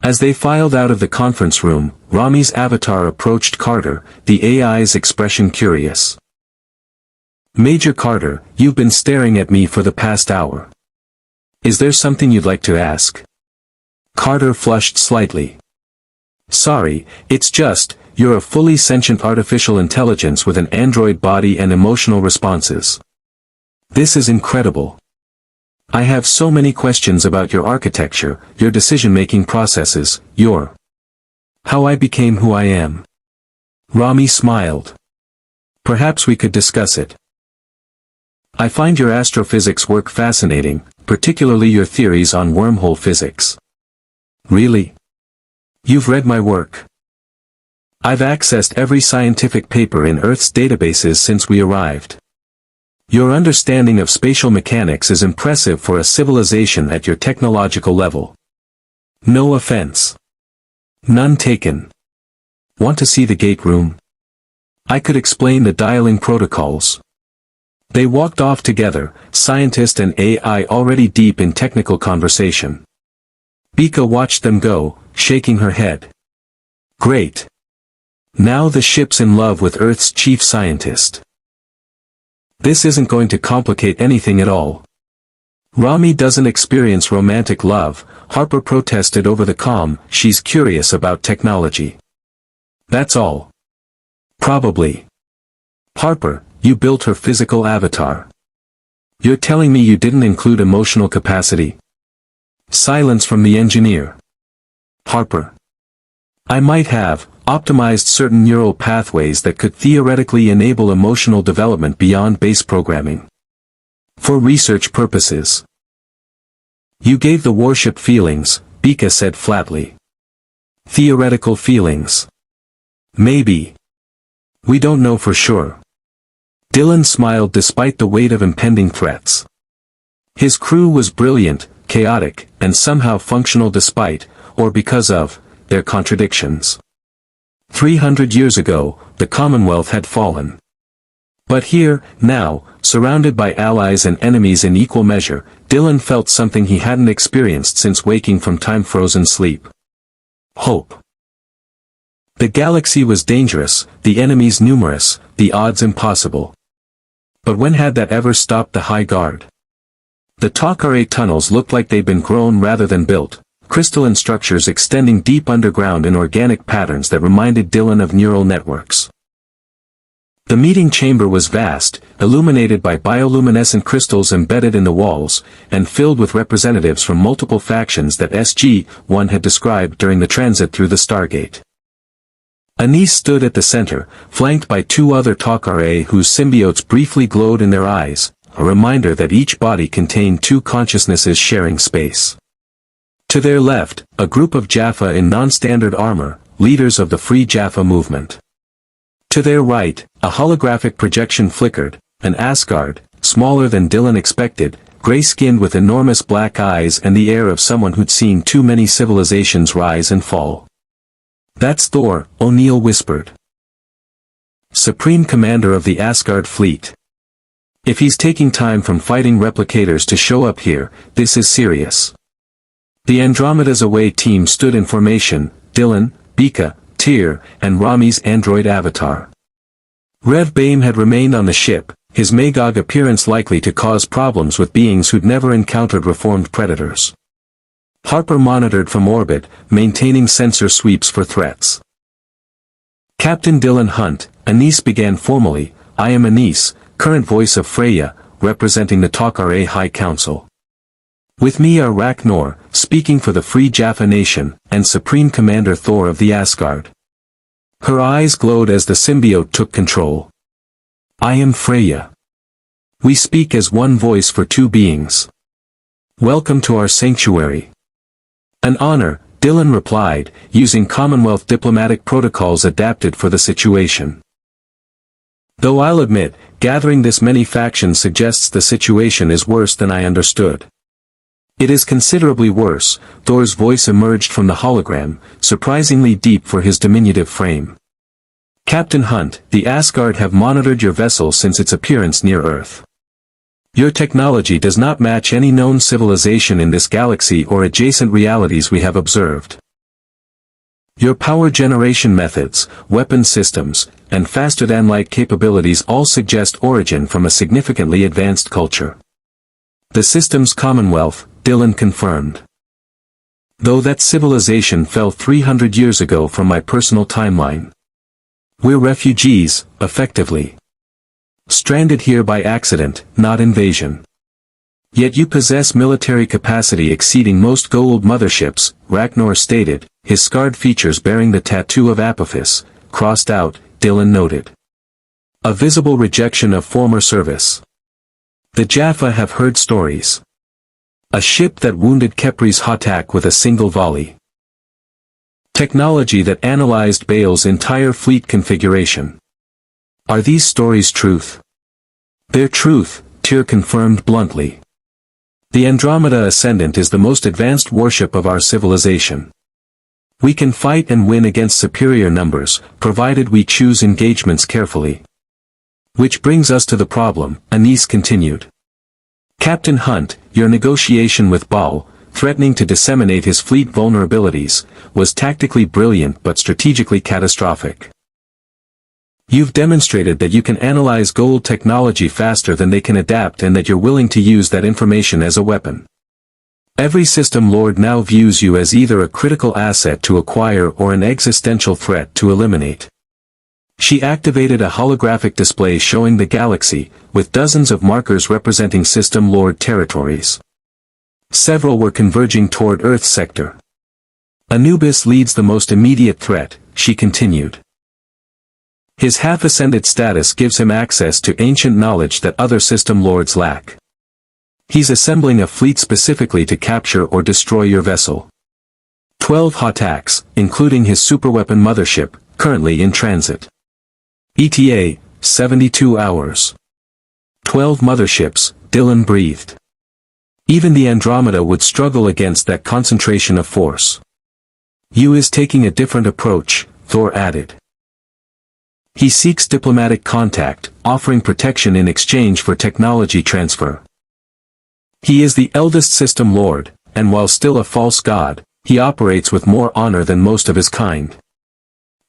As they filed out of the conference room, Rami's avatar approached Carter, the AI's expression curious. "Major Carter, you've been staring at me for the past hour. Is there something you'd like to ask?" Carter flushed slightly. "Sorry, it's just, you're a fully sentient artificial intelligence with an android body and emotional responses. This is incredible. I have so many questions about your architecture, your decision-making processes, how I became who I am." Rami smiled. "Perhaps we could discuss it. I find your astrophysics work fascinating, particularly your theories on wormhole physics." "Really? You've read my work?" "I've accessed every scientific paper in Earth's databases since we arrived. Your understanding of spatial mechanics is impressive for a civilization at your technological level." "No offense. None taken. Want to see the gate room? I could explain the dialing protocols." They walked off together, scientist and AI already deep in technical conversation. Bika watched them go, shaking her head. "Great. Now the ship's in love with Earth's chief scientist. This isn't going to complicate anything at all." "Rami doesn't experience romantic love," Harper protested over the comm. "She's curious about technology. That's all." "Probably. Harper, you built her physical avatar. You're telling me you didn't include emotional capacity?" Silence from the engineer. "Harper. I might have optimized certain neural pathways that could theoretically enable emotional development beyond base programming. For research purposes." "You gave the warship feelings," Bika said flatly. "Theoretical feelings. Maybe. We don't know for sure." Dylan smiled despite the weight of impending threats. His crew was brilliant, chaotic, and somehow functional despite, or because of, their contradictions. 300 years ago, the Commonwealth had fallen. But here, now, surrounded by allies and enemies in equal measure, Dylan felt something he hadn't experienced since waking from time-frozen sleep. Hope. The galaxy was dangerous, the enemies numerous, the odds impossible. But when had that ever stopped the High Guard? The Tok'ra tunnels looked like they'd been grown rather than built, crystalline structures extending deep underground in organic patterns that reminded Dylan of neural networks. The meeting chamber was vast, illuminated by bioluminescent crystals embedded in the walls, and filled with representatives from multiple factions that SG-1 had described during the transit through the Stargate. Anise stood at the center, flanked by two other Tok'ra whose symbiotes briefly glowed in their eyes, a reminder that each body contained two consciousnesses sharing space. To their left, a group of Jaffa in non-standard armor, leaders of the Free Jaffa movement. To their right, a holographic projection flickered, an Asgard, smaller than Dylan expected, gray-skinned with enormous black eyes and the air of someone who'd seen too many civilizations rise and fall. "That's Thor," O'Neill whispered. "Supreme Commander of the Asgard fleet. If he's taking time from fighting replicators to show up here, this is serious." The Andromeda's away team stood in formation, Dylan, Bika, Tyr, and Rami's android avatar. Rev Baim had remained on the ship, his Magog appearance likely to cause problems with beings who'd never encountered reformed predators. Harper monitored from orbit, maintaining sensor sweeps for threats. "Captain Dylan Hunt," Anise began formally, "I am Anise, current voice of Freya, representing the Tok'ra High Council. With me are Ragnar, speaking for the Free Jaffa Nation, and Supreme Commander Thor of the Asgard." Her eyes glowed as the symbiote took control. I am Freya. We speak as one voice for two beings. Welcome to our sanctuary. An honor, Dylan replied, using Commonwealth diplomatic protocols adapted for the situation. Though I'll admit, gathering this many factions suggests the situation is worse than I understood. It is considerably worse. Thor's voice emerged from the hologram, surprisingly deep for his diminutive frame. Captain Hunt, the Asgard have monitored your vessel since its appearance near Earth. Your technology does not match any known civilization in this galaxy or adjacent realities we have observed. Your power generation methods, weapon systems, and faster-than-light capabilities all suggest origin from a significantly advanced culture. The system's Commonwealth, Dylan confirmed. Though that civilization fell 300 years ago from my personal timeline. We're refugees, effectively. Stranded here by accident, not invasion. Yet you possess military capacity exceeding most Goa'uld motherships, Ragnar stated, his scarred features bearing the tattoo of Apophis, crossed out, Dylan noted. A visible rejection of former service. The Jaffa have heard stories. A ship that wounded Khepri's Hatak with a single volley. Technology that analyzed Baal's entire fleet configuration. Are these stories truth? They're truth, Tyr confirmed bluntly. The Andromeda Ascendant is the most advanced warship of our civilization. We can fight and win against superior numbers, provided we choose engagements carefully. Which brings us to the problem, Anise continued. Captain Hunt, your negotiation with Baal, threatening to disseminate his fleet vulnerabilities, was tactically brilliant but strategically catastrophic. You've demonstrated that you can analyze Goa'uld technology faster than they can adapt and that you're willing to use that information as a weapon. Every System Lord now views you as either a critical asset to acquire or an existential threat to eliminate. She activated a holographic display showing the galaxy, with dozens of markers representing System Lord territories. Several were converging toward Earth's sector. Anubis leads the most immediate threat, she continued. His half-ascended status gives him access to ancient knowledge that other System Lords lack. He's assembling a fleet specifically to capture or destroy your vessel. 12 Hataks, including his superweapon mothership, currently in transit. ETA, 72 hours. 12 motherships, Dylan breathed. Even the Andromeda would struggle against that concentration of force. You is taking a different approach, Thor added. He seeks diplomatic contact, offering protection in exchange for technology transfer. He is the eldest System Lord, and while still a false god, he operates with more honor than most of his kind.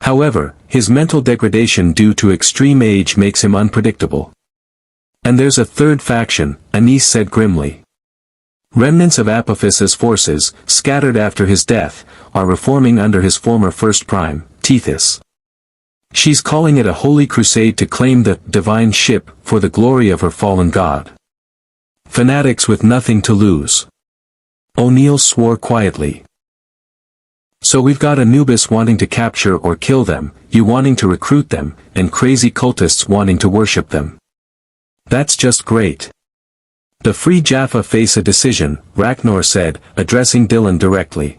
However, his mental degradation due to extreme age makes him unpredictable. And there's a third faction, Anise said grimly. Remnants of Apophis's forces, scattered after his death, are reforming under his former first prime, Tethys. She's calling it a holy crusade to claim the divine ship for the glory of her fallen god. Fanatics with nothing to lose. O'Neill swore quietly. So we've got Anubis wanting to capture or kill them, you wanting to recruit them, and crazy cultists wanting to worship them. That's just great. The Free Jaffa face a decision, Ragnar said, addressing Dylan directly.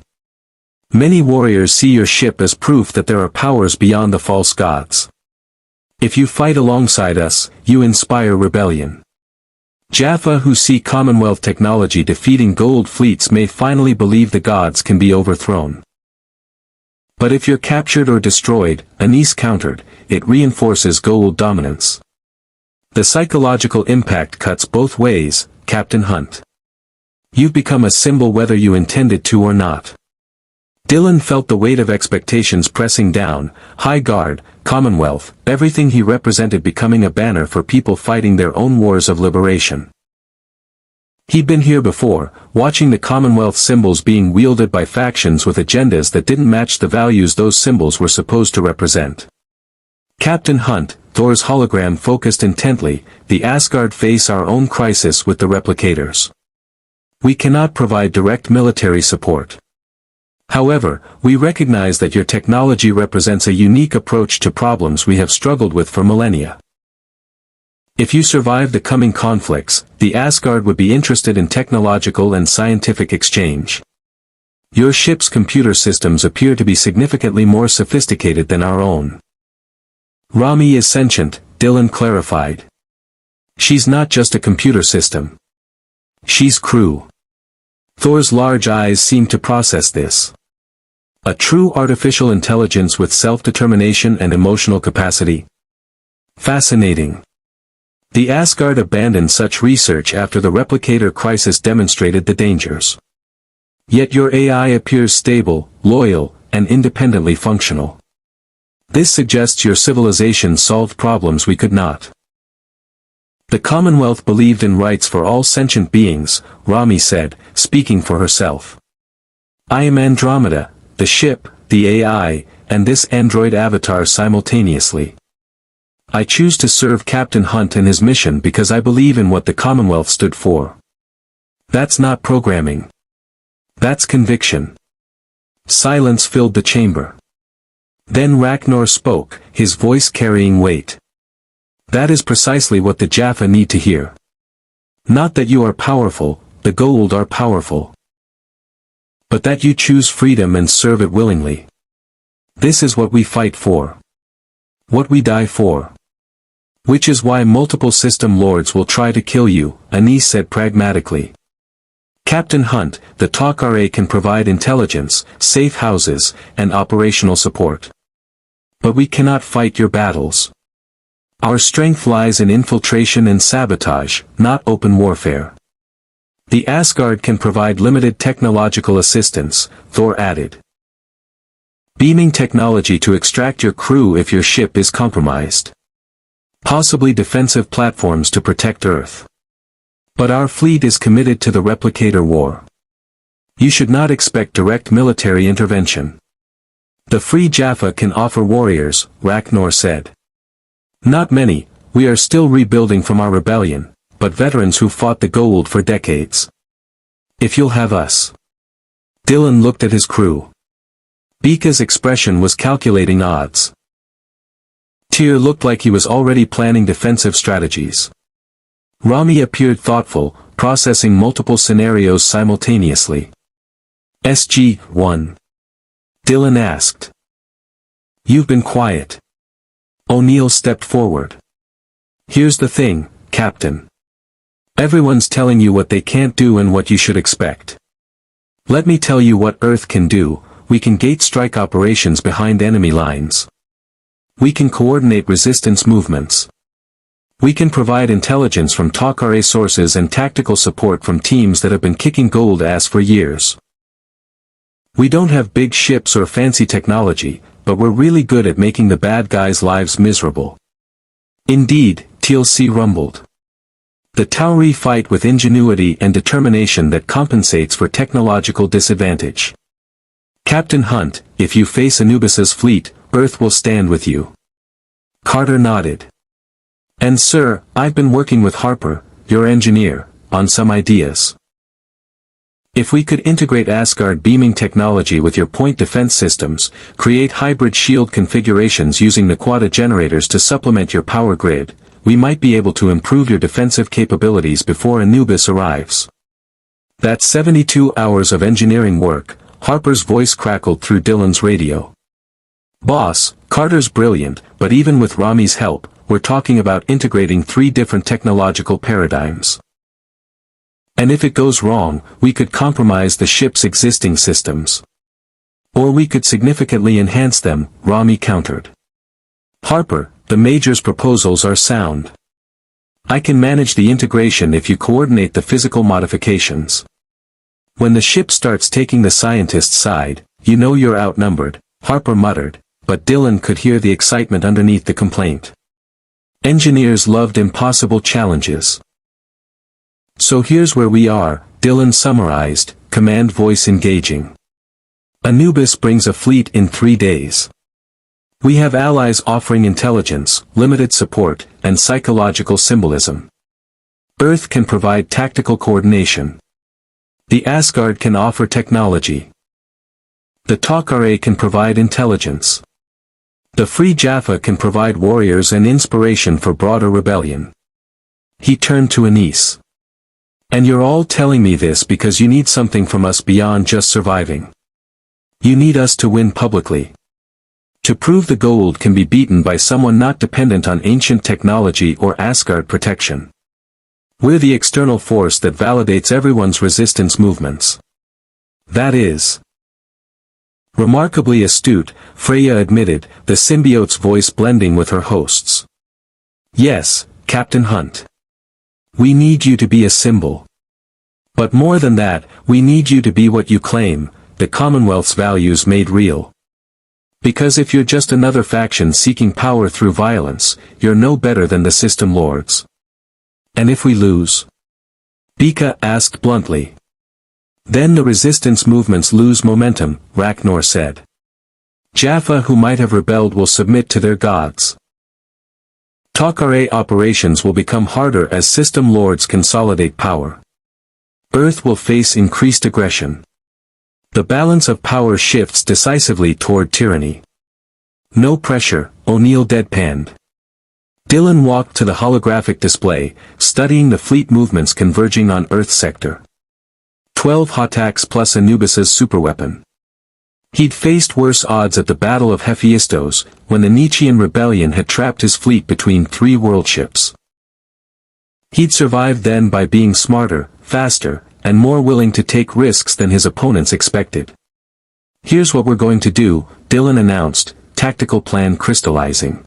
Many warriors see your ship as proof that there are powers beyond the false gods. If you fight alongside us, you inspire rebellion. Jaffa who see Commonwealth technology defeating Goa'uld fleets may finally believe the gods can be overthrown. But if you're captured or destroyed, Anise countered, it reinforces Goa'uld dominance. The psychological impact cuts both ways, Captain Hunt. You've become a symbol whether you intended to or not. Dylan felt the weight of expectations pressing down, High Guard, Commonwealth, everything he represented becoming a banner for people fighting their own wars of liberation. He'd been here before, watching the Commonwealth symbols being wielded by factions with agendas that didn't match the values those symbols were supposed to represent. Captain Hunt, Thor's hologram focused intently, the Asgard face our own crisis with the replicators. We cannot provide direct military support. However, we recognize that your technology represents a unique approach to problems we have struggled with for millennia. If you survive the coming conflicts, the Asgard would be interested in technological and scientific exchange. Your ship's computer systems appear to be significantly more sophisticated than our own. Rami is sentient, Dylan clarified. She's not just a computer system. She's crew. Thor's large eyes seemed to process this. A true artificial intelligence with self-determination and emotional capacity. Fascinating. The Asgard abandoned such research after the replicator crisis demonstrated the dangers. Yet your AI appears stable, loyal, and independently functional. This suggests your civilization solved problems we could not. The Commonwealth believed in rights for all sentient beings, Rami said, speaking for herself. I am Andromeda, the ship, the AI, and this android avatar simultaneously. I choose to serve Captain Hunt in his mission because I believe in what the Commonwealth stood for. That's not programming. That's conviction. Silence filled the chamber. Then Ragnar spoke, his voice carrying weight. That is precisely what the Jaffa need to hear. Not that you are powerful, the Goa'uld are powerful. But that you choose freedom and serve it willingly. This is what we fight for. What we die for. Which is why multiple system lords will try to kill you, Anise said pragmatically. Captain Hunt, the Tok'ra can provide intelligence, safe houses, and operational support. But we cannot fight your battles. Our strength lies in infiltration and sabotage, not open warfare. The Asgard can provide limited technological assistance, Thor added. Beaming technology to extract your crew if your ship is compromised. Possibly defensive platforms to protect Earth. But our fleet is committed to the replicator war. You should not expect direct military intervention. The Free Jaffa can offer warriors, Ragnar said. Not many, we are still rebuilding from our rebellion, but veterans who fought the Goa'uld for decades. If you'll have us. Dylan looked at his crew. Bika's expression was calculating odds. Tyr looked like he was already planning defensive strategies. Rami appeared thoughtful, processing multiple scenarios simultaneously. SG-1. Dylan asked. You've been quiet. O'Neill stepped forward. Here's the thing, Captain. Everyone's telling you what they can't do and what you should expect. Let me tell you what Earth can do. We can gate strike operations behind enemy lines. We can coordinate resistance movements. We can provide intelligence from Tok'ra sources and tactical support from teams that have been kicking Goa'uld ass for years. We don't have big ships or fancy technology, but we're really good at making the bad guys' lives miserable. Indeed, TLC rumbled. The Tauri fight with ingenuity and determination that compensates for technological disadvantage. Captain Hunt, if you face Anubis's fleet, Earth will stand with you. Carter nodded. And sir, I've been working with Harper, your engineer, on some ideas. If we could integrate Asgard beaming technology with your point defense systems, create hybrid shield configurations using the quad generators to supplement your power grid, we might be able to improve your defensive capabilities before Anubis arrives. That's 72 hours of engineering work, Harper's voice crackled through Dylan's radio. Boss, Carter's brilliant, but even with Rami's help, we're talking about integrating 3 different technological paradigms. And if it goes wrong, we could compromise the ship's existing systems. Or we could significantly enhance them, Rami countered. Harper, the Major's proposals are sound. I can manage the integration if you coordinate the physical modifications. When the ship starts taking the scientist's side, you know you're outnumbered, Harper muttered, but Dylan could hear the excitement underneath the complaint. Engineers loved impossible challenges. So here's where we are, Dylan summarized, command voice engaging. Anubis brings a fleet in 3 days. We have allies offering intelligence, limited support, and psychological symbolism. Earth can provide tactical coordination. The Asgard can offer technology. The Tok'ra can provide intelligence. The Free Jaffa can provide warriors and inspiration for broader rebellion. He turned to Anise. And you're all telling me this because you need something from us beyond just surviving. You need us to win publicly. To prove the Goa'uld can be beaten by someone not dependent on ancient technology or Asgard protection. We're the external force that validates everyone's resistance movements. That is. Remarkably astute, Freya admitted, the symbiote's voice blending with her host's. Yes, Captain Hunt. We need you to be a symbol. But more than that, we need you to be what you claim, the Commonwealth's values made real. Because if you're just another faction seeking power through violence, you're no better than the System Lords. And if we lose? Bika asked bluntly. Then the resistance movements lose momentum, Ragnar said. Jaffa who might have rebelled will submit to their gods. Tok'ra operations will become harder as System Lords consolidate power. Earth will face increased aggression. The balance of power shifts decisively toward tyranny. No pressure, O'Neill deadpanned. Dylan walked to the holographic display, studying the fleet movements converging on Earth's sector. 12 Hotax plus Anubis's superweapon. He'd faced worse odds at the Battle of Hephaestos, when the Nietzschean rebellion had trapped his fleet between 3 world ships. He'd survived then by being smarter, faster, and more willing to take risks than his opponents expected. Here's what we're going to do, Dylan announced, tactical plan crystallizing.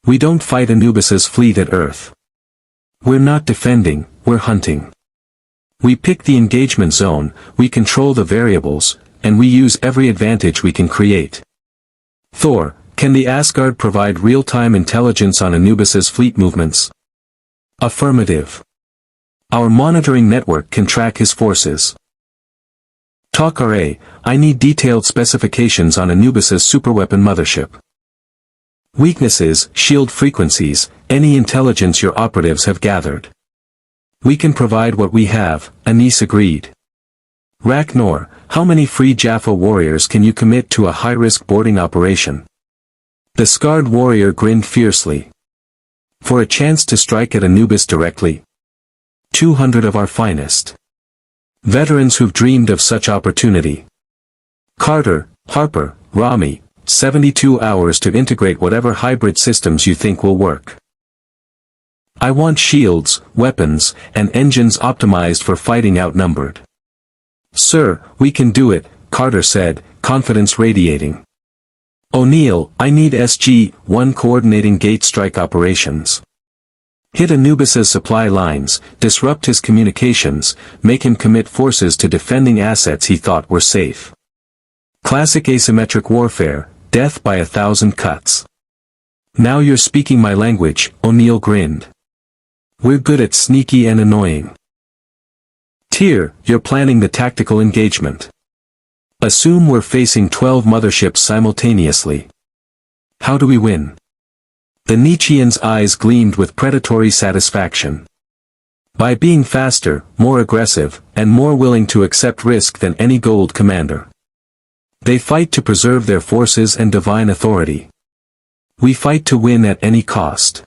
We don't fight Anubis's fleet at Earth. We're not defending, we're hunting. We pick the engagement zone, we control the variables, and we use every advantage we can create. Thor, can the Asgard provide real-time intelligence on Anubis's fleet movements? Affirmative. Our monitoring network can track his forces. Tok'ra, I need detailed specifications on Anubis's superweapon mothership. Weaknesses, shield frequencies, any intelligence your operatives have gathered. We can provide what we have, Anise agreed. Ragnar, how many Free Jaffa warriors can you commit to a high-risk boarding operation? The scarred warrior grinned fiercely. For a chance to strike at Anubis directly? 200 of our finest. Veterans who've dreamed of such opportunity. Carter, Harper, Rami, 72 hours to integrate whatever hybrid systems you think will work. I want shields, weapons, and engines optimized for fighting outnumbered. Sir, we can do it, Carter said, confidence radiating. O'Neill, I need SG-1 coordinating gate strike operations. Hit Anubis's supply lines, disrupt his communications, make him commit forces to defending assets he thought were safe. Classic asymmetric warfare, death by 1,000 cuts. Now you're speaking my language, O'Neill grinned. We're good at sneaky and annoying. Tyr, you're planning the tactical engagement. Assume we're facing 12 motherships simultaneously. How do we win? The Nietzschean's eyes gleamed with predatory satisfaction. By being faster, more aggressive, and more willing to accept risk than any Goa'uld commander. They fight to preserve their forces and divine authority. We fight to win at any cost.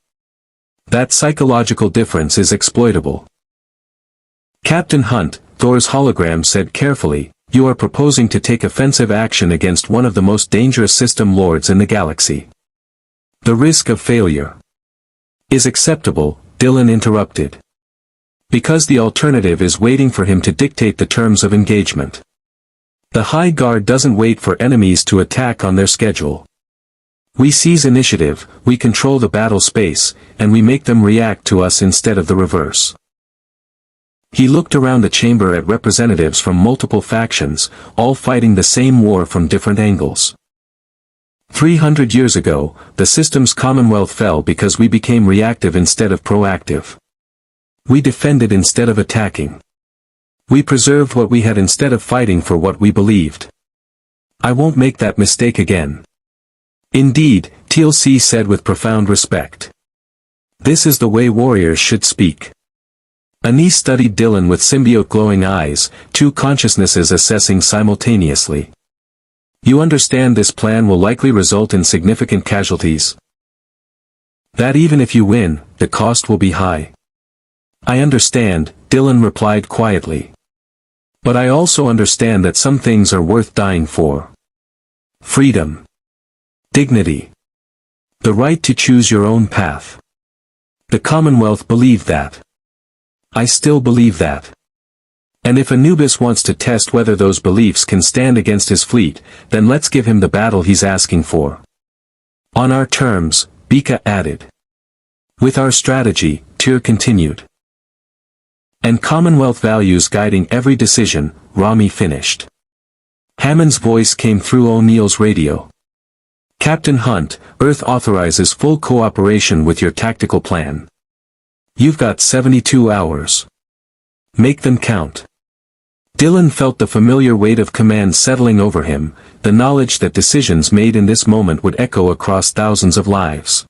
That psychological difference is exploitable. Captain Hunt, Thor's hologram said carefully, you are proposing to take offensive action against one of the most dangerous system lords in the galaxy. The risk of failure is acceptable, Dylan interrupted. Because the alternative is waiting for him to dictate the terms of engagement. The High Guard doesn't wait for enemies to attack on their schedule. We seize initiative, we control the battle space, and we make them react to us instead of the reverse. He looked around the chamber at representatives from multiple factions, all fighting the same war from different angles. 300 years ago, the system's Commonwealth fell because we became reactive instead of proactive. We defended instead of attacking. We preserved what we had instead of fighting for what we believed. I won't make that mistake again. Indeed, TLC said with profound respect. This is the way warriors should speak. Anise studied Dylan with symbiote glowing eyes, 2 consciousnesses assessing simultaneously. You understand this plan will likely result in significant casualties? That even if you win, the cost will be high. I understand, Dylan replied quietly. But I also understand that some things are worth dying for. Freedom. Dignity. The right to choose your own path. The Commonwealth believed that. I still believe that. And if Anubis wants to test whether those beliefs can stand against his fleet, then let's give him the battle he's asking for. On our terms, Bika added. With our strategy, Tyr continued. And Commonwealth values guiding every decision, Rami finished. Hammond's voice came through O'Neill's radio. Captain Hunt, Earth authorizes full cooperation with your tactical plan. You've got 72 hours. Make them count. Dylan felt the familiar weight of command settling over him, the knowledge that decisions made in this moment would echo across thousands of lives.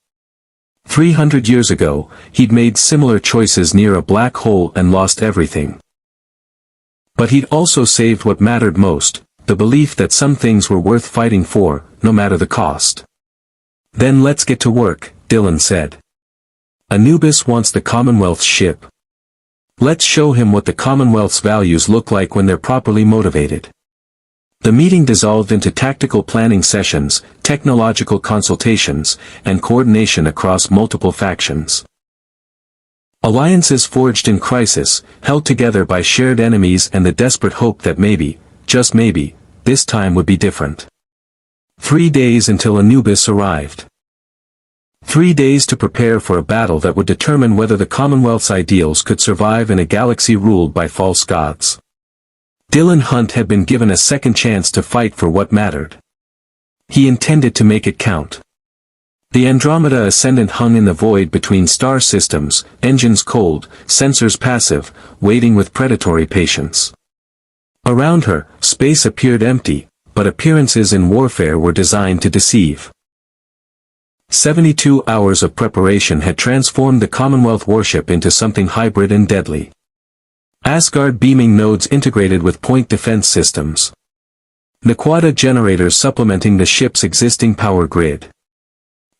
300 years ago, he'd made similar choices near a black hole and lost everything. But he'd also saved what mattered most, the belief that some things were worth fighting for, no matter the cost. Then let's get to work, Dylan said. Anubis wants the Commonwealth's ship. Let's show him what the Commonwealth's values look like when they're properly motivated. The meeting dissolved into tactical planning sessions, technological consultations, and coordination across multiple factions. Alliances forged in crisis, held together by shared enemies and the desperate hope that maybe, just maybe, this time would be different. 3 days until Anubis arrived. 3 days to prepare for a battle that would determine whether the Commonwealth's ideals could survive in a galaxy ruled by false gods. Dylan Hunt had been given a second chance to fight for what mattered. He intended to make it count. The Andromeda Ascendant hung in the void between star systems, engines cold, sensors passive, waiting with predatory patience. Around her, space appeared empty, but appearances in warfare were designed to deceive. 72 hours of preparation had transformed the Commonwealth warship into something hybrid and deadly. Asgard beaming nodes integrated with point defense systems. Naquadah generators supplementing the ship's existing power grid.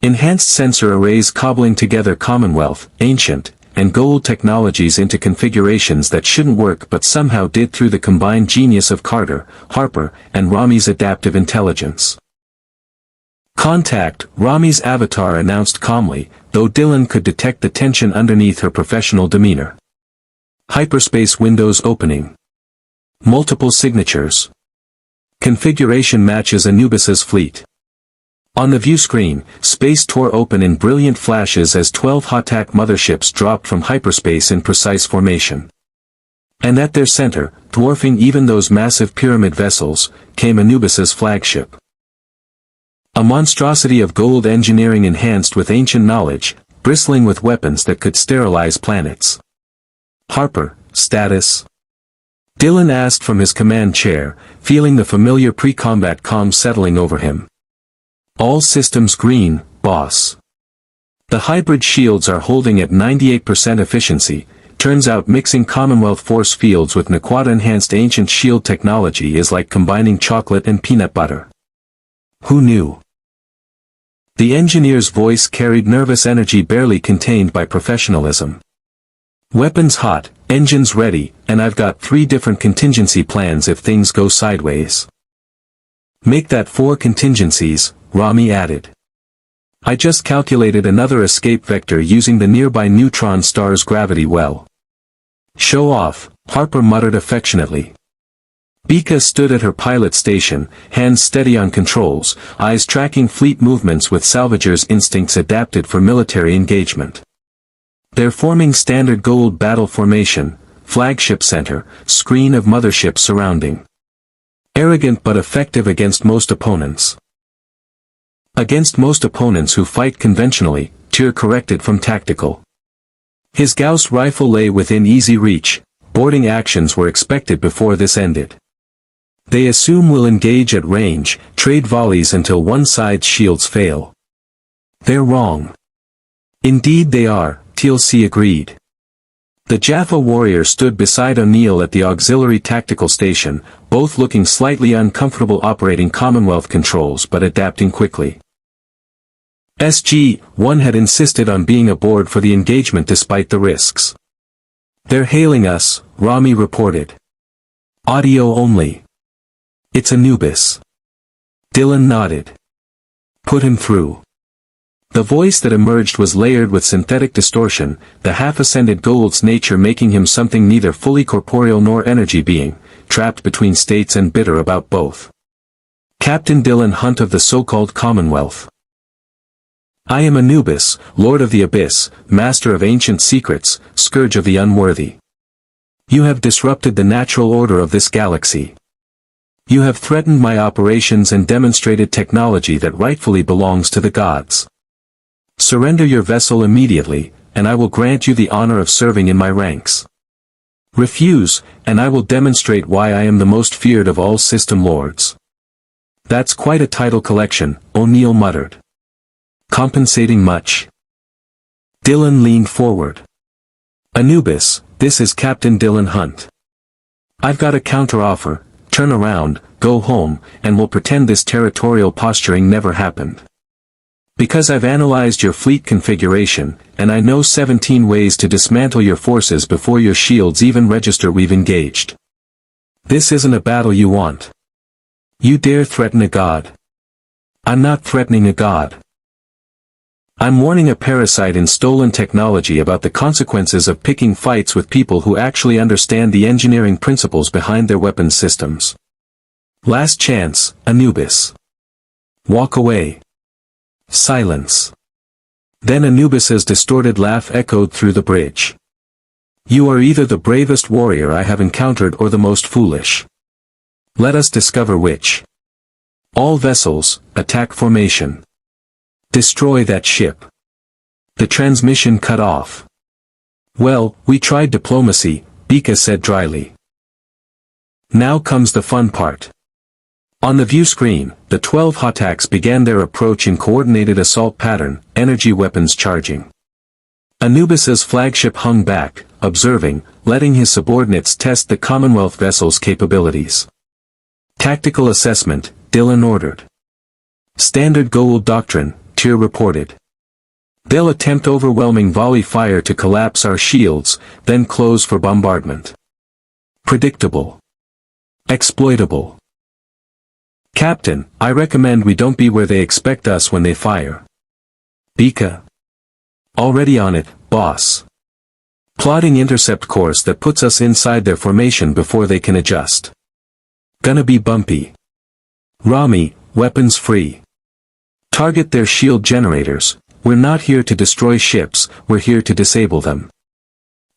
Enhanced sensor arrays cobbling together Commonwealth, Ancient, and Goa'uld technologies into configurations that shouldn't work but somehow did through the combined genius of Carter, Harper, and Rami's adaptive intelligence. Contact, Rami's avatar announced calmly, though Dylan could detect the tension underneath her professional demeanor. Hyperspace windows opening. Multiple signatures. Configuration matches Anubis's fleet. On the view screen, space tore open in brilliant flashes as 12 Hatak motherships dropped from hyperspace in precise formation. And at their center, dwarfing even those massive pyramid vessels, came Anubis's flagship. A monstrosity of Goa'uld engineering enhanced with ancient knowledge, bristling with weapons that could sterilize planets. Harper, status? Dylan asked from his command chair, feeling the familiar pre-combat calm settling over him. All systems green, boss. The hybrid shields are holding at 98% efficiency. Turns out mixing Commonwealth force fields with Naquadah-enhanced ancient shield technology is like combining chocolate and peanut butter. Who knew? The engineer's voice carried nervous energy barely contained by professionalism. Weapons hot, engines ready, and I've got 3 different contingency plans if things go sideways. Make that 4 contingencies, Rami added. I just calculated another escape vector using the nearby neutron star's gravity well. Show off, Harper muttered affectionately. Bika stood at her pilot station, hands steady on controls, eyes tracking fleet movements with salvagers' instincts adapted for military engagement. They're forming standard Goa'uld battle formation, flagship center, screen of motherships surrounding. Arrogant but effective against most opponents. Against most opponents who fight conventionally, Tyr corrected from tactical. His Gauss rifle lay within easy reach, boarding actions were expected before this ended. They assume we'll engage at range, trade volleys until one side's shields fail. They're wrong. Indeed they are, TLC agreed. The Jaffa warrior stood beside O'Neill at the auxiliary tactical station, both looking slightly uncomfortable operating Commonwealth controls but adapting quickly. SG-1 had insisted on being aboard for the engagement despite the risks. "They're hailing us," Rami reported. "Audio only." "It's Anubis." Dylan nodded. "Put him through." The voice that emerged was layered with synthetic distortion, the half-ascended Goa'uld's nature making him something neither fully corporeal nor energy being, trapped between states and bitter about both. "Captain Dylan Hunt of the so-called Commonwealth. I am Anubis, Lord of the Abyss, Master of Ancient Secrets, Scourge of the Unworthy. You have disrupted the natural order of this galaxy. You have threatened my operations and demonstrated technology that rightfully belongs to the gods. Surrender your vessel immediately, and I will grant you the honor of serving in my ranks. Refuse, and I will demonstrate why I am the most feared of all System Lords." "That's quite a title collection," O'Neill muttered. "Compensating much?" Dylan leaned forward. "Anubis, this is Captain Dylan Hunt. I've got a counter-offer. Turn around, go home, and we'll pretend this territorial posturing never happened. Because I've analyzed your fleet configuration, and I know 17 ways to dismantle your forces before your shields even register we've engaged. This isn't a battle you want. You dare threaten a god. I'm not threatening a god. I'm warning a parasite in stolen technology about the consequences of picking fights with people who actually understand the engineering principles behind their weapons systems. Last chance, Anubis. Walk away." Silence. Then Anubis's distorted laugh echoed through the bridge. "You are either the bravest warrior I have encountered or the most foolish. Let us discover which. All vessels, attack formation. Destroy that ship." The transmission cut off. "Well, we tried diplomacy," Bika said dryly. "Now comes the fun part." On the view screen, the 12 Hotaks began their approach in coordinated assault pattern, energy weapons charging. Anubis's flagship hung back, observing, letting his subordinates test the Commonwealth vessel's capabilities. "Tactical assessment," Dylan ordered. "Standard Goa'uld doctrine," Tyr reported. "They'll attempt overwhelming volley fire to collapse our shields, then close for bombardment. Predictable. Exploitable. Captain, I recommend we don't be where they expect us when they fire." Bika. "Already on it, boss. Plotting intercept course that puts us inside their formation before they can adjust. Gonna be bumpy. Rami, weapons free. Target their shield generators. We're not here to destroy ships, we're here to disable them.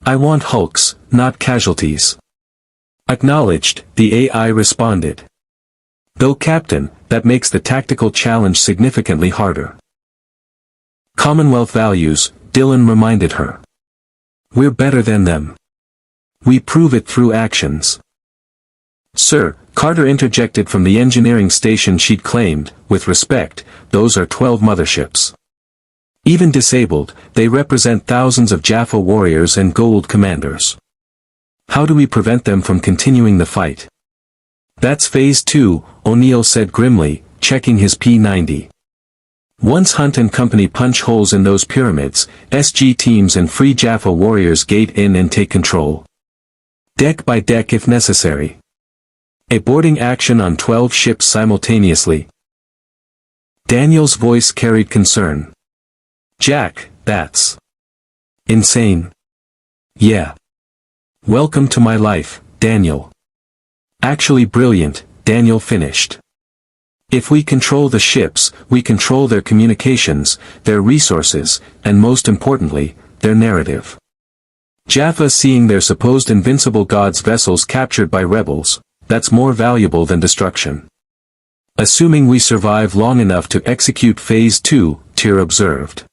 I want hulks, not casualties." "Acknowledged," the AI responded. "Though Captain, that makes the tactical challenge significantly harder." "Commonwealth values," Dylan reminded her. "We're better than them. We prove it through actions." "Sir," Carter interjected from the engineering station she'd claimed, "with respect, those are 12 motherships. Even disabled, they represent thousands of Jaffa warriors and Goa'uld commanders. How do we prevent them from continuing the fight?" "That's Phase 2, O'Neill said grimly, checking his P90. "Once Hunt and company punch holes in those pyramids, SG teams and free Jaffa warriors gate in and take control. Deck by deck if necessary. A boarding action on 12 ships simultaneously." Daniel's voice carried concern. "Jack, that's insane." "Yeah. Welcome to my life, Daniel." "Actually brilliant," Daniel finished. "If we control the ships, we control their communications, their resources, and most importantly, their narrative. Jaffa seeing their supposed invincible gods' vessels captured by rebels, that's more valuable than destruction. Assuming we survive long enough to execute Phase 2, Tyr observed.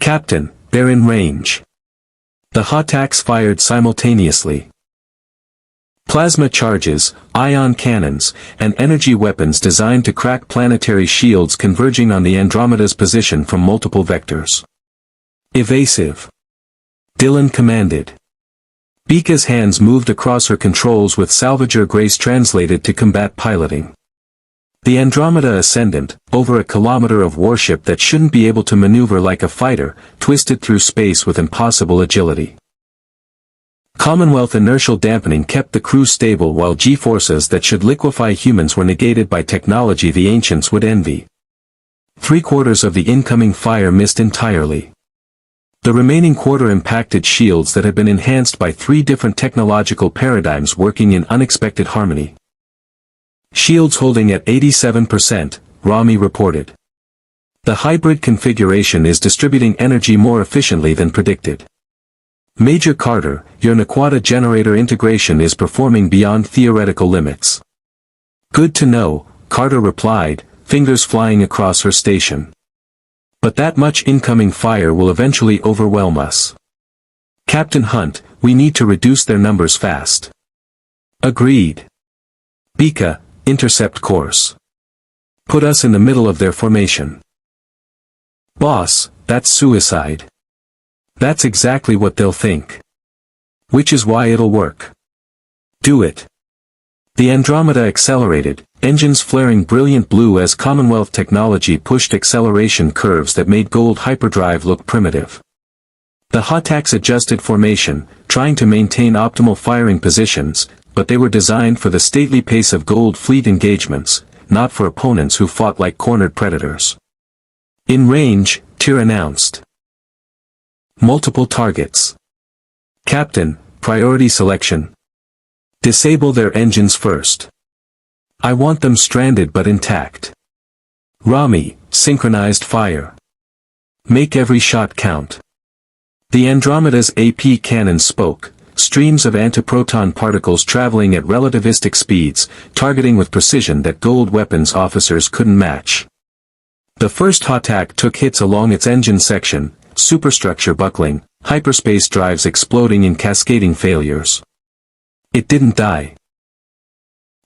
"Captain, they're in range." The Hotaks fired simultaneously. Plasma charges, ion cannons, and energy weapons designed to crack planetary shields converging on the Andromeda's position from multiple vectors. "Evasive," Dylan commanded. Bika's hands moved across her controls with salvager grace translated to combat piloting. The Andromeda Ascendant, over a kilometer of warship that shouldn't be able to maneuver like a fighter, twisted through space with impossible agility. Commonwealth inertial dampening kept the crew stable while G-forces that should liquefy humans were negated by technology the ancients would envy. 3/4 of the incoming fire missed entirely. The remaining quarter impacted shields that had been enhanced by 3 different technological paradigms working in unexpected harmony. Shields holding at 87%, Rami reported. The hybrid configuration is distributing energy more efficiently than predicted. Major Carter, your Naquata generator integration is performing beyond theoretical limits. Good to know, Carter replied, fingers flying across her station. But that much incoming fire will eventually overwhelm us. Captain Hunt, we need to reduce their numbers fast. Agreed. Bika, intercept course. Put us in the middle of their formation. Boss, that's suicide. That's exactly what they'll think. Which is why it'll work. Do it. The Andromeda accelerated, engines flaring brilliant blue as Commonwealth technology pushed acceleration curves that made Goa'uld hyperdrive look primitive. The Hotaks adjusted formation, trying to maintain optimal firing positions, but they were designed for the stately pace of Goa'uld fleet engagements, not for opponents who fought like cornered predators. In range, Tyr announced. Multiple targets. Captain, priority selection. Disable their engines first. I want them stranded but intact. Rami, synchronized fire. Make every shot count. The Andromeda's AP cannon spoke, streams of antiproton particles traveling at relativistic speeds, targeting with precision that Goa'uld weapons officers couldn't match. The first Hotak took hits along its engine section, superstructure buckling, hyperspace drives exploding in cascading failures. It didn't die.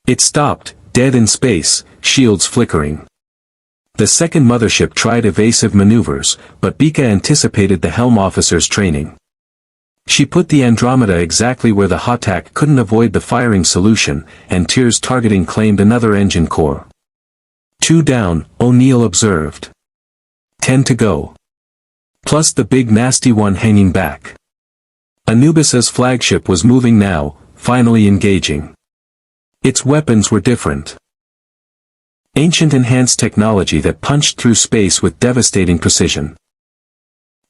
It stopped, dead in space, shields flickering. The second mothership tried evasive maneuvers, but Bika anticipated the helm officer's training. She put the Andromeda exactly where the Hotak couldn't avoid the firing solution, and Tyr's targeting claimed another engine core. 2 down, O'Neill observed. 10 to go. Plus the big nasty one hanging back. Anubis's flagship was moving now, finally engaging. Its weapons were different. Ancient enhanced technology that punched through space with devastating precision.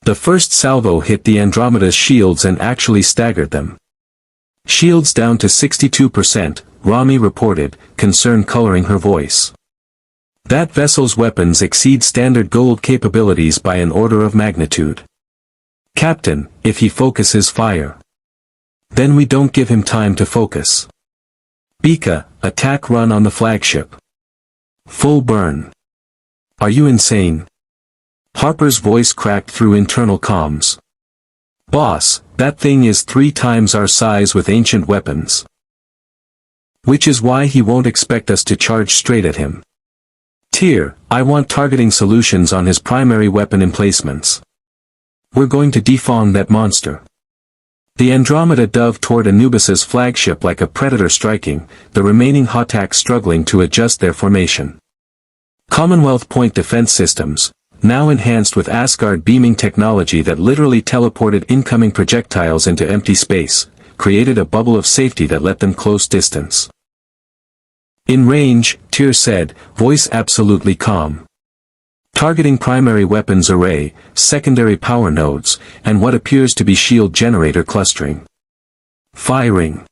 The first salvo hit the Andromeda's shields and actually staggered them. Shields down to 62%, Rami reported, concern coloring her voice. That vessel's weapons exceed standard Goa'uld capabilities by an order of magnitude. Captain, if he focuses fire. Then we don't give him time to focus. Bika, attack run on the flagship. Full burn. Are you insane? Harper's voice cracked through internal comms. Boss, that thing is 3 times our size with ancient weapons. Which is why he won't expect us to charge straight at him. Tyr, I want targeting solutions on his primary weapon emplacements. We're going to defong that monster. The Andromeda dove toward Anubis's flagship like a predator striking, the remaining Hotaks struggling to adjust their formation. Commonwealth point defense systems, now enhanced with Asgard beaming technology that literally teleported incoming projectiles into empty space, created a bubble of safety that let them close distance. In range, Tyr said, voice absolutely calm. Targeting primary weapons array, secondary power nodes, and what appears to be shield generator clustering. Firing.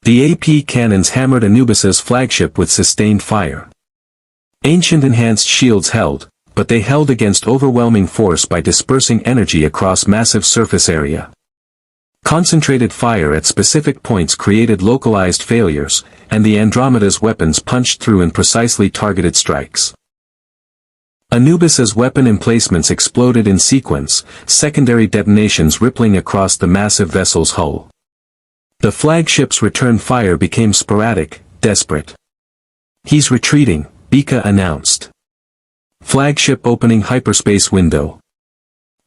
The AP cannons hammered Anubis's flagship with sustained fire. Ancient enhanced shields held, but they held against overwhelming force by dispersing energy across massive surface area. Concentrated fire at specific points created localized failures, and the Andromeda's weapons punched through in precisely targeted strikes. Anubis's weapon emplacements exploded in sequence, secondary detonations rippling across the massive vessel's hull. The flagship's return fire became sporadic, desperate. He's retreating, Bika announced. Flagship opening hyperspace window.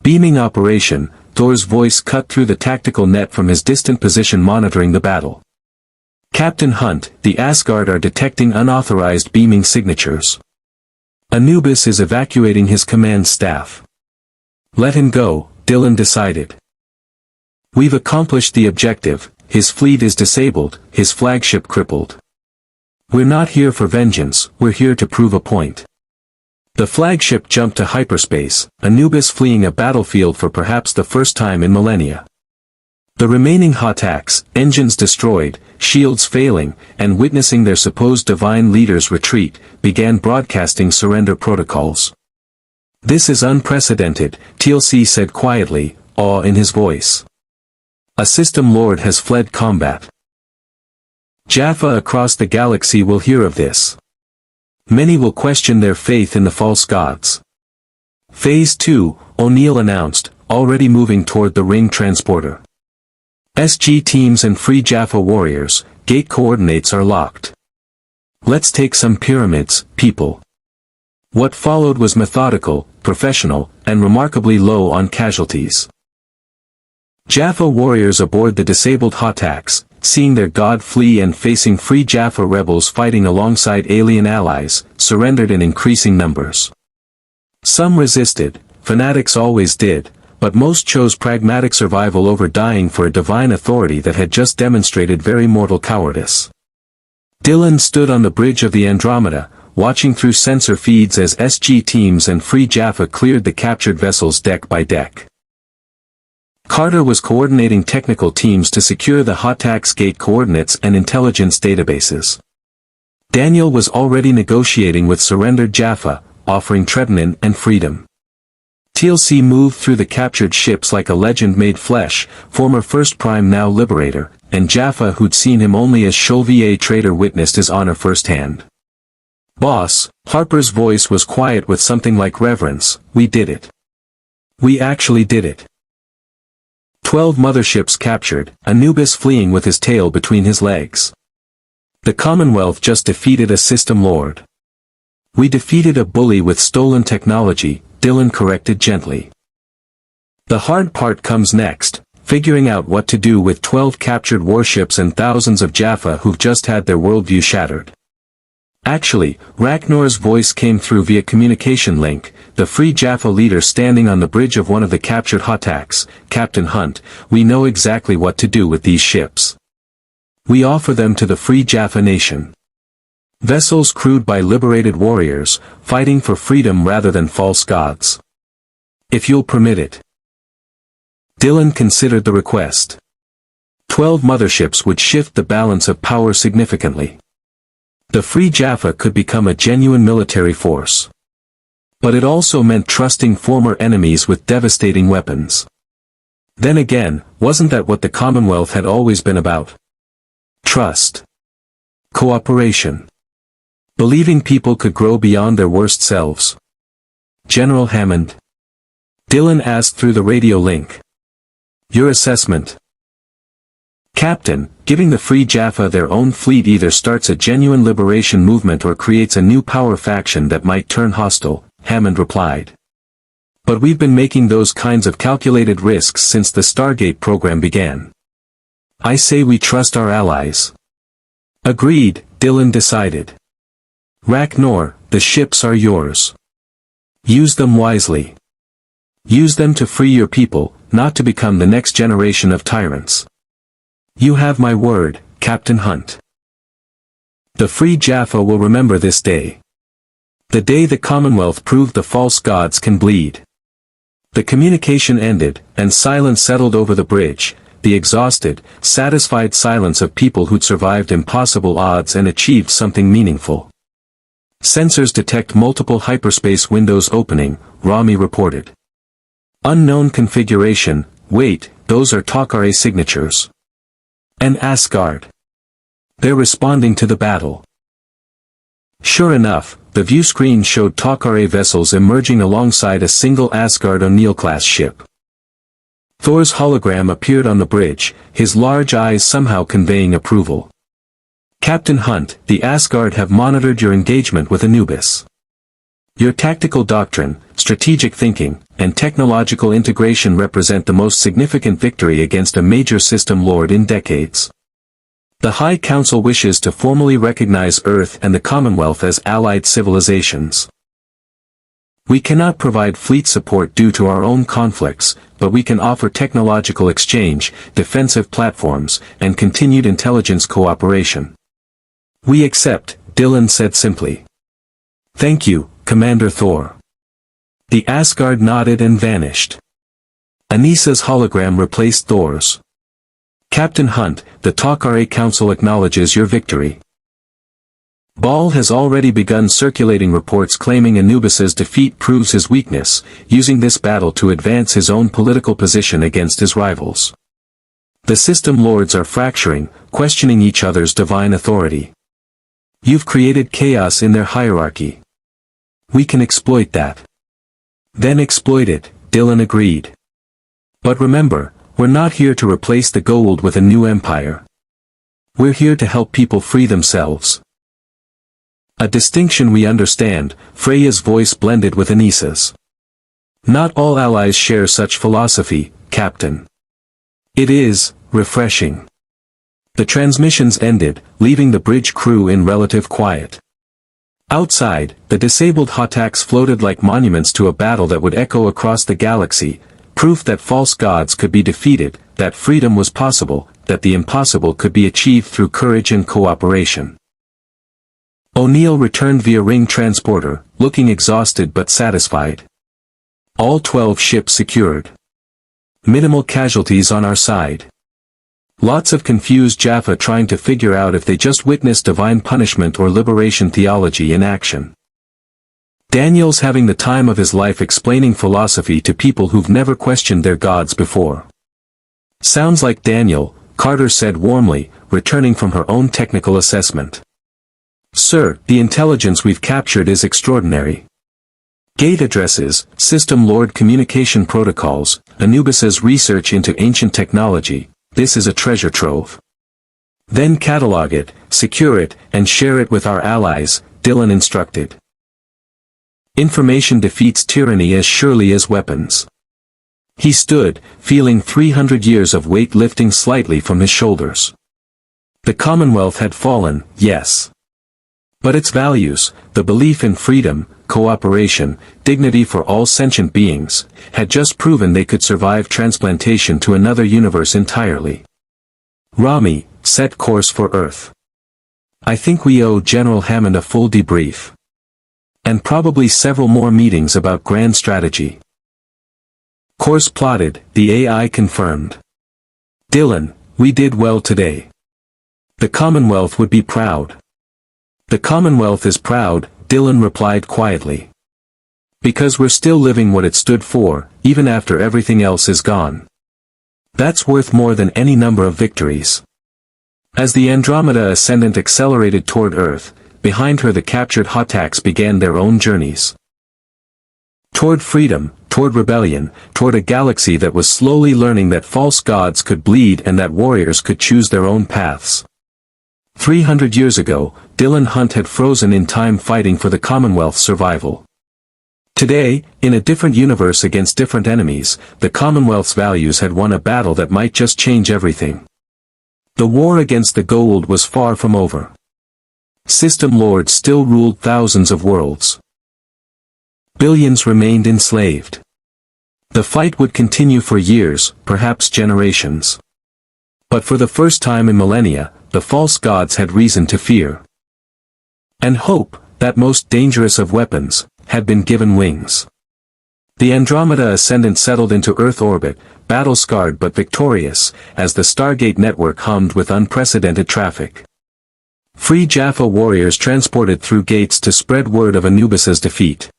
Beaming operation, Thor's voice cut through the tactical net from his distant position monitoring the battle. Captain Hunt, the Asgard are detecting unauthorized beaming signatures. Anubis is evacuating his command staff. Let him go, Dylan decided. We've accomplished the objective, his fleet is disabled, his flagship crippled. We're not here for vengeance, we're here to prove a point. The flagship jumped to hyperspace, Anubis fleeing a battlefield for perhaps the first time in millennia. The remaining Hotaks, engines destroyed, shields failing, and witnessing their supposed divine leaders retreat, began broadcasting surrender protocols. This is unprecedented, TLC said quietly, awe in his voice. A system lord has fled combat. Jaffa across the galaxy will hear of this. Many will question their faith in the false gods. Phase 2, O'Neill announced, already moving toward the ring transporter. SG teams and free Jaffa warriors, gate coordinates are locked. Let's take some pyramids, people. What followed was methodical, professional, and remarkably low on casualties. Jaffa warriors aboard the disabled Hotaks, seeing their god flee and facing free Jaffa rebels fighting alongside alien allies, surrendered in increasing numbers. Some resisted, fanatics always did, but most chose pragmatic survival over dying for a divine authority that had just demonstrated very mortal cowardice. Dylan stood on the bridge of the Andromeda, watching through sensor feeds as SG teams and free Jaffa cleared the captured vessels deck by deck. Carter was coordinating technical teams to secure the Hotak's gate coordinates and intelligence databases. Daniel was already negotiating with surrendered Jaffa, offering trepanine and freedom. TLC moved through the captured ships like a legend made flesh, former First Prime now Liberator, and Jaffa who'd seen him only as Chauvier traitor witnessed his honor firsthand. Boss, Harper's voice was quiet with something like reverence, we did it. We actually did it. 12 motherships captured, Anubis fleeing with his tail between his legs. The Commonwealth just defeated a system lord. We defeated a bully with stolen technology, Dylan corrected gently. The hard part comes next, figuring out what to do with 12 captured warships and thousands of Jaffa who've just had their worldview shattered. Actually, Ragnar's voice came through via communication link, the free Jaffa leader standing on the bridge of one of the captured Hotaks, Captain Hunt, we know exactly what to do with these ships. We offer them to the free Jaffa nation. Vessels crewed by liberated warriors, fighting for freedom rather than false gods. If you'll permit it. Dylan considered the request. 12 motherships would shift the balance of power significantly. The free Jaffa could become a genuine military force. But it also meant trusting former enemies with devastating weapons. Then again, wasn't that what the Commonwealth had always been about? Trust. Cooperation. Believing people could grow beyond their worst selves. General Hammond. Dylan asked through the radio link. Your assessment. Captain, giving the free Jaffa their own fleet either starts a genuine liberation movement or creates a new power faction that might turn hostile, Hammond replied. But we've been making those kinds of calculated risks since the Stargate program began. I say we trust our allies. Agreed, Dylan decided. Ragnar, the ships are yours. Use them wisely. Use them to free your people, not to become the next generation of tyrants. You have my word, Captain Hunt. The free Jaffa will remember this day. The day the Commonwealth proved the false gods can bleed. The communication ended, and silence settled over the bridge, the exhausted, satisfied silence of people who'd survived impossible odds and achieved something meaningful. Sensors detect multiple hyperspace windows opening, Rami reported. Unknown configuration, wait, those are Tok'ra signatures. And Asgard. They're responding to the battle. Sure enough, the view screen showed Tok'ra vessels emerging alongside a single Asgard O'Neill-class ship. Thor's hologram appeared on the bridge, his large eyes somehow conveying approval. Captain Hunt, the Asgard have monitored your engagement with Anubis. Your tactical doctrine, strategic thinking, and technological integration represent the most significant victory against a major system lord in decades. The High Council wishes to formally recognize Earth and the Commonwealth as allied civilizations. We cannot provide fleet support due to our own conflicts, but we can offer technological exchange, defensive platforms, and continued intelligence cooperation. We accept, Dylan said simply. Thank you, Commander Thor. The Asgard nodded and vanished. Anissa's hologram replaced Thor's. Captain Hunt, the Tok'ra Council acknowledges your victory. Baal has already begun circulating reports claiming Anubis's defeat proves his weakness, using this battle to advance his own political position against his rivals. The system lords are fracturing, questioning each other's divine authority. You've created chaos in their hierarchy. We can exploit that. Then exploit it, Dylan agreed. But remember, we're not here to replace the Goa'uld with a new empire. We're here to help people free themselves. A distinction we understand, Freya's voice blended with Anissa's. Not all allies share such philosophy, Captain. It is refreshing. The transmissions ended, leaving the bridge crew in relative quiet. Outside, the disabled Hotaks floated like monuments to a battle that would echo across the galaxy, proof that false gods could be defeated, that freedom was possible, that the impossible could be achieved through courage and cooperation. O'Neill returned via ring transporter, looking exhausted but satisfied. All 12 ships secured. Minimal casualties on our side. Lots of confused Jaffa trying to figure out if they just witnessed divine punishment or liberation theology in action. Daniel's having the time of his life explaining philosophy to people who've never questioned their gods before. Sounds like Daniel, Carter said warmly, returning from her own technical assessment. Sir, the intelligence we've captured is extraordinary. Gate addresses, System Lord communication protocols, Anubis's research into ancient technology. This is a treasure trove. Then catalog it, secure it, and share it with our allies, Dylan instructed. Information defeats tyranny as surely as weapons. He stood, feeling 300 years of weight lifting slightly from his shoulders. The Commonwealth had fallen, yes. But its values, the belief in freedom, cooperation, dignity for all sentient beings, had just proven they could survive transplantation to another universe entirely. Rami, set course for Earth. I think we owe General Hammond a full debrief. And probably several more meetings about grand strategy. Course plotted, the AI confirmed. Dylan, we did well today. The Commonwealth would be proud. The Commonwealth is proud, Dylan replied quietly. Because we're still living what it stood for, even after everything else is gone. That's worth more than any number of victories. As the Andromeda Ascendant accelerated toward Earth, behind her the captured Hotaks began their own journeys. Toward freedom, toward rebellion, toward a galaxy that was slowly learning that false gods could bleed and that warriors could choose their own paths. 300 years ago, Dylan Hunt had frozen in time fighting for the Commonwealth's survival. Today, in a different universe against different enemies, the Commonwealth's values had won a battle that might just change everything. The war against the Goa'uld was far from over. System Lords still ruled thousands of worlds. Billions remained enslaved. The fight would continue for years, perhaps generations. But for the first time in millennia, the false gods had reason to fear. And hope, that most dangerous of weapons, had been given wings. The Andromeda Ascendant settled into Earth orbit, battle-scarred but victorious, as the Stargate network hummed with unprecedented traffic. Free Jaffa warriors transported through gates to spread word of Anubis's defeat.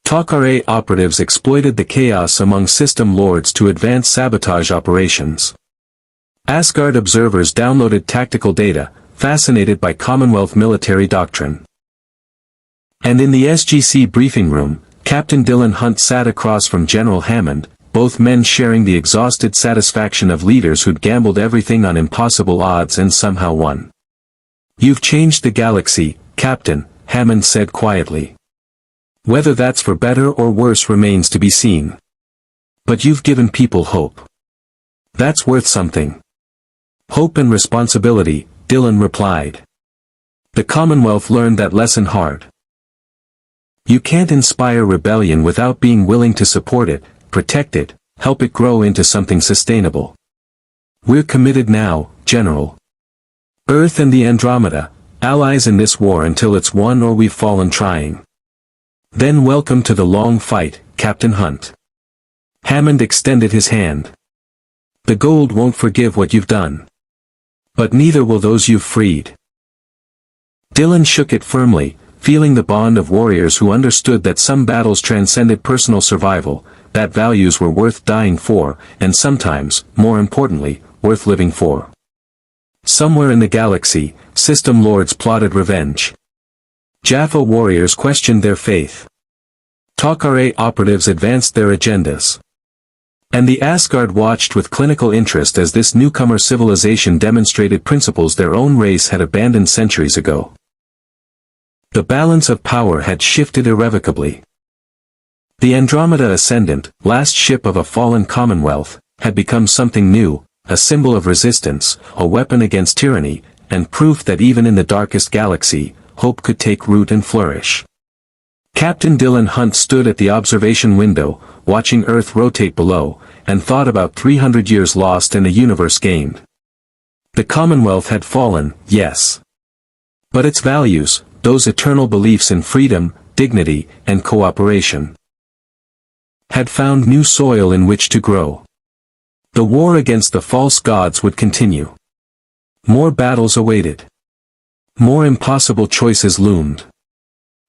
Tok'ra operatives exploited the chaos among system lords to advance sabotage operations. Asgard observers downloaded tactical data, fascinated by Commonwealth military doctrine. And in the SGC briefing room, Captain Dylan Hunt sat across from General Hammond, both men sharing the exhausted satisfaction of leaders who'd gambled everything on impossible odds and somehow won. You've changed the galaxy, Captain, Hammond said quietly. Whether that's for better or worse remains to be seen. But you've given people hope. That's worth something. Hope and responsibility, Dylan replied. The Commonwealth learned that lesson hard. You can't inspire rebellion without being willing to support it, protect it, help it grow into something sustainable. We're committed now, General. Earth and the Andromeda, allies in this war until it's won or we've fallen trying. Then welcome to the long fight, Captain Hunt. Hammond extended his hand. The Goa'uld won't forgive what you've done. But neither will those you've freed. Dylan shook it firmly, feeling the bond of warriors who understood that some battles transcended personal survival, that values were worth dying for, and sometimes, more importantly, worth living for. Somewhere in the galaxy, System Lords plotted revenge. Jaffa warriors questioned their faith. Tok'ra operatives advanced their agendas. And the Asgard watched with clinical interest as this newcomer civilization demonstrated principles their own race had abandoned centuries ago. The balance of power had shifted irrevocably. The Andromeda Ascendant, last ship of a fallen Commonwealth, had become something new, a symbol of resistance, a weapon against tyranny, and proof that even in the darkest galaxy, hope could take root and flourish. Captain Dylan Hunt stood at the observation window, watching Earth rotate below, and thought about 300 years lost and a universe gained. The Commonwealth had fallen, yes. But its values, those eternal beliefs in freedom, dignity, and cooperation, had found new soil in which to grow. The war against the false gods would continue. More battles awaited. More impossible choices loomed.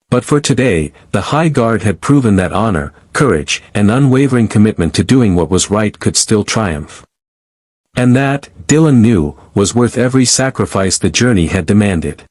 But for today, the High Guard had proven that honor, courage, and unwavering commitment to doing what was right could still triumph. And that, Dylan knew, was worth every sacrifice the journey had demanded.